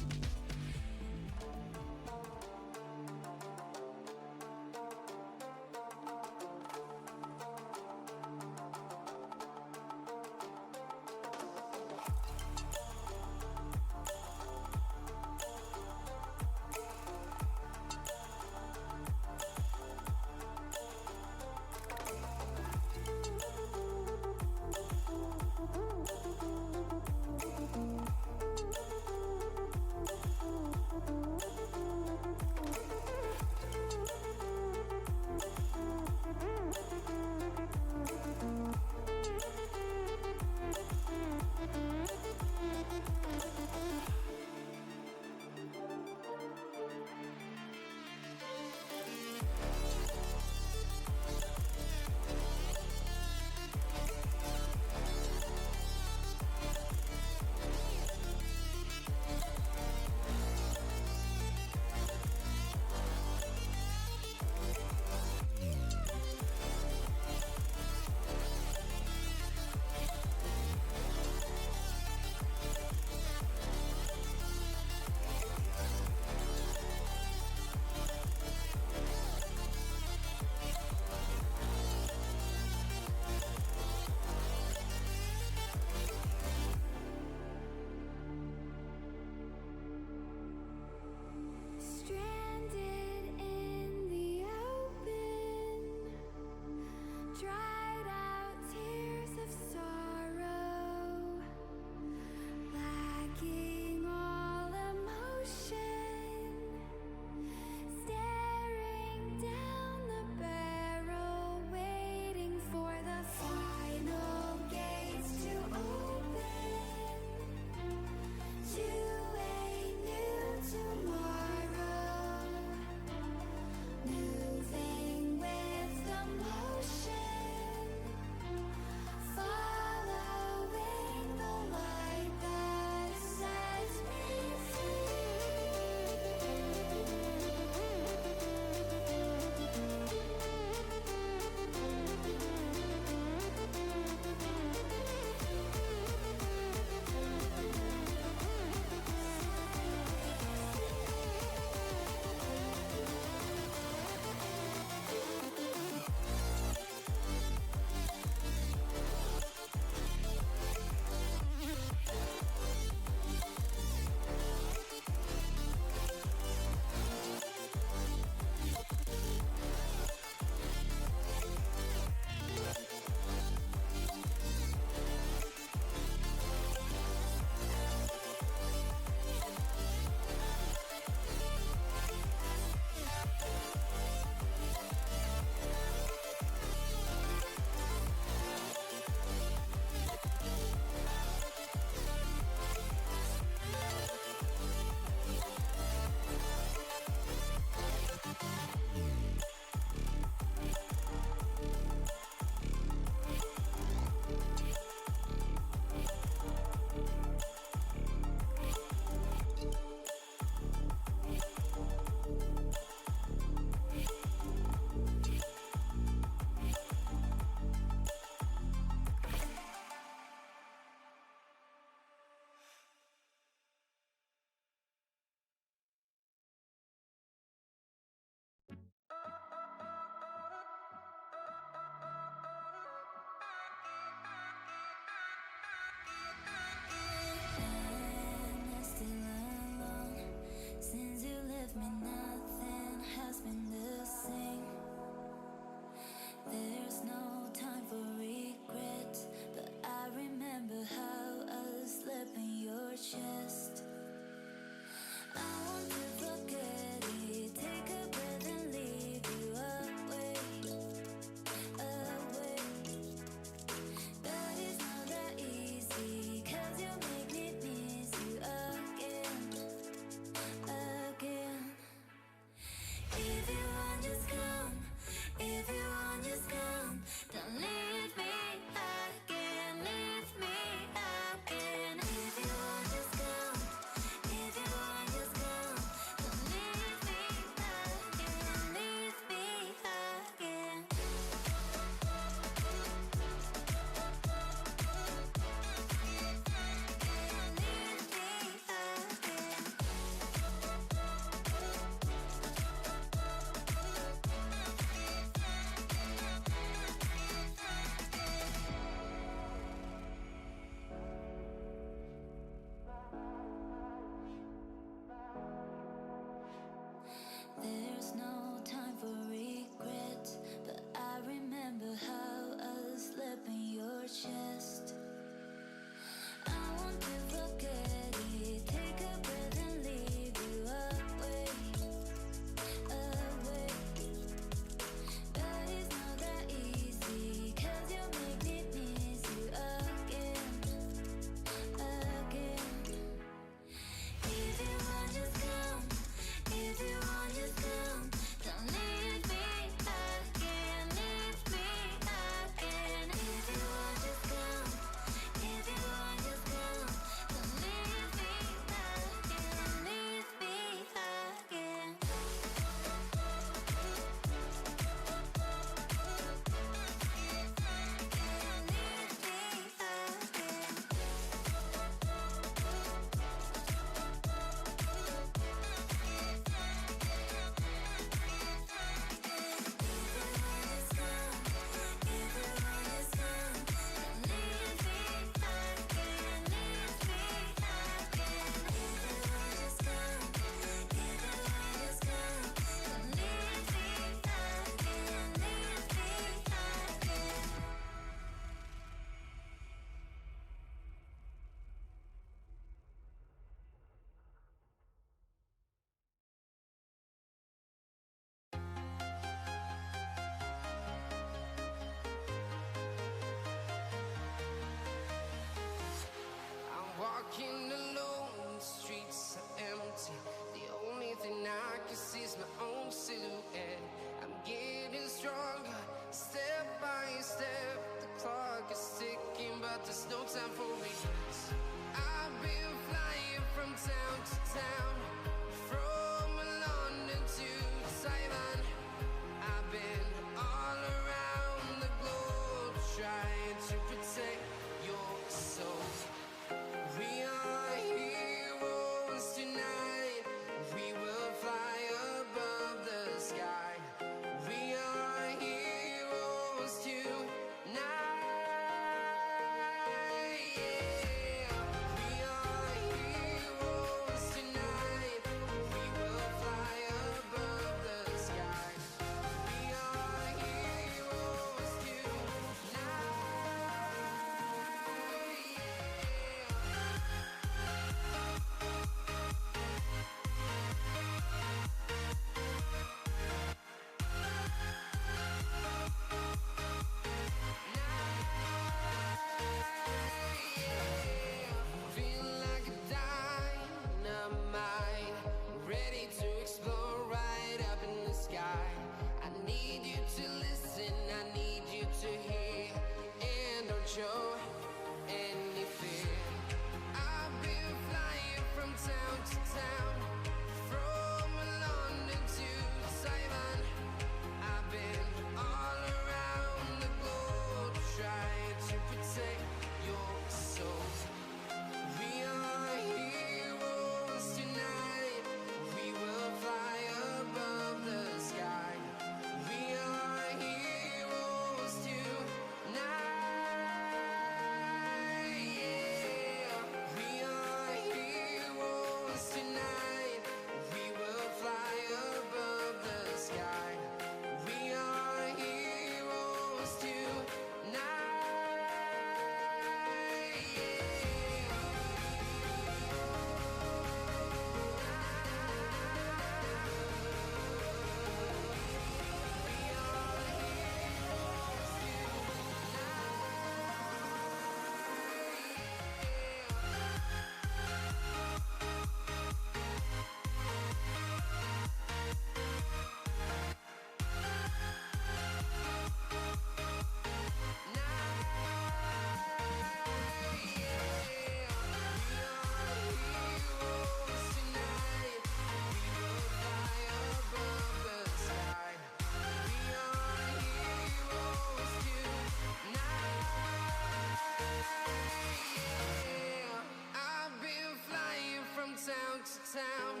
town to town,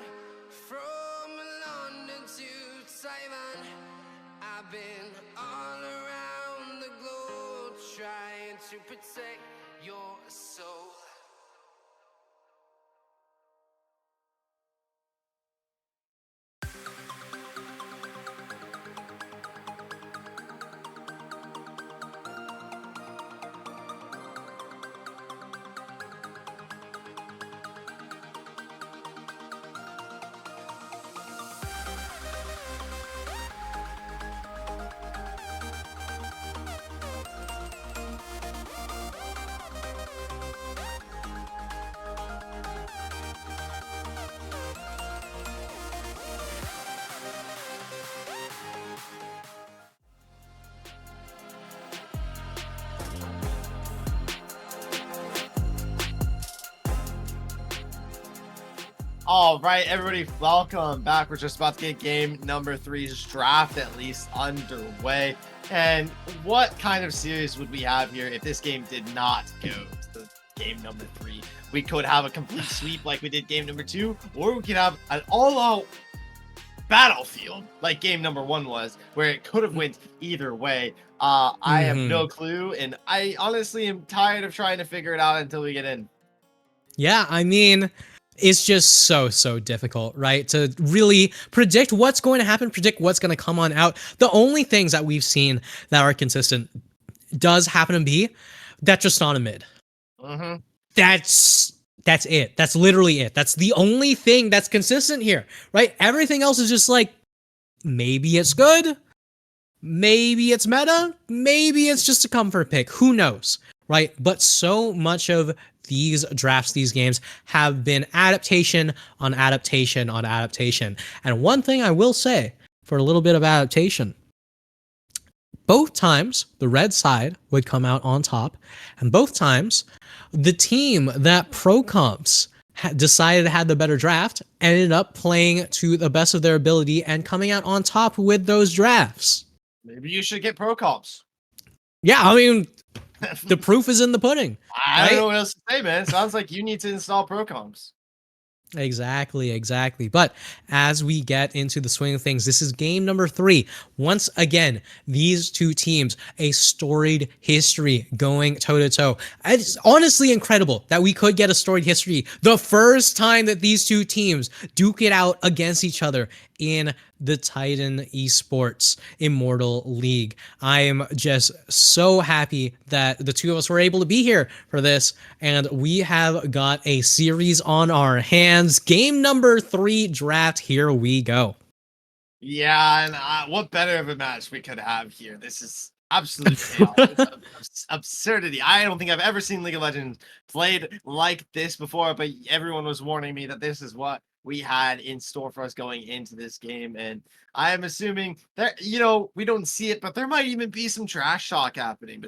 from London to Taiwan. I've been all around the globe trying to protect your soul. All right, everybody, welcome back. We're just about to get game number 3's draft at least underway. And what kind of series would we have here if this game did not go to the game number 3? We could have a complete sweep like we did game number 2, or we could have an all-out battlefield like game number 1 was, where it could have went either way. I have no clue, and I honestly am tired of trying to figure it out until we get in. Yeah, I mean, it's just so difficult, right? To really predict what's going to happen, predict what's going to come on out. The only things that we've seen that are consistent does happen to be that just on a mid. That's it. That's literally it. That's the only thing that's consistent here, right? Everything else is just like, maybe it's good, maybe it's meta, maybe it's just a comfort pick. Who knows, right? But so much of these drafts, these games have been adaptation on adaptation on adaptation. And one thing I will say for a little bit of adaptation, both times the red side would come out on top, and both times the team that pro comps decided had the better draft ended up playing to the best of their ability and coming out on top with those drafts. Maybe you should get pro comps. Yeah, I mean, the proof is in the pudding. I don't know what else to say, man. It sounds like you need to install pro comps. Exactly. But as we get into the swing of things, this is game number 3. Once again, these two teams, a storied history going toe-to-toe. It's honestly incredible that we could get a storied history the first time that these two teams duke it out against each other in the Titan Esports Immortal League. I am just so happy that the two of us were able to be here for this, and we have got a series on our hands. Game number 3 draft, here we go. Yeah, and what better of a match we could have here? This is absolute chaos. It's absurdity. I don't think I've ever seen League of Legends played like this before, but everyone was warning me that this is what we had in store for us going into this game. And I am assuming that, we don't see it, but there might even be some trash talk happening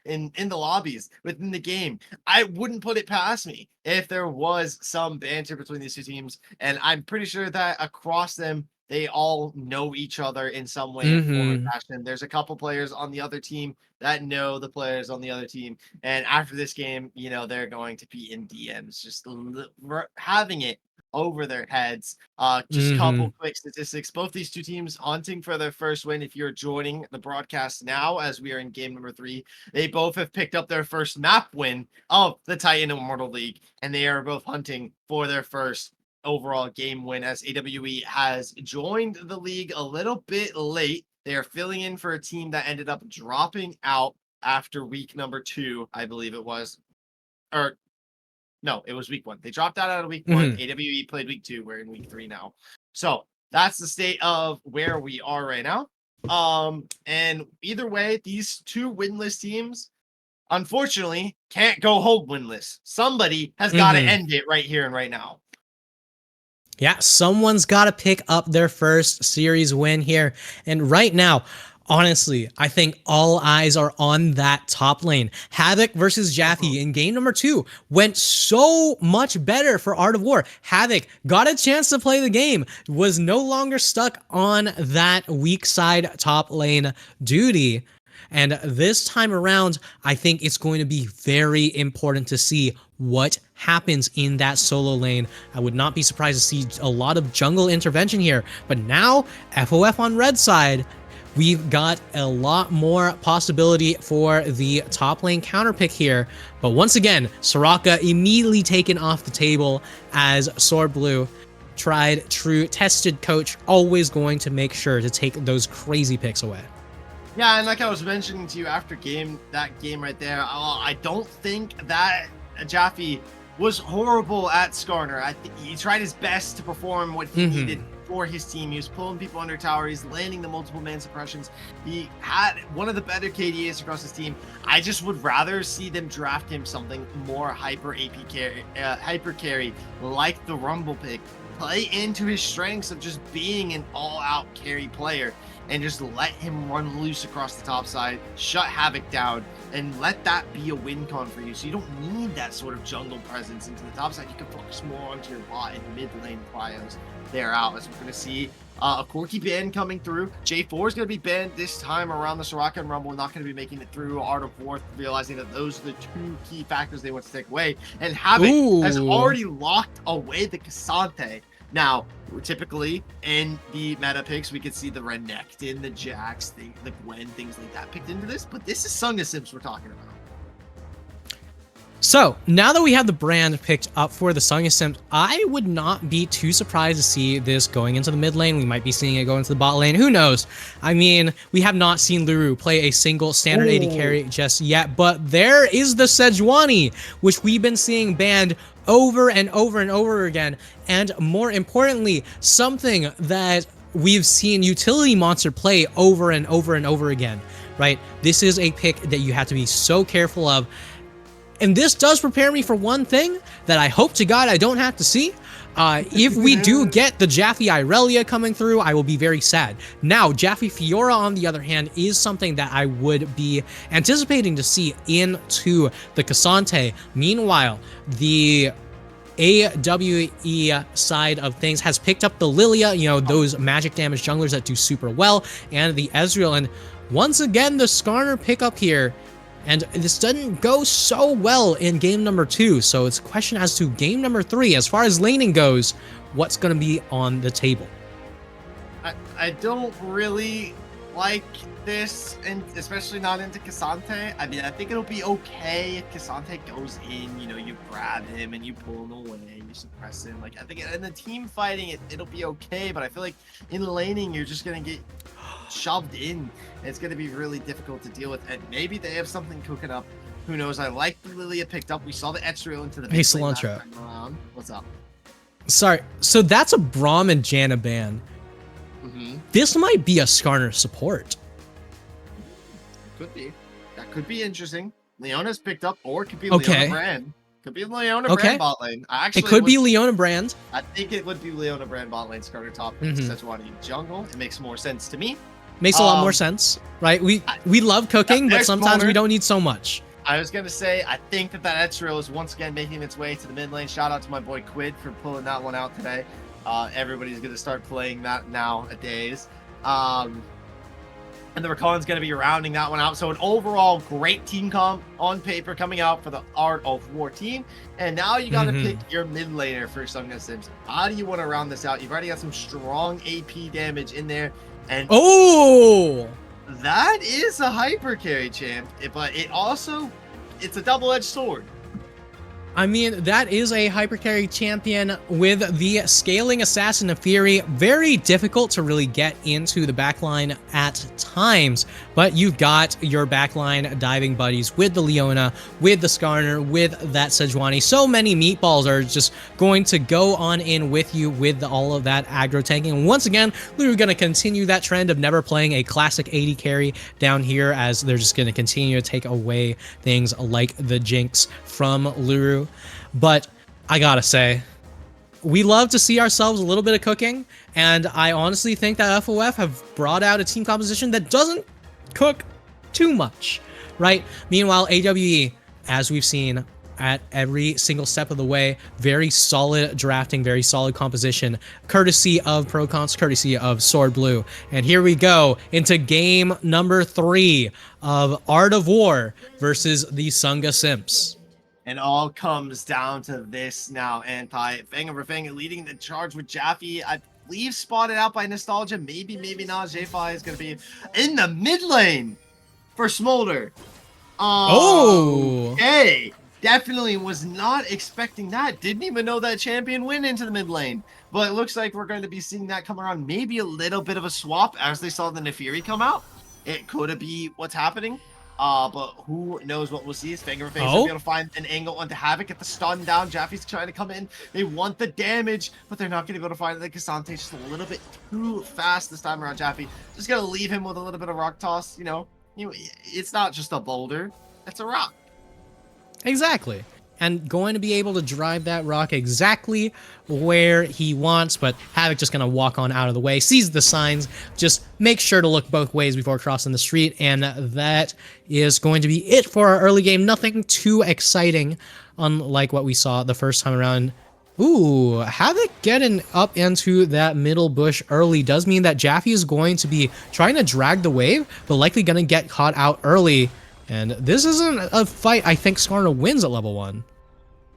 in the lobbies within the game. I wouldn't put it past me if there was some banter between these two teams. And I'm pretty sure that across them, they all know each other in some way or fashion. There's a couple players on the other team that know the players on the other team. And after this game, they're going to be in DMs, just having it over their heads. Just a couple quick statistics. Both these two teams hunting for their first win. If you're joining the broadcast now, as we are in game number 3, they both have picked up their first map win of the Titan Immortal League, and they are both hunting for their first overall game win, as AWE has joined the league a little bit late. They are filling in for a team that ended up dropping out after week number 2, I believe it was. Or no, it was week 1. They dropped out of week 1. AWE played week 2. We're in week 3 now. So that's the state of where we are right now. And either way, these two winless teams, unfortunately, can't go home winless. Somebody has got to end it right here and right now. Yeah, someone's got to pick up their first series win here. And right now, honestly, I think all eyes are on that top lane. Havoc versus Jaffe in game number 2 went so much better for Art of War. Havoc got a chance to play the game, was no longer stuck on that weak side top lane duty. And this time around, I think it's going to be very important to see what happens in that solo lane. I would not be surprised to see a lot of jungle intervention here. But now, FOF on red side, we've got a lot more possibility for the top lane counter pick here. But once again, Soraka immediately taken off the table as Sword Blue, tried, true, tested coach, always going to make sure to take those crazy picks away. Yeah, and like I was mentioning to you after that game right there, I don't think that Jaffe was horrible at Skarner. I think he tried his best to perform what he needed for his team. He was pulling people under tower. He's landing the multiple man suppressions. He had one of the better KDAs across his team. I just would rather see them draft him something more hyper carry, like the Rumble pick. Play into his strengths of just being an all-out carry player and just let him run loose across the top side, shut Havoc down, and let that be a win con for you. So you don't need that sort of jungle presence into the top side. You can focus more onto your bot and mid lane players. They're out, as we're going to see a Corki ban coming through. J4 is going to be banned this time around the Soraka and Rumble. Not going to be making it through. Art of War realizing that those are the two key factors they want to take away. And Havoc has already locked away the Cassante. Now, typically in the meta picks, we could see the Renekton, the Jax, the Gwen, things like that picked into this. But this is Sunga Simps we're talking about. So, now that we have the brand picked up for the Sunga Simps, I would not be too surprised to see this going into the mid lane. We might be seeing it go into the bot lane. Who knows? I mean, we have not seen Luru play a single standard AD carry just yet, but there is the Sejuani, which we've been seeing banned over and over and over again. And more importantly, something that we've seen Utility Monster play over and over and over again, right? This is a pick that you have to be so careful of. And this does prepare me for one thing that I hope to God I don't have to see. If we do get the Jaffe Irelia coming through, I will be very sad. Now, Jaffe Fiora, on the other hand, is something that I would be anticipating to see into the Cassante. Meanwhile, the AWE side of things has picked up the Lilia, you know, those magic damage junglers that do super well, and the Ezreal. And once again, the Skarner pickup here. And this doesn't go so well in game number 2, so it's a question as to game number 3. As far as laning goes, what's going to be on the table? I don't really like this, and especially not into Cassante. I mean, I think it'll be okay if Cassante goes in, you know, you grab him and you pull him away, you suppress him. Like, I think in the team fighting, it'll be okay, but I feel like in laning, you're just going to get shoved in. It's going to be really difficult to deal with, and maybe they have something cooking up. Who knows? I like the Lilia picked up. We saw the Ezreal into the Hey, Cilantro. What's up? Sorry, so that's a Braum and Janna ban. This might be a Skarner support. Could be. That could be interesting. Leona's picked up, or it could be Okay. Leona Brand. Could be Leona Okay. Brand bot lane. It could be Leona Brand. I think it would be Leona Brand bot lane, Skarner top, Sejuani jungle. It makes more sense to me. Makes a lot more sense, right? We love cooking, but next sometimes we moment- don't need so much. I was gonna say, I think that Ezreal is once again making its way to the mid lane. Shout out to my boy Quid for pulling that one out today. Everybody's gonna start playing that nowadays. And the Rakan's going to be rounding that one out. So an overall great team comp on paper coming out for the Art of War team. And now you got to pick your mid laner for Sunga Simps. How do you want to round this out? You've already got some strong AP damage in there. And that is a hyper carry champ, but it's a double-edged sword. I mean, that is a hypercarry champion with the scaling Assassin of Fury. Very difficult to really get into the backline at times, but you've got your backline diving buddies with the Leona, with the Skarner, with that Sejuani. So many meatballs are just going to go on in with you with all of that aggro tanking. And once again, we're going to continue that trend of never playing a classic 80 carry down here, as they're just going to continue to take away things like the Jinx from Luru. But I gotta say, we love to see ourselves a little bit of cooking, and I honestly think that FOF have brought out a team composition that doesn't cook too much, right? Meanwhile, AWE, as we've seen, at every single step of the way. Very solid drafting, very solid composition, courtesy of ProCons, courtesy of Sword Blue. And here we go into game number 3 of Art of War versus the Sunga Simps. And all comes down to this now. Fang over Fang leading the charge with Jaffe. I believe spotted out by Nostalgia. Maybe not. J5 is going to be in the mid lane for Smolder. Oh! Okay. Definitely was not expecting that. Didn't even know that champion went into the mid lane. But it looks like we're going to be seeing that come around. Maybe a little bit of a swap as they saw the Nefiri come out. It could be what's happening. But who knows what we'll see. Is Fang over Fang be able to find an angle onto Havoc, get the stun down. Jaffe's trying to come in. They want the damage, but they're not going to be able to find it. The Casante's just a little bit too fast this time around. Jaffe just going to leave him with a little bit of rock toss. You know, it's not just a boulder. It's a rock. Exactly. And going to be able to drive that rock exactly where he wants, but Havoc just going to walk on out of the way, sees the signs, just make sure to look both ways before crossing the street, and that is going to be it for our early game. Nothing too exciting, unlike what we saw the first time around. Ooh, Havoc getting up into that middle bush early does mean that Jaffe is going to be trying to drag the wave, but likely going to get caught out early. And this isn't a fight I think Skarner wins at level 1.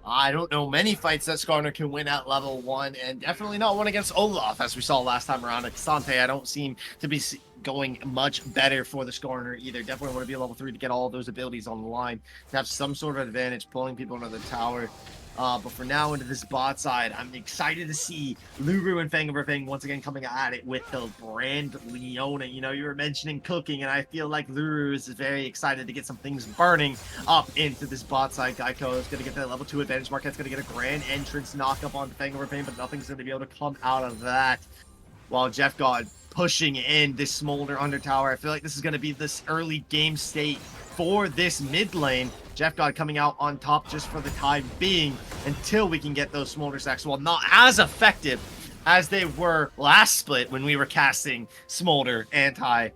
I don't know many fights that Skarner can win at level 1, and definitely not one against Olaf, as we saw last time around at Kasante. I don't seem to be going much better for the Skarner either. Definitely want to be a level 3 to get all of those abilities on the line, to have some sort of advantage pulling people into the tower. But for now, into this bot side, I'm excited to see Luru and Fang over Fang once again coming at it with the brand Leona. You know, you were mentioning cooking, and I feel like Luru is very excited to get some things burning up into this bot side. Geico is going to get that level 2 advantage. Marquette's going to get a grand entrance knock up on Fang over Fang, but nothing's going to be able to come out of that. While Jeff God pushing in this Smolder under tower. I feel like this is going to be this early game state for this mid lane. Jeff God coming out on top just for the time being until we can get those Smolder stacks. Well, not as effective as they were last split when we were casting Smolder anti.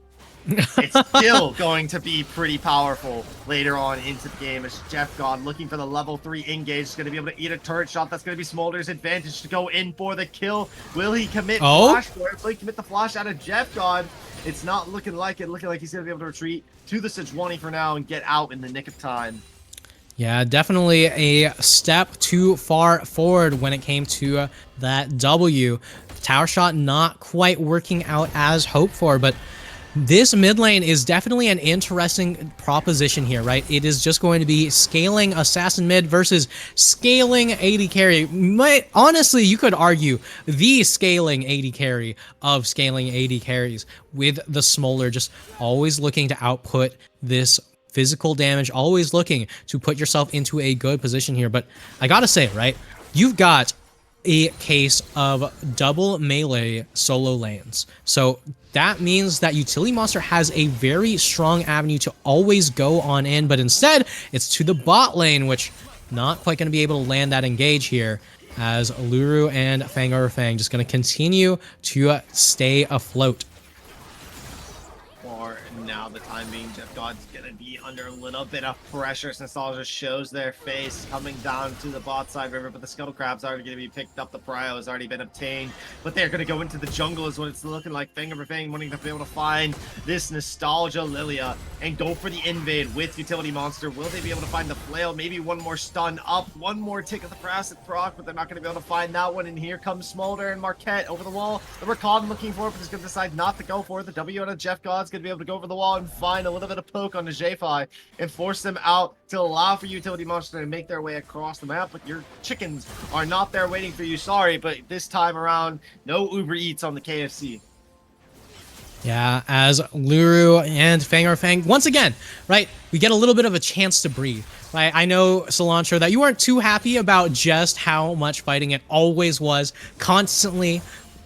It's still going to be pretty powerful later on into the game as Jeff God looking for the level 3 engage. Is going to be able to eat a turret shot. That's going to be Smolder's advantage to go in for the kill. Will he commit flash for it? Will he commit the flash out of Jeff God? It's not looking like it. Looking like he's going to be able to retreat to the Sejuani for now and get out in the nick of time. Yeah, definitely a step too far forward when it came to that W. Tower shot not quite working out as hoped for, but this mid lane is definitely an interesting proposition here, right? It is just going to be scaling assassin mid versus scaling AD carry. Honestly, you could argue the scaling AD carry of scaling AD carries, with the Smolder just always looking to output this physical damage, always looking to put yourself into a good position here. But I gotta say, right, you've got a case of double melee solo lanes. So that means that Utility Monster has a very strong avenue to always go on in, but instead it's to the bot lane, which not quite going to be able to land that engage here, as Luru and Fang over Fang just going to continue to stay afloat. For now, the time being, Jeff God's going to be under a little bit of pressure. Nostalgia shows their face coming down to the bot side river, but the Scuttle Crab's already going to be picked up. The Prio has already been obtained, but they're going to go into the jungle is what it's looking like. Fang over Fang wanting to be able to find this Nostalgia Lilia and go for the invade with Utility Monster. Will they be able to find the flail? Maybe one more stun up, one more tick of the Parasite proc, but they're not going to be able to find that one. And here comes Smolder and Marquette over the wall. The Recon looking for it, but he's going to decide not to go for it. The W out of Jeff God's going to be able to go over the wall and find a little bit of poke on the J5 and force them out to allow for Utility Monster to make their way across the map. But your chickens are not there waiting for you. Sorry, but this time around, no Uber Eats on the KFC. Yeah, as Luru and Fang over Fang, once again, right, we get a little bit of a chance to breathe. Right? I know, Cilantro, that you weren't too happy about just how much fighting it always was, constantly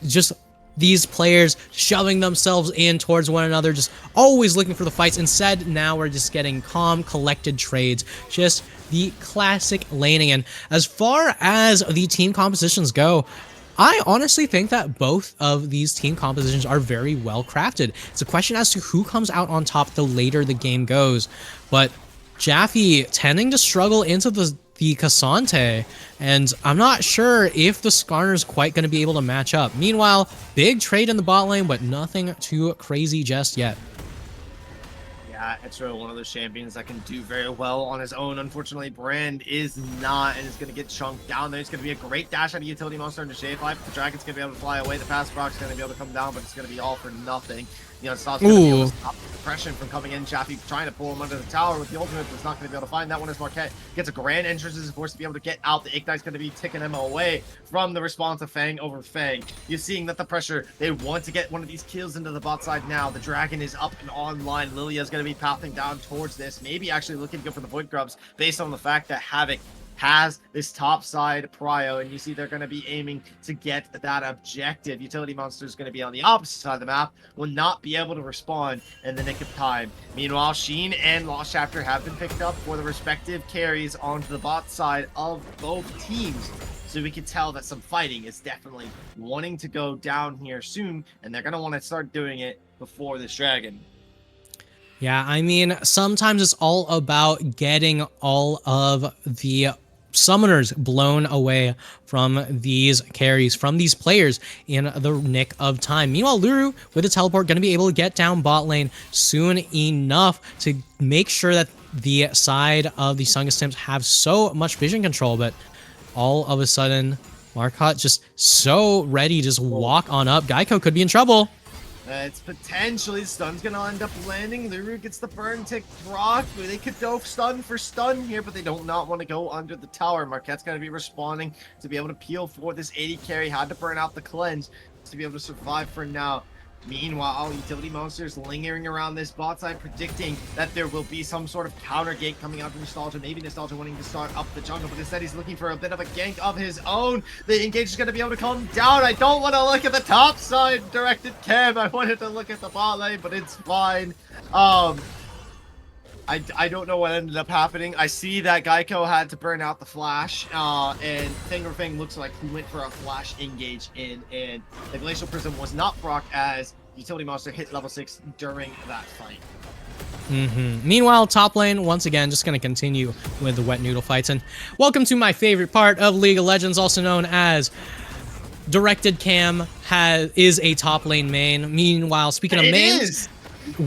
just these players shoving themselves in towards one another, just always looking for the fights. Instead, now we're just getting calm, collected trades, just the classic laning. And as far as the team compositions go, I honestly think that both of these team compositions are very well crafted. It's a question as to who comes out on top the later the game goes. But Jaffe tending to struggle into the the Cassante, and I'm not sure if the Skarner's quite going to be able to match up. Meanwhile, big trade in the bot lane, but nothing too crazy just yet. Yeah, it's really one of those champions that can do very well on his own. Unfortunately, Brand is not, and is going to get chunked down there. It's going to be a great dash out of Utility Monster into Shade Life. The Dragon's going to be able to fly away. The Fast Brock's going to be able to come down, but it's going to be all for nothing. You know, Stopp's going to be able to stop the depression from coming in. Chaffee trying to pull him under the tower with the ultimate, but it's not going to be able to find that one as Marquette gets a grand entrance, is forced to be able to get out. The Ignite's going to be ticking him away from the response of Fang over Fang. You're seeing that the pressure, they want to get one of these kills into the bot side now. The Dragon is up and online. Lilia's going to be pathing down towards this, maybe actually looking to go for the Void Grubs based on the fact that Havoc has this top side prio, and you see they're going to be aiming to get that objective. Utility Monster is going to be on the opposite side of the map, will not be able to respond in the nick of time. Meanwhile, Sheen and Lost Chapter have been picked up for the respective carries onto the bot side of both teams. So we can tell that some fighting is definitely wanting to go down here soon, and they're going to want to start doing it before this Dragon. Yeah, I mean, sometimes it's all about getting all of the summoners blown away from these carries, from these players in the nick of time. Meanwhile, Luru with a teleport going to be able to get down bot lane soon enough to make sure that the side of the Sunga Simps have so much vision control, but all of a sudden, Marcotte just so ready to just walk on up. Geico could be in trouble. It's potentially stun's gonna end up landing. Luru gets the burn tick proc. They could go stun for stun here, but they don't not want to go under the tower. Marquette's gonna be responding to be able to peel for this 80 carry. Had to burn out the cleanse to be able to survive for now. Meanwhile, Utility Monsters lingering around this bot side, predicting that there will be some sort of counter gate coming out from Nostalgia. Maybe Nostalgia wanting to start up the jungle, but instead he's looking for a bit of a gank of his own. The engage is going to be able to come down. I don't want to look at the top side directed cam. I wanted to look at the bot lane, but it's fine. I don't know what ended up happening. I see that Geico had to burn out the flash, and Fang looks like he went for a flash engage in, and the Glacial Prism was not proc as Utility Monster hit level 6 during that fight. Meanwhile, top lane, once again, just going to continue with the wet noodle fights. And welcome to my favorite part of League of Legends, also known as Directed Cam is a top lane main. Meanwhile, speaking of mains,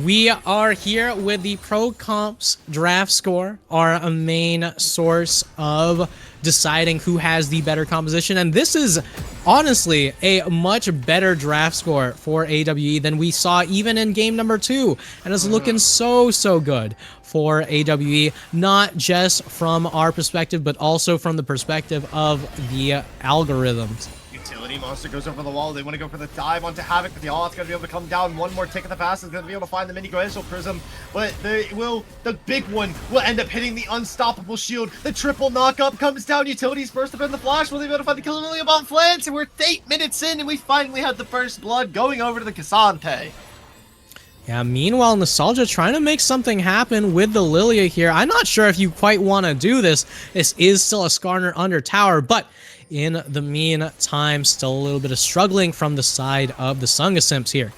we are here with the Pro Comps draft score, our main source of deciding who has the better composition. And this is honestly a much better draft score for AWE than we saw even in game number 2. And it's looking so good for AWE, not just from our perspective, but also from the perspective of the algorithms. Utility Monster goes over the wall. They want to go for the dive onto Havoc, but the all-out's going to be able to come down. One more tick of the pass is going to be able to find the mini Glacial Prism, but the big one will end up hitting the unstoppable shield. The triple knock-up comes down. Utility's first up in the flash. Will they be able to find the kill Lilia bot flanks? And we're 8 minutes in, and we finally had the first blood going over to the Cassante. Yeah, meanwhile, Nostalgia trying to make something happen with the Lilia here. I'm not sure if you quite want to do this. This is still a Skarner under tower, but in the meantime, still a little bit of struggling from the side of the Sunga Simps here.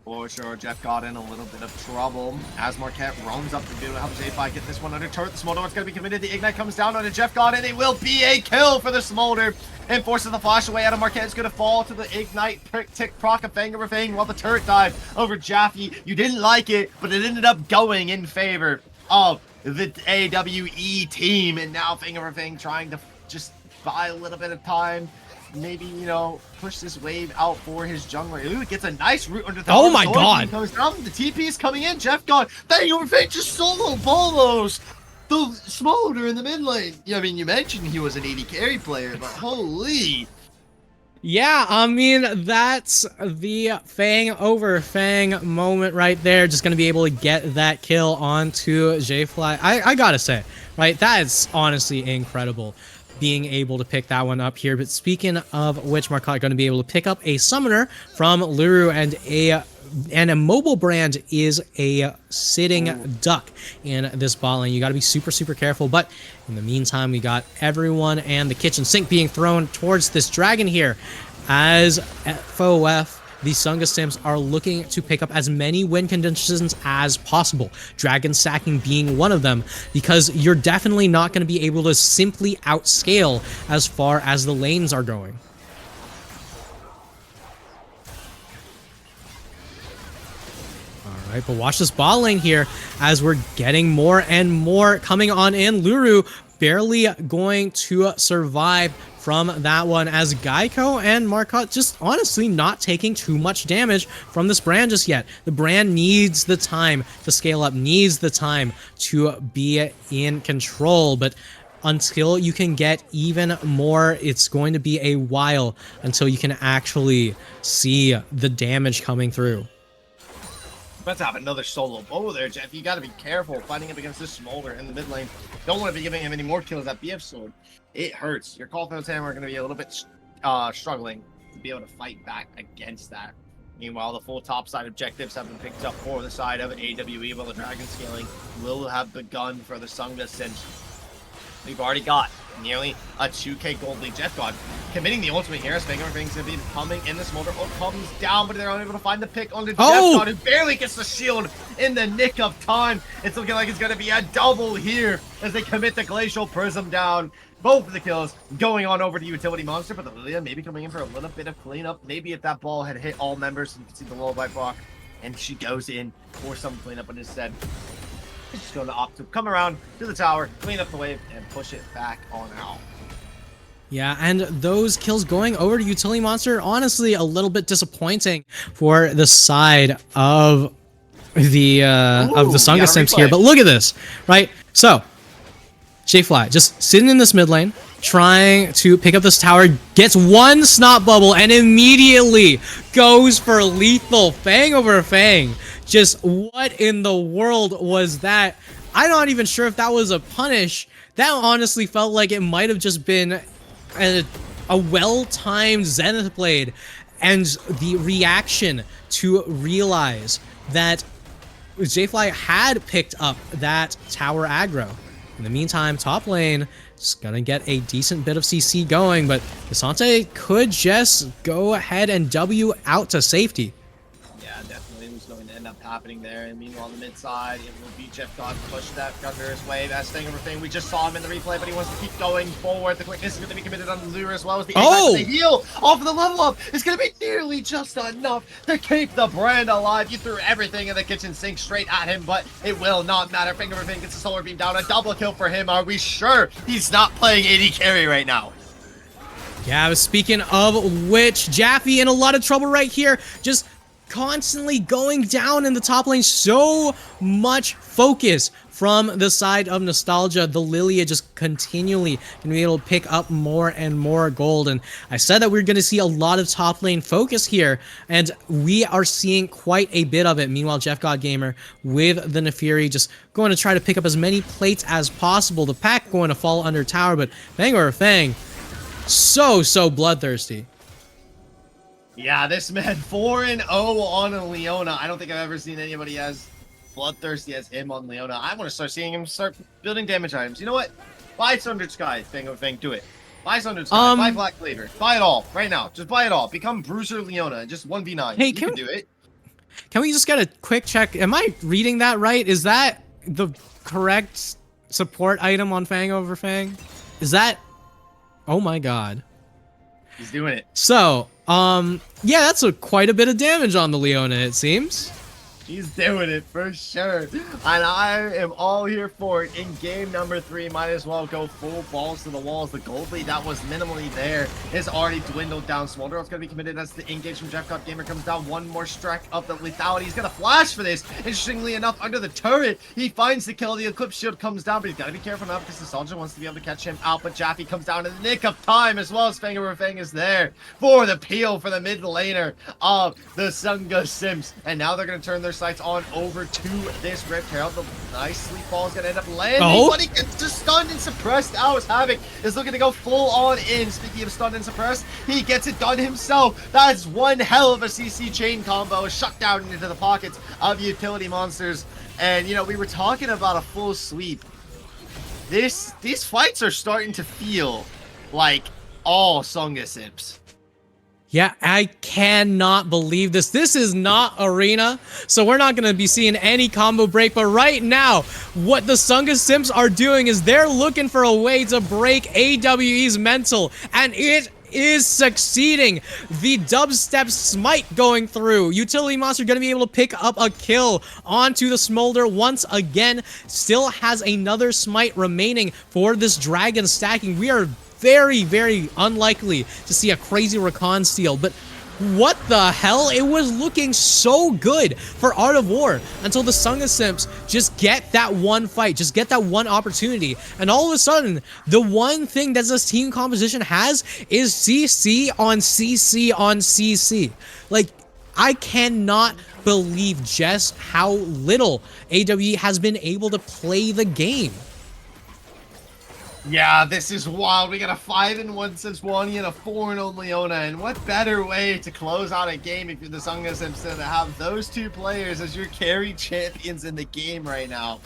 For sure, Jeff got in a little bit of trouble as Marquette roams up to be able to help J5 get this one under turret. The Smolder one's going to be committed. The Ignite comes down onto Jeff got in. It will be a kill for the Smolder and forces the flash away out of Marquette. It's going to fall to the Ignite tick proc of Fang over Fang while the turret dive over Jaffe. You didn't like it, but it ended up going in favor of the AWE team, and now Fang over Fang trying to just buy a little bit of time. Maybe, you know, push this wave out for his jungler. Ooh, gets a nice root under the Oh my god! Comes down, the TP is coming in. Jeff gone. Fang over Fang just solo bolos the Smolder in the mid lane. Yeah, I mean, you mentioned he was an 80 carry player, but holy. Yeah, I mean, that's the Fang over Fang moment right there. Just going to be able to get that kill onto J-Fly. I gotta say, right, that is honestly incredible being able to pick that one up here. But speaking of which, Marcotte going to be able to pick up a summoner from Luru, and a mobile brand is a sitting duck in this bot lane. You got to be super careful. But in the meantime, we got everyone and the kitchen sink being thrown towards this dragon here as FOF the Sunga Simps are looking to pick up as many win conditions as possible, dragon stacking being one of them, because you're definitely not going to be able to simply outscale as far as the lanes are going. Alright, but watch this bot lane here as we're getting more and more coming on in. Luru barely going to survive from that one, as Geico and Marcotte just honestly not taking too much damage from this brand just yet. The brand needs the time to scale up, needs the time to be in control, but until you can get even more, it's going to be a while until you can actually see the damage coming through. About to have another solo bow there, Jeff. You got to be careful fighting up against this Smolder in the mid lane. Don't want to be giving him any more kills at BF sword. It hurts. Your Call Hammer are going to be a little bit struggling to be able to fight back against that. Meanwhile, the full top side objectives have been picked up for the side of AWE, while the dragon scaling will have begun for the Sunga Simps. We've already got nearly a 2k gold lead. Jeff God committing the ultimate here. Spangler Ring's going to be coming in. The Smolder comes down, but they're unable to find the pick on the Jeff God, who barely gets the shield in the nick of time. It's looking like it's going to be a double here as they commit the Glacial Prism down. Both of the kills going on over to Utility Monster, but the Lilia maybe coming in for a little bit of cleanup. Maybe if that ball had hit all members, you can see the lullaby block, and she goes in for some cleanup, but instead she's just going to opt to come around to the tower, clean up the wave, and push it back on out. Yeah, and those kills going over to Utility Monster, honestly, a little bit disappointing for the side of the Sunga Simps here. But look at this, right? So, J-Fly just sitting in this mid lane, trying to pick up this tower, gets one snot bubble, and immediately goes for lethal Fang over Fang. Just what in the world was that? I'm not even sure if that was a punish. That honestly felt like it might have just been a well-timed Zenith Blade, and the reaction to realize that J-Fly had picked up that tower aggro. In the meantime, top lane is gonna get a decent bit of CC going, but Asante could just go ahead and W out to safety. Yeah, definitely was going to end up happening there. And meanwhile, on the mid side, it will be Jeff God push that Gunner's wave as Fang over Fang. We just saw him in the replay, but he wants to keep going forward. The quickness is going to be committed on the Lure as well as the impact of the heal off of the level up is going to be nearly just enough to keep the brand alive. You threw everything in the kitchen sink straight at him, but it will not matter. Fang over Fang gets the solar beam down. A double kill for him. Are we sure he's not playing AD carry right now? Yeah, speaking of which, Jaffe in a lot of trouble right here. Just constantly going down in the top lane. So much focus from the side of Nostalgia. The Lilia just continually going to be able to pick up more and more gold. And I said that we're going to see a lot of top lane focus here, and we are seeing quite a bit of it. Meanwhile, Jeff God Gamer with the Nefiri just going to try to pick up as many plates as possible. The pack going to fall under tower, but Fang or Fang, so bloodthirsty. Yeah, this man 4-0 on a Leona. I don't think I've ever seen anybody as bloodthirsty as him on Leona. I want to start seeing him start building damage items. You know what? Buy Sundered Sky, Fang of Fang, do it. Buy Sundered Sky, buy Black Cleaver. Buy it all right now. Just buy it all. Become Bruiser Leona. Just 1v9. Hey, you can do it. Can we just get a quick check? Am I reading that right? Is that the correct support item on Fang over Fang? Is that... Oh my god. He's doing it. So, yeah, that's quite a bit of damage on the Leona, it seems. He's doing it for sure. And I am all here for it. In game number 3, might as well go full balls to the walls. The gold lead that was minimally there is already dwindled down. Smolder's going to be committed as the engage from Jeff God Gamer comes down. One more strike of the lethality. He's going to flash for this. Interestingly enough, under the turret, he finds the kill. The Eclipse Shield comes down, but he's got to be careful now because the Nostalgia wants to be able to catch him out. But Jaffe comes down in the nick of time, as well as Fang over Fang is there for the peel for the mid laner of the Sunga Simps. And now they're going to turn their sights on over to this Rift Herald. The nice sleep ball is going to end up landing, but he gets just stunned and suppressed. Ours Havoc is looking to go full on in. Speaking of stunned and suppressed, he gets it done himself. That's one hell of a CC chain combo, shut down into the pockets of Utility Monsters. And, you know, we were talking about a full sweep. These fights are starting to feel like all Sunga Simps. Yeah, I cannot believe this. This is not Arena, so we're not going to be seeing any combo break. But right now, what the Sunga Simps are doing is they're looking for a way to break AWE's mental, and it is succeeding. The dubstep smite going through. Utility Monster going to be able to pick up a kill onto the Smolder once again. Still has another smite remaining for this dragon stacking. We are very, very unlikely to see a crazy recon steal, but what the hell? It was looking so good for Art of War until the Sunga Simps just get that one fight, just get that one opportunity, and all of a sudden, the one thing that this team composition has is CC on CC on CC. Like, I cannot believe just how little AWE has been able to play the game. Yeah, this is wild. We got a 5-1 Simswani and a 4-0 Leona, and what better way to close out a game if you're the Sunga Simps than to have those two players as your carry champions in the game right now.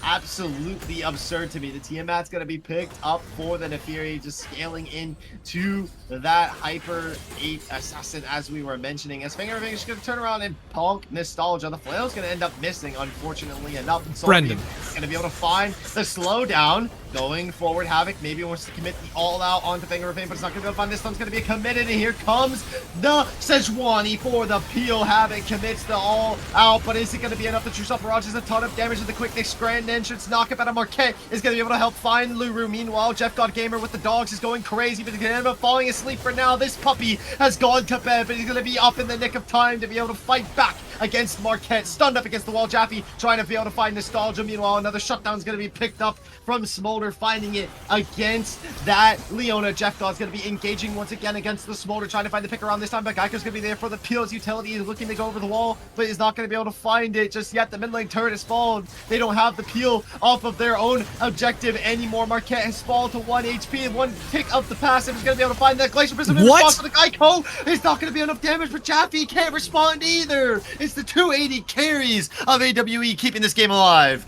Absolutely absurd to me. The Tiamat's going to be picked up for the Nefiri, just scaling into that Hyper 8 Assassin as we were mentioning. As Finger is going to turn around and punk Nostalgia. The Flail's going to end up missing, unfortunately enough. And so Brendan going to be able to find the slowdown. Going forward, Havoc maybe wants to commit the all-out onto Finger of Fame, but it's not going to be able to find this. One's going to be committed, and here comes the Sejuani for the peel. Havoc commits the all-out, but is it going to be enough? The True Self Barrage is a ton of damage, and the quick grand entrance knockup out of Marquette is going to be able to help find Luru. Meanwhile, Jeff God Gamer with the dogs is going crazy, but he's going to end up falling asleep for now. This puppy has gone to bed, but he's going to be up in the nick of time to be able to fight back against Marquette. Stunned up against the wall, Jaffe trying to be able to find Nostalgia. Meanwhile, another shutdown is going to be picked up from Smolder, finding it against that Leona. Jeff God's going to be engaging once again against the Smolder, trying to find the pick around this time, but Geico's going to be there for the Peel's utility. He's looking to go over the wall, but is not going to be able to find it just yet. The mid lane turret has fallen. They don't have the Peel off of their own objective anymore. Marquette has fallen to 1 HP, and one pick of the passive is going to be able to find that Glacier Prism in response to the Geico. It's not going to be enough damage, but Jaffe can't respond either. It's the 280 carries of AWE keeping this game alive.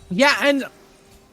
Yeah, and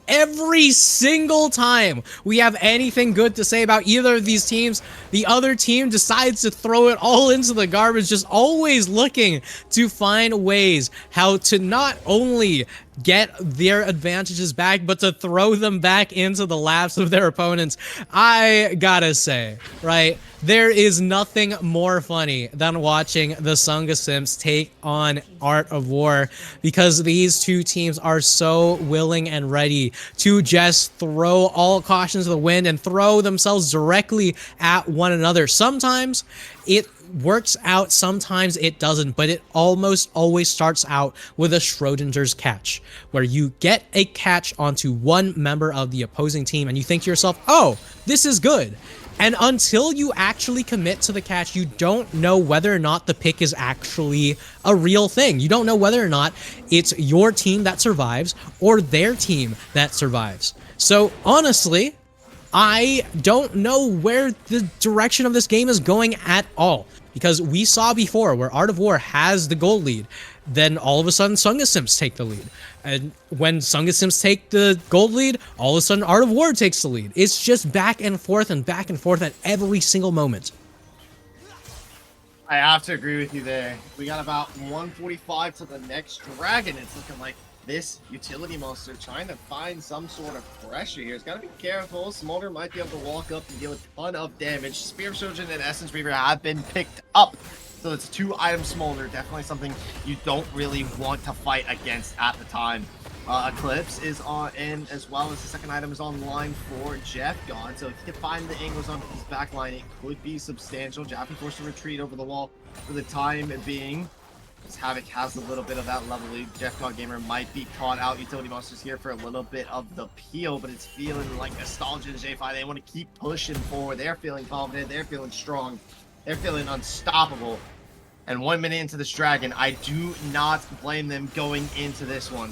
every single time we have anything good to say about either of these teams, the other team decides to throw it all into the garbage, just always looking to find ways how to not only get their advantages back, but to throw them back into the laps of their opponents. I gotta say, right, there is nothing more funny than watching the Sunga Simps take on Art of War, because these two teams are so willing and ready to just throw all cautions to the wind and throw themselves directly at one another. Sometimes it works out, sometimes it doesn't, but it almost always starts out with a Schrodinger's catch, where you get a catch onto one member of the opposing team and you think to yourself, oh, this is good. And until you actually commit to the catch, you don't know whether or not the pick is actually a real thing. You don't know whether or not it's your team that survives or their team that survives. So honestly, I don't know where the direction of this game is going at all, because we saw before where Art of War has the gold lead, then all of a sudden Sunga Simps take the lead. And when Sunga Simps take the gold lead, all of a sudden Art of War takes the lead. It's just back and forth at every single moment. I have to agree with you there. We got about 145 to the next dragon. It's looking like this utility monster trying to find some sort of pressure here. It's got to be careful. Smolder might be able to walk up and deal a ton of damage. Spear of Surgeon and Essence Reaver have been picked up. So it's 2-item Smolder. Definitely something you don't really want to fight against at the time. Eclipse is on in, as well as the second item is online for Jeff God. So if he can find the angles on his back line, it could be substantial. Jaffe forced to retreat over the wall for the time being. Havoc has a little bit of that level lead. Jeff God Gamer might be caught out. Utility Monsters here for a little bit of the peel, but it's feeling like Nostalgia and J5. They want to keep pushing forward. They're feeling confident. They're feeling strong. They're feeling unstoppable. And 1 minute into this dragon, I do not blame them going into this one.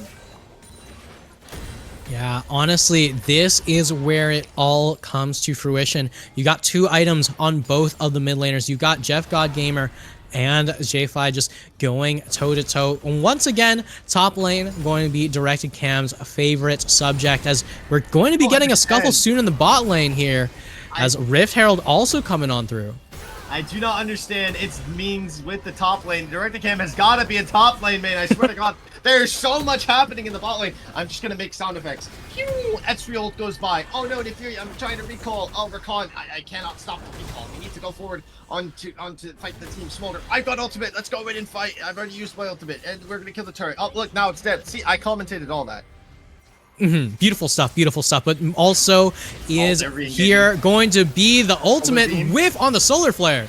Yeah, honestly, this is where it all comes to fruition. You got 2 items on both of the mid laners. You got Jeff God Gamer and J5 just going toe-to-toe. Once again, top lane going to be Directed Cam's favorite subject, as we're going to be getting a scuffle soon in the bot lane here, as Rift Herald also coming on through. I do not understand its means with the top lane. Director Cam has got to be a top lane main. I swear to God, there's so much happening in the bot lane. I'm just going to make sound effects. Pew! Ezreal goes by. Oh no, Nefiri, I'm trying to recall. Oh, Rakan, I cannot stop the recall. We need to go forward on to fight the team Smolder. I've got ultimate. Let's go in and fight. I've already used my ultimate, and we're going to kill the turret. Oh, look, now it's dead. See, I commentated all that. Beautiful stuff, but also is here going to be the ultimate whiff on the solar flare.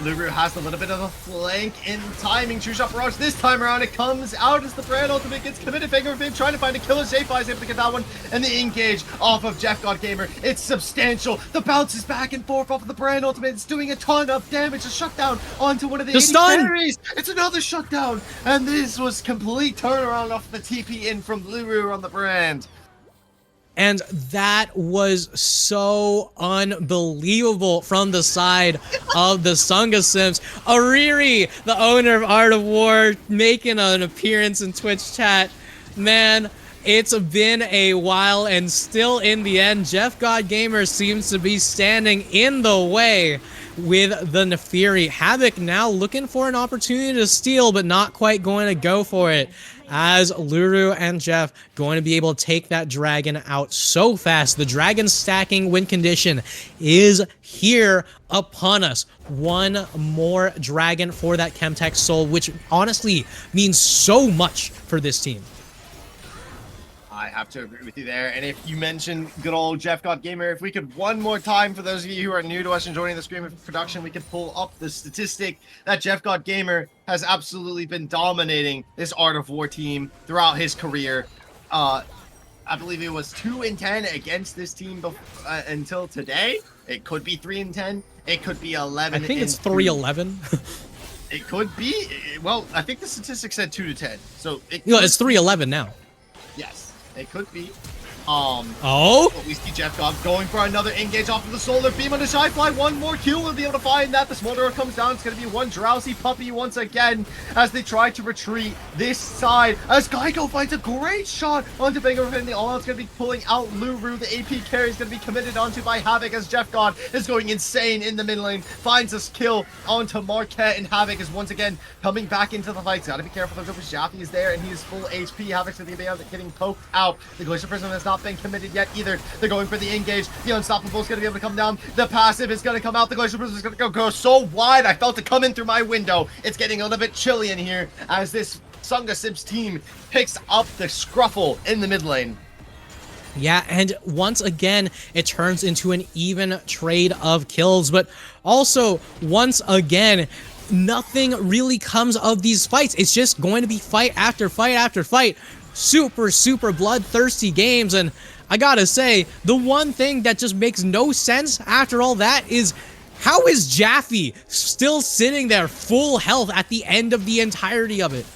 Luru has a little bit of a flank in timing. True shot barrage this time around. It comes out as the brand ultimate gets committed. Finger Babe trying to find a killer. J5 is able to get that one. And the engage off of Jeff God Gamer. It's substantial. The bounce is back and forth off of the brand ultimate. It's doing a ton of damage. A shutdown onto one of the 80 carries. It's another shutdown. And this was complete turnaround off the TP in from Luru on the brand. And that was so unbelievable from the side of the Sunga Simps. Ariri, the owner of Art of War, making an appearance in Twitch chat. Man, it's been a while, and still in the end, Jeff God Gamer seems to be standing in the way with the Nefiri. Havoc now looking for an opportunity to steal, but not quite going to go for it, as Luru and Jeff going to be able to take that dragon out so fast. The dragon stacking win condition is here upon us. One more dragon for that Chemtech soul, which honestly means so much for this team. I have to agree with you there. And if you mentioned good old Jeff God Gamer, if we could one more time, for those of you who are new to us and joining the stream of production, we could pull up the statistic that Jeff God Gamer has absolutely been dominating this Art of War team throughout his career. I believe it was 2-10 against this team until today. It could be 3-10. It could be 11. I think it's 3-11. It could be. Well, I think the statistic said 2-10. So it's 3-11 now. Yes. It could be. But we see Jeff God going for another engage off of the solar beam on the Shy Fly. One more kill will be able to find that. The Smolderer comes down. It's going to be one drowsy puppy once again as they try to retreat this side. As Geico finds a great shot onto Banger and the all-out's going to be pulling out Luru. The AP carry is going to be committed onto by Havoc as Jeff God is going insane in the mid lane. Finds a kill onto Marquette, and Havoc is once again coming back into the fight. Got to be careful because Jaffe is there and he is full HP. Havoc's going to be getting poked out. The Glacier Prism has not been committed yet either. They're going for the engage. The Unstoppable is going to be able to come down. The passive is going to come out. The Glacier Prism is going to go so wide. I felt it come in through my window. It's getting a little bit chilly in here as this Sunga Simps team picks up the scruffle in the mid lane. Yeah, and once again, it turns into an even trade of kills, but also, once again, nothing really comes of these fights. It's just going to be fight after fight after fight. Super bloodthirsty games, and I gotta say, the one thing that just makes no sense after all that is, how is Jaffe still sitting there full health at the end of the entirety of it?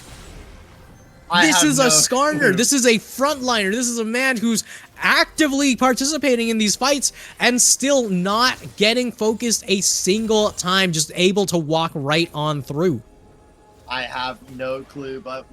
This is a Skarner. This is a frontliner. This is a man who's actively participating in these fights and still not getting focused a single time, just able to walk right on through. I have no clue, but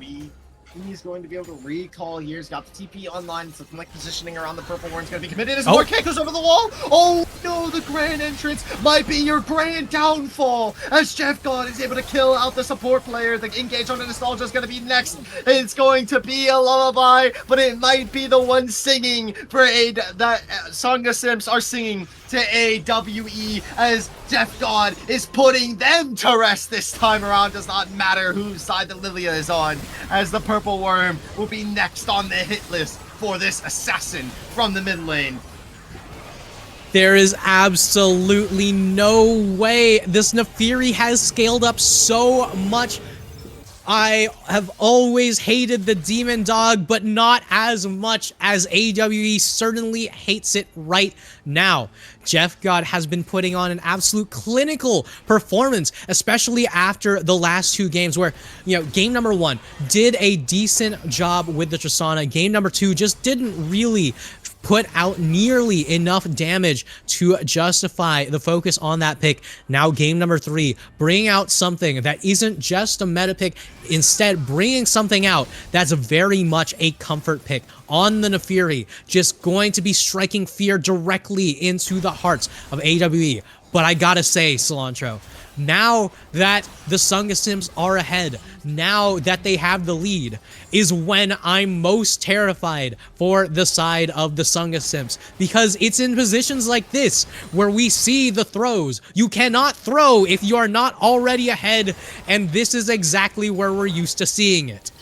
he's going to be able to recall here. He's got the TP online. It's looking like positioning around the purple warren's going to be committed as more kick goes over the wall. Oh no, the grand entrance might be your grand downfall as Jeff God is able to kill out the support player. The engage on the Nostalgia is going to be next. It's going to be a lullaby, but it might be the one singing for that Sunga Simps are singing to AWE as Jeff God is putting them to rest this time around. Does not matter whose side the Lilia is on, as the Purple Worm will be next on the hit list for this assassin from the mid lane. There is absolutely no way. This Nefiri has scaled up so much. I have always hated the Demon Dog, but not as much as AWE certainly hates it right now. Jeff God has been putting on an absolute clinical performance, especially after the last two games where, you know, game number 1 did a decent job with the Tristana. Game number 2 just didn't really put out nearly enough damage to justify the focus on that pick. Now game number 3, bring out something that isn't just a meta pick, instead bringing something out that's very much a comfort pick on the Nefiri, just going to be striking fear directly into the hearts of AWE. But I gotta say, Cilantro, now that the Sunga Simps are ahead, now that they have the lead, is when I'm most terrified for the side of the Sunga Simps. Because it's in positions like this where we see the throws. You cannot throw if you are not already ahead, and this is exactly where we're used to seeing it.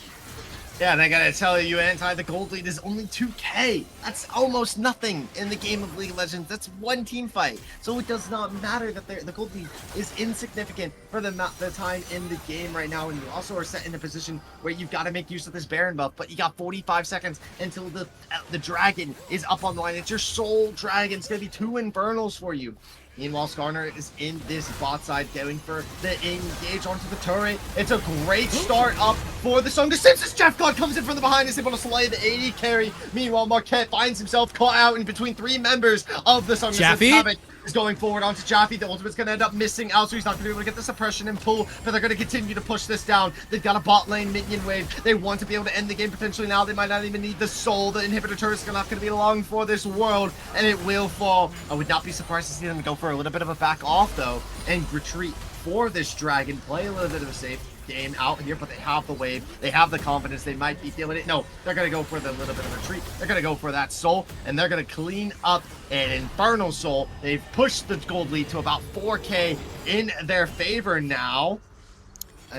Yeah, and I gotta tell you, Anti, the gold lead is only 2K. That's almost nothing in the game of League of Legends. That's one team fight. So it does not matter that the gold lead is insignificant for the time in the game right now. And you also are set in a position where you've got to make use of this Baron buff. But you got 45 seconds until the dragon is up on the line. It's your soul dragon. It's gonna be 2 Infernals for you. Meanwhile, Skarner is in this bot side going for the engage onto the turret. It's a great start up for the Sunga Simps as Jeff God comes in from the behind, is able to slay the AD carry. Meanwhile, Marquette finds himself caught out in between 3 members of the Sunga Simps. Havoc is going forward onto Jaffe. The ultimate's going to end up missing out, so he's not going to be able to get the suppression and pull, but they're going to continue to push this down. They've got a bot lane minion wave. They want to be able to end the game potentially now. They might not even need the soul. The inhibitor turret is not going to be long for this world, and it will fall. I would not be surprised to see them go for a little bit of a back off, though, and retreat for this dragon. Play a little bit of a safe game out here, but they have the wave, they have the confidence, they might be feeling it. No, they're gonna go for the little bit of retreat, they're gonna go for that soul, and they're gonna clean up an Infernal Soul. They've pushed the gold lead to about 4K in their favor now.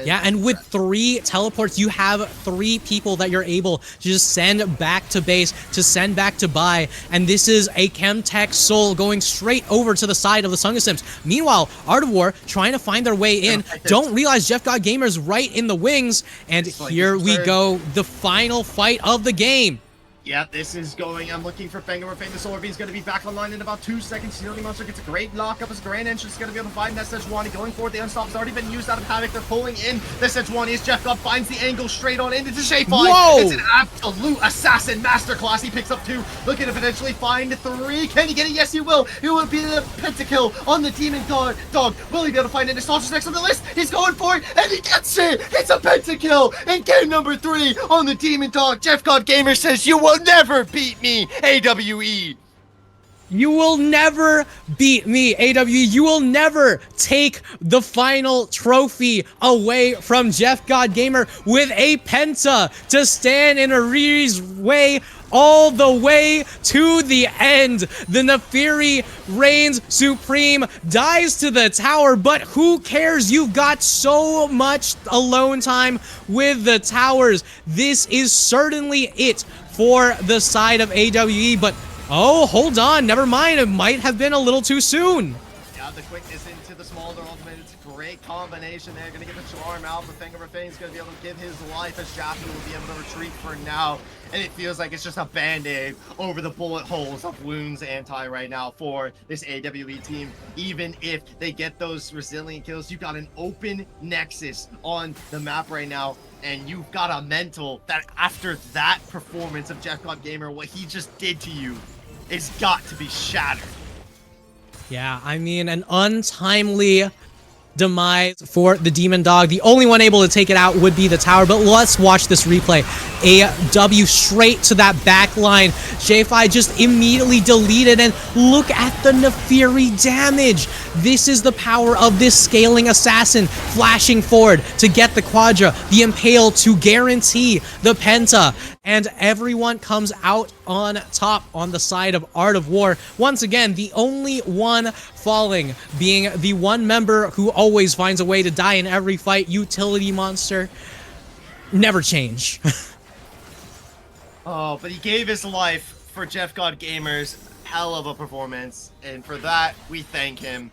Yeah, and with 3 teleports, you have 3 people that you're able to just send back to base, to send back to buy, and this is a Chemtech Soul going straight over to the side of the Sunga Simps. Meanwhile, Art of War trying to find their way in, don't realize Jeff God Gamer's right in the wings, and here we go, the final fight of the game. Yeah, this is going. I'm looking for Fang over Fang. The Solar Beam is going to be back online in about 2 seconds. Shielding Monster gets a great lockup as Grand Entrance is going to be able to find that Sejuani. Going forward, the Unstop has already been used out of Havoc. They're pulling in the Sejuani as Jeff God finds the angle straight on into J5. Whoa! It's an absolute assassin masterclass. He picks up 2, looking to potentially find 3. Can he get it? Yes, he will. It will be the pentakill on the Demon Dog. Will he be able to find it? Nostalgia's next on the list. He's going for it, and he gets it. It's a pentakill in game number 3 on the Demon Dog. Jeff God Gamer says, "You will never beat me, AWE." You will never beat me, AWE. You will never take the final trophy away from Jeff God Gamer with a penta to stand in Ariri's way all the way to the end. The Nefiri reigns supreme, dies to the tower, but who cares? You've got so much alone time with the towers. This is certainly it for the side of AWE, but oh, hold on, never mind, it might have been a little too soon. Yeah, the quickness into the small door ultimate, it's a great combination there. Gonna get the charm out, but Fang over Fang's gonna be able to give his life as Jaffe will be able to retreat for now. And it feels like it's just a band-aid over the bullet holes of wounds Anti right now for this AWE team. Even if they get those resilient kills, you've got an open nexus on the map right now. And you've got a mental that after that performance of Jeff God Gamer, what he just did to you, it's got to be shattered. Yeah, I mean, an untimely demise for the Demon Dog. The only one able to take it out would be the tower, but let's watch this replay. A W straight to that back line. J5 just immediately deleted, and look at the Nefiri damage. This is the power of this scaling assassin flashing forward to get the Quadra, the Impale to guarantee the Penta, and everyone comes out on top on the side of Art of War. Once again, the only one falling being the one member who always finds a way to die in every fight, Utility Monster. Never change. Oh, but he gave his life for Jeff God Gamer's hell of a performance, and for that, we thank him.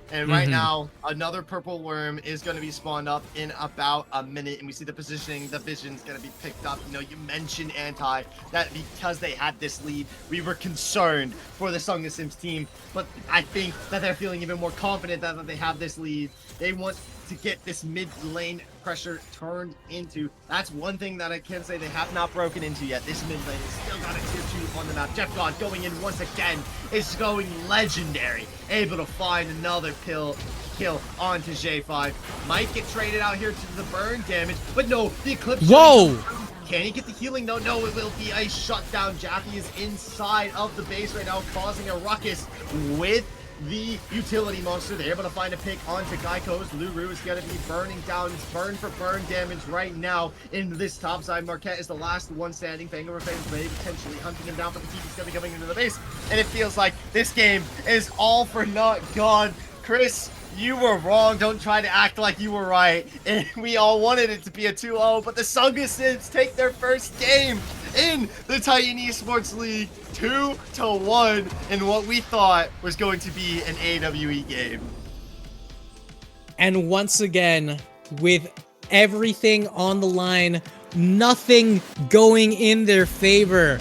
And right now, another purple worm is going to be spawned up in about a minute, and we see the positioning, the vision's going to be picked up. You know, you mentioned Anti, that because they had this lead, we were concerned for the Sunga Simps team, but I think that they're feeling even more confident that they have this lead. They want to get this mid lane pressure turned into. That's one thing that I can say they have not broken into yet. This mid lane is still got a tier 2 on the map. Jeff God going in once again is going legendary. Able to find another kill onto J5. Might get traded out here to the burn damage, but no, the Eclipse. Whoa! Can he get the healing? No, it will be a shutdown. Jaffe is inside of the base right now, causing a ruckus with the utility monster. They're able to find a pick onto Geico's. Luru is going to be burning down, burn for burn damage right now in this top side. Marquette is the last one standing. Fangover Flames may potentially hunting him down, but the TP's going to be coming into the base. And it feels like this game is all for naught gone. Chris, you were wrong. Don't try to act like you were right. And we all wanted it to be a 2-0, but the Sunga Simps take their first game in the Titan Esports League 2-1 in what we thought was going to be an AWE game. And once again, with everything on the line, nothing going in their favor,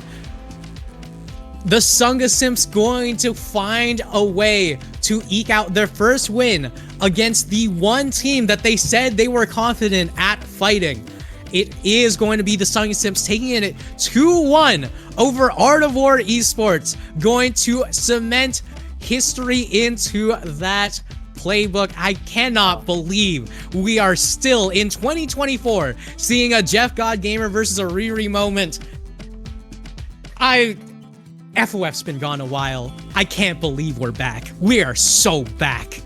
the Sunga Simps going to find a way to eke out their first win against the one team that they said they were confident at fighting. It is going to be the Sunga Simps taking it 2-1 over Art of War Esports, going to cement history into that playbook. I cannot believe we are still in 2024 seeing a Jeff God Gamer versus a Riri moment. FOF's been gone a while. I can't believe we're back. We are so back.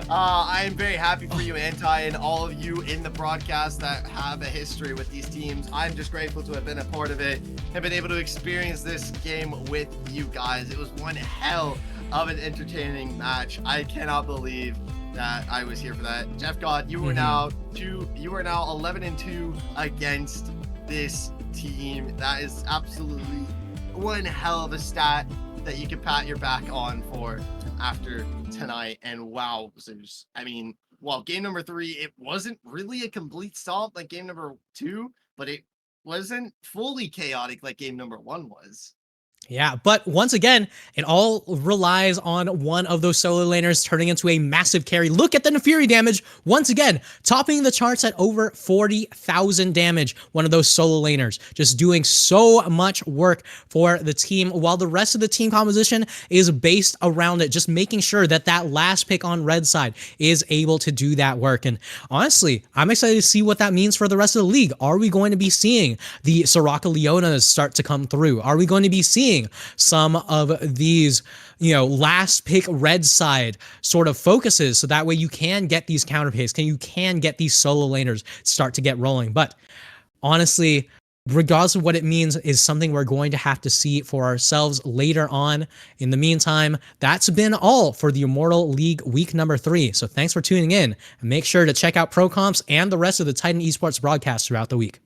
I am very happy for you, Anti, and all of you in the broadcast that have a history with these teams. I'm just grateful to have been a part of it and been able to experience this game with you guys. It was one hell of an entertaining match. I cannot believe that I was here for that. Jeff God, you are now 11-2 against this team. That is absolutely one hell of a stat that you can pat your back on for after tonight. And wow, Zeus. I mean, well, game number 3, it wasn't really a complete stomp like game number 2, but it wasn't fully chaotic like game number 1 was. Yeah, but once again, it all relies on one of those solo laners turning into a massive carry. Look at the Nefiri damage, once again, topping the charts at over 40,000 damage. One of those solo laners just doing so much work for the team, while the rest of the team composition is based around it, just making sure that that last pick on red side is able to do that work. And honestly, I'm excited to see what that means for the rest of the league. Are we going to be seeing the Soraka Leonas start to come through? Are we going to be seeing some of these, last pick red side sort of focuses, so that way you can get these counter picks, you can get these solo laners start to get rolling? But honestly, regardless of what it means, is something we're going to have to see for ourselves later on. In the meantime, that's been all for the Immortal League week number 3. So thanks for tuning in, and make sure to check out Pro Comps and the rest of the Titan Esports broadcasts throughout the week.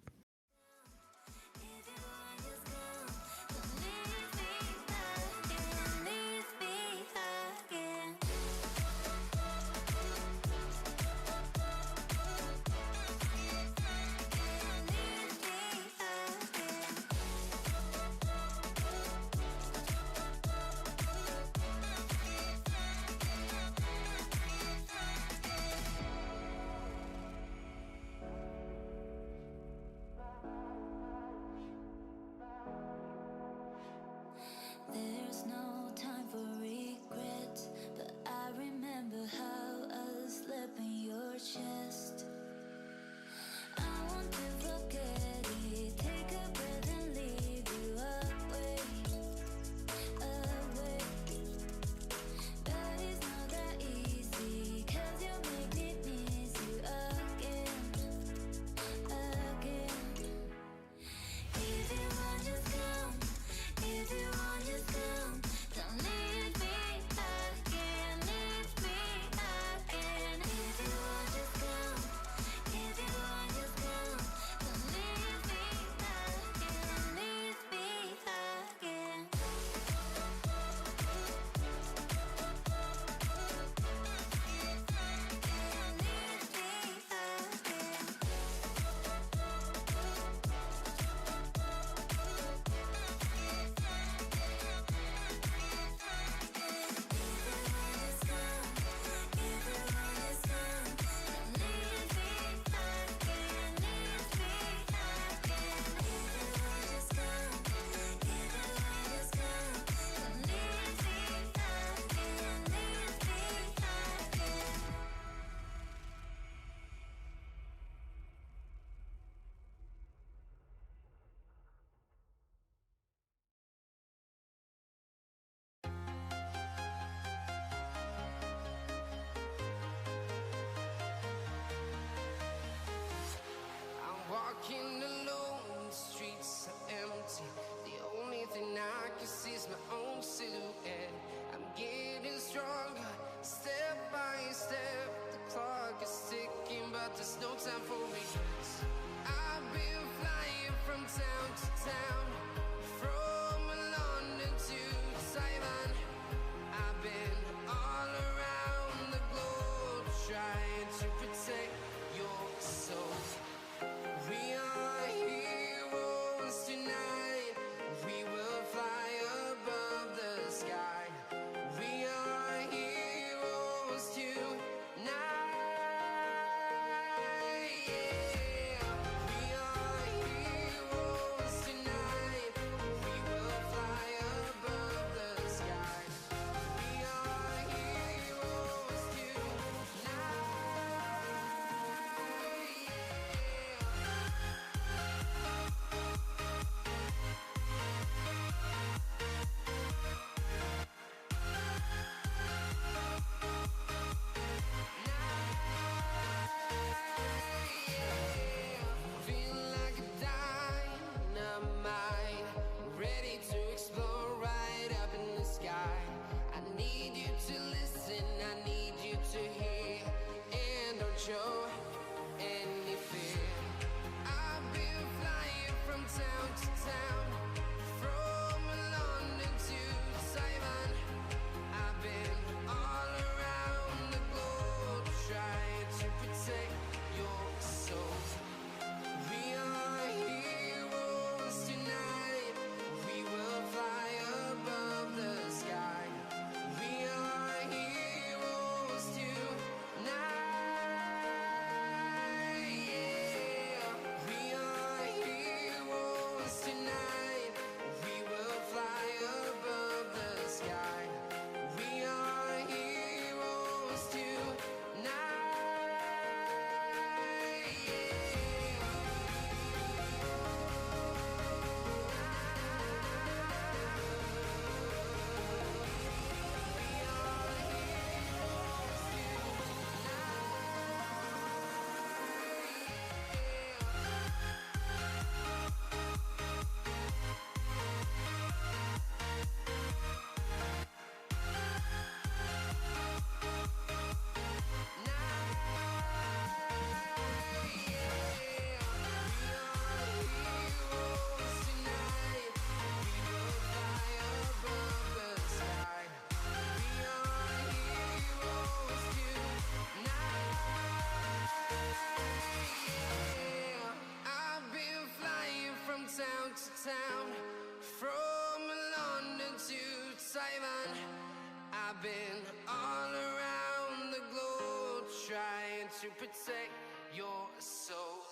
Taiwan. I've been all around the globe trying to protect your soul.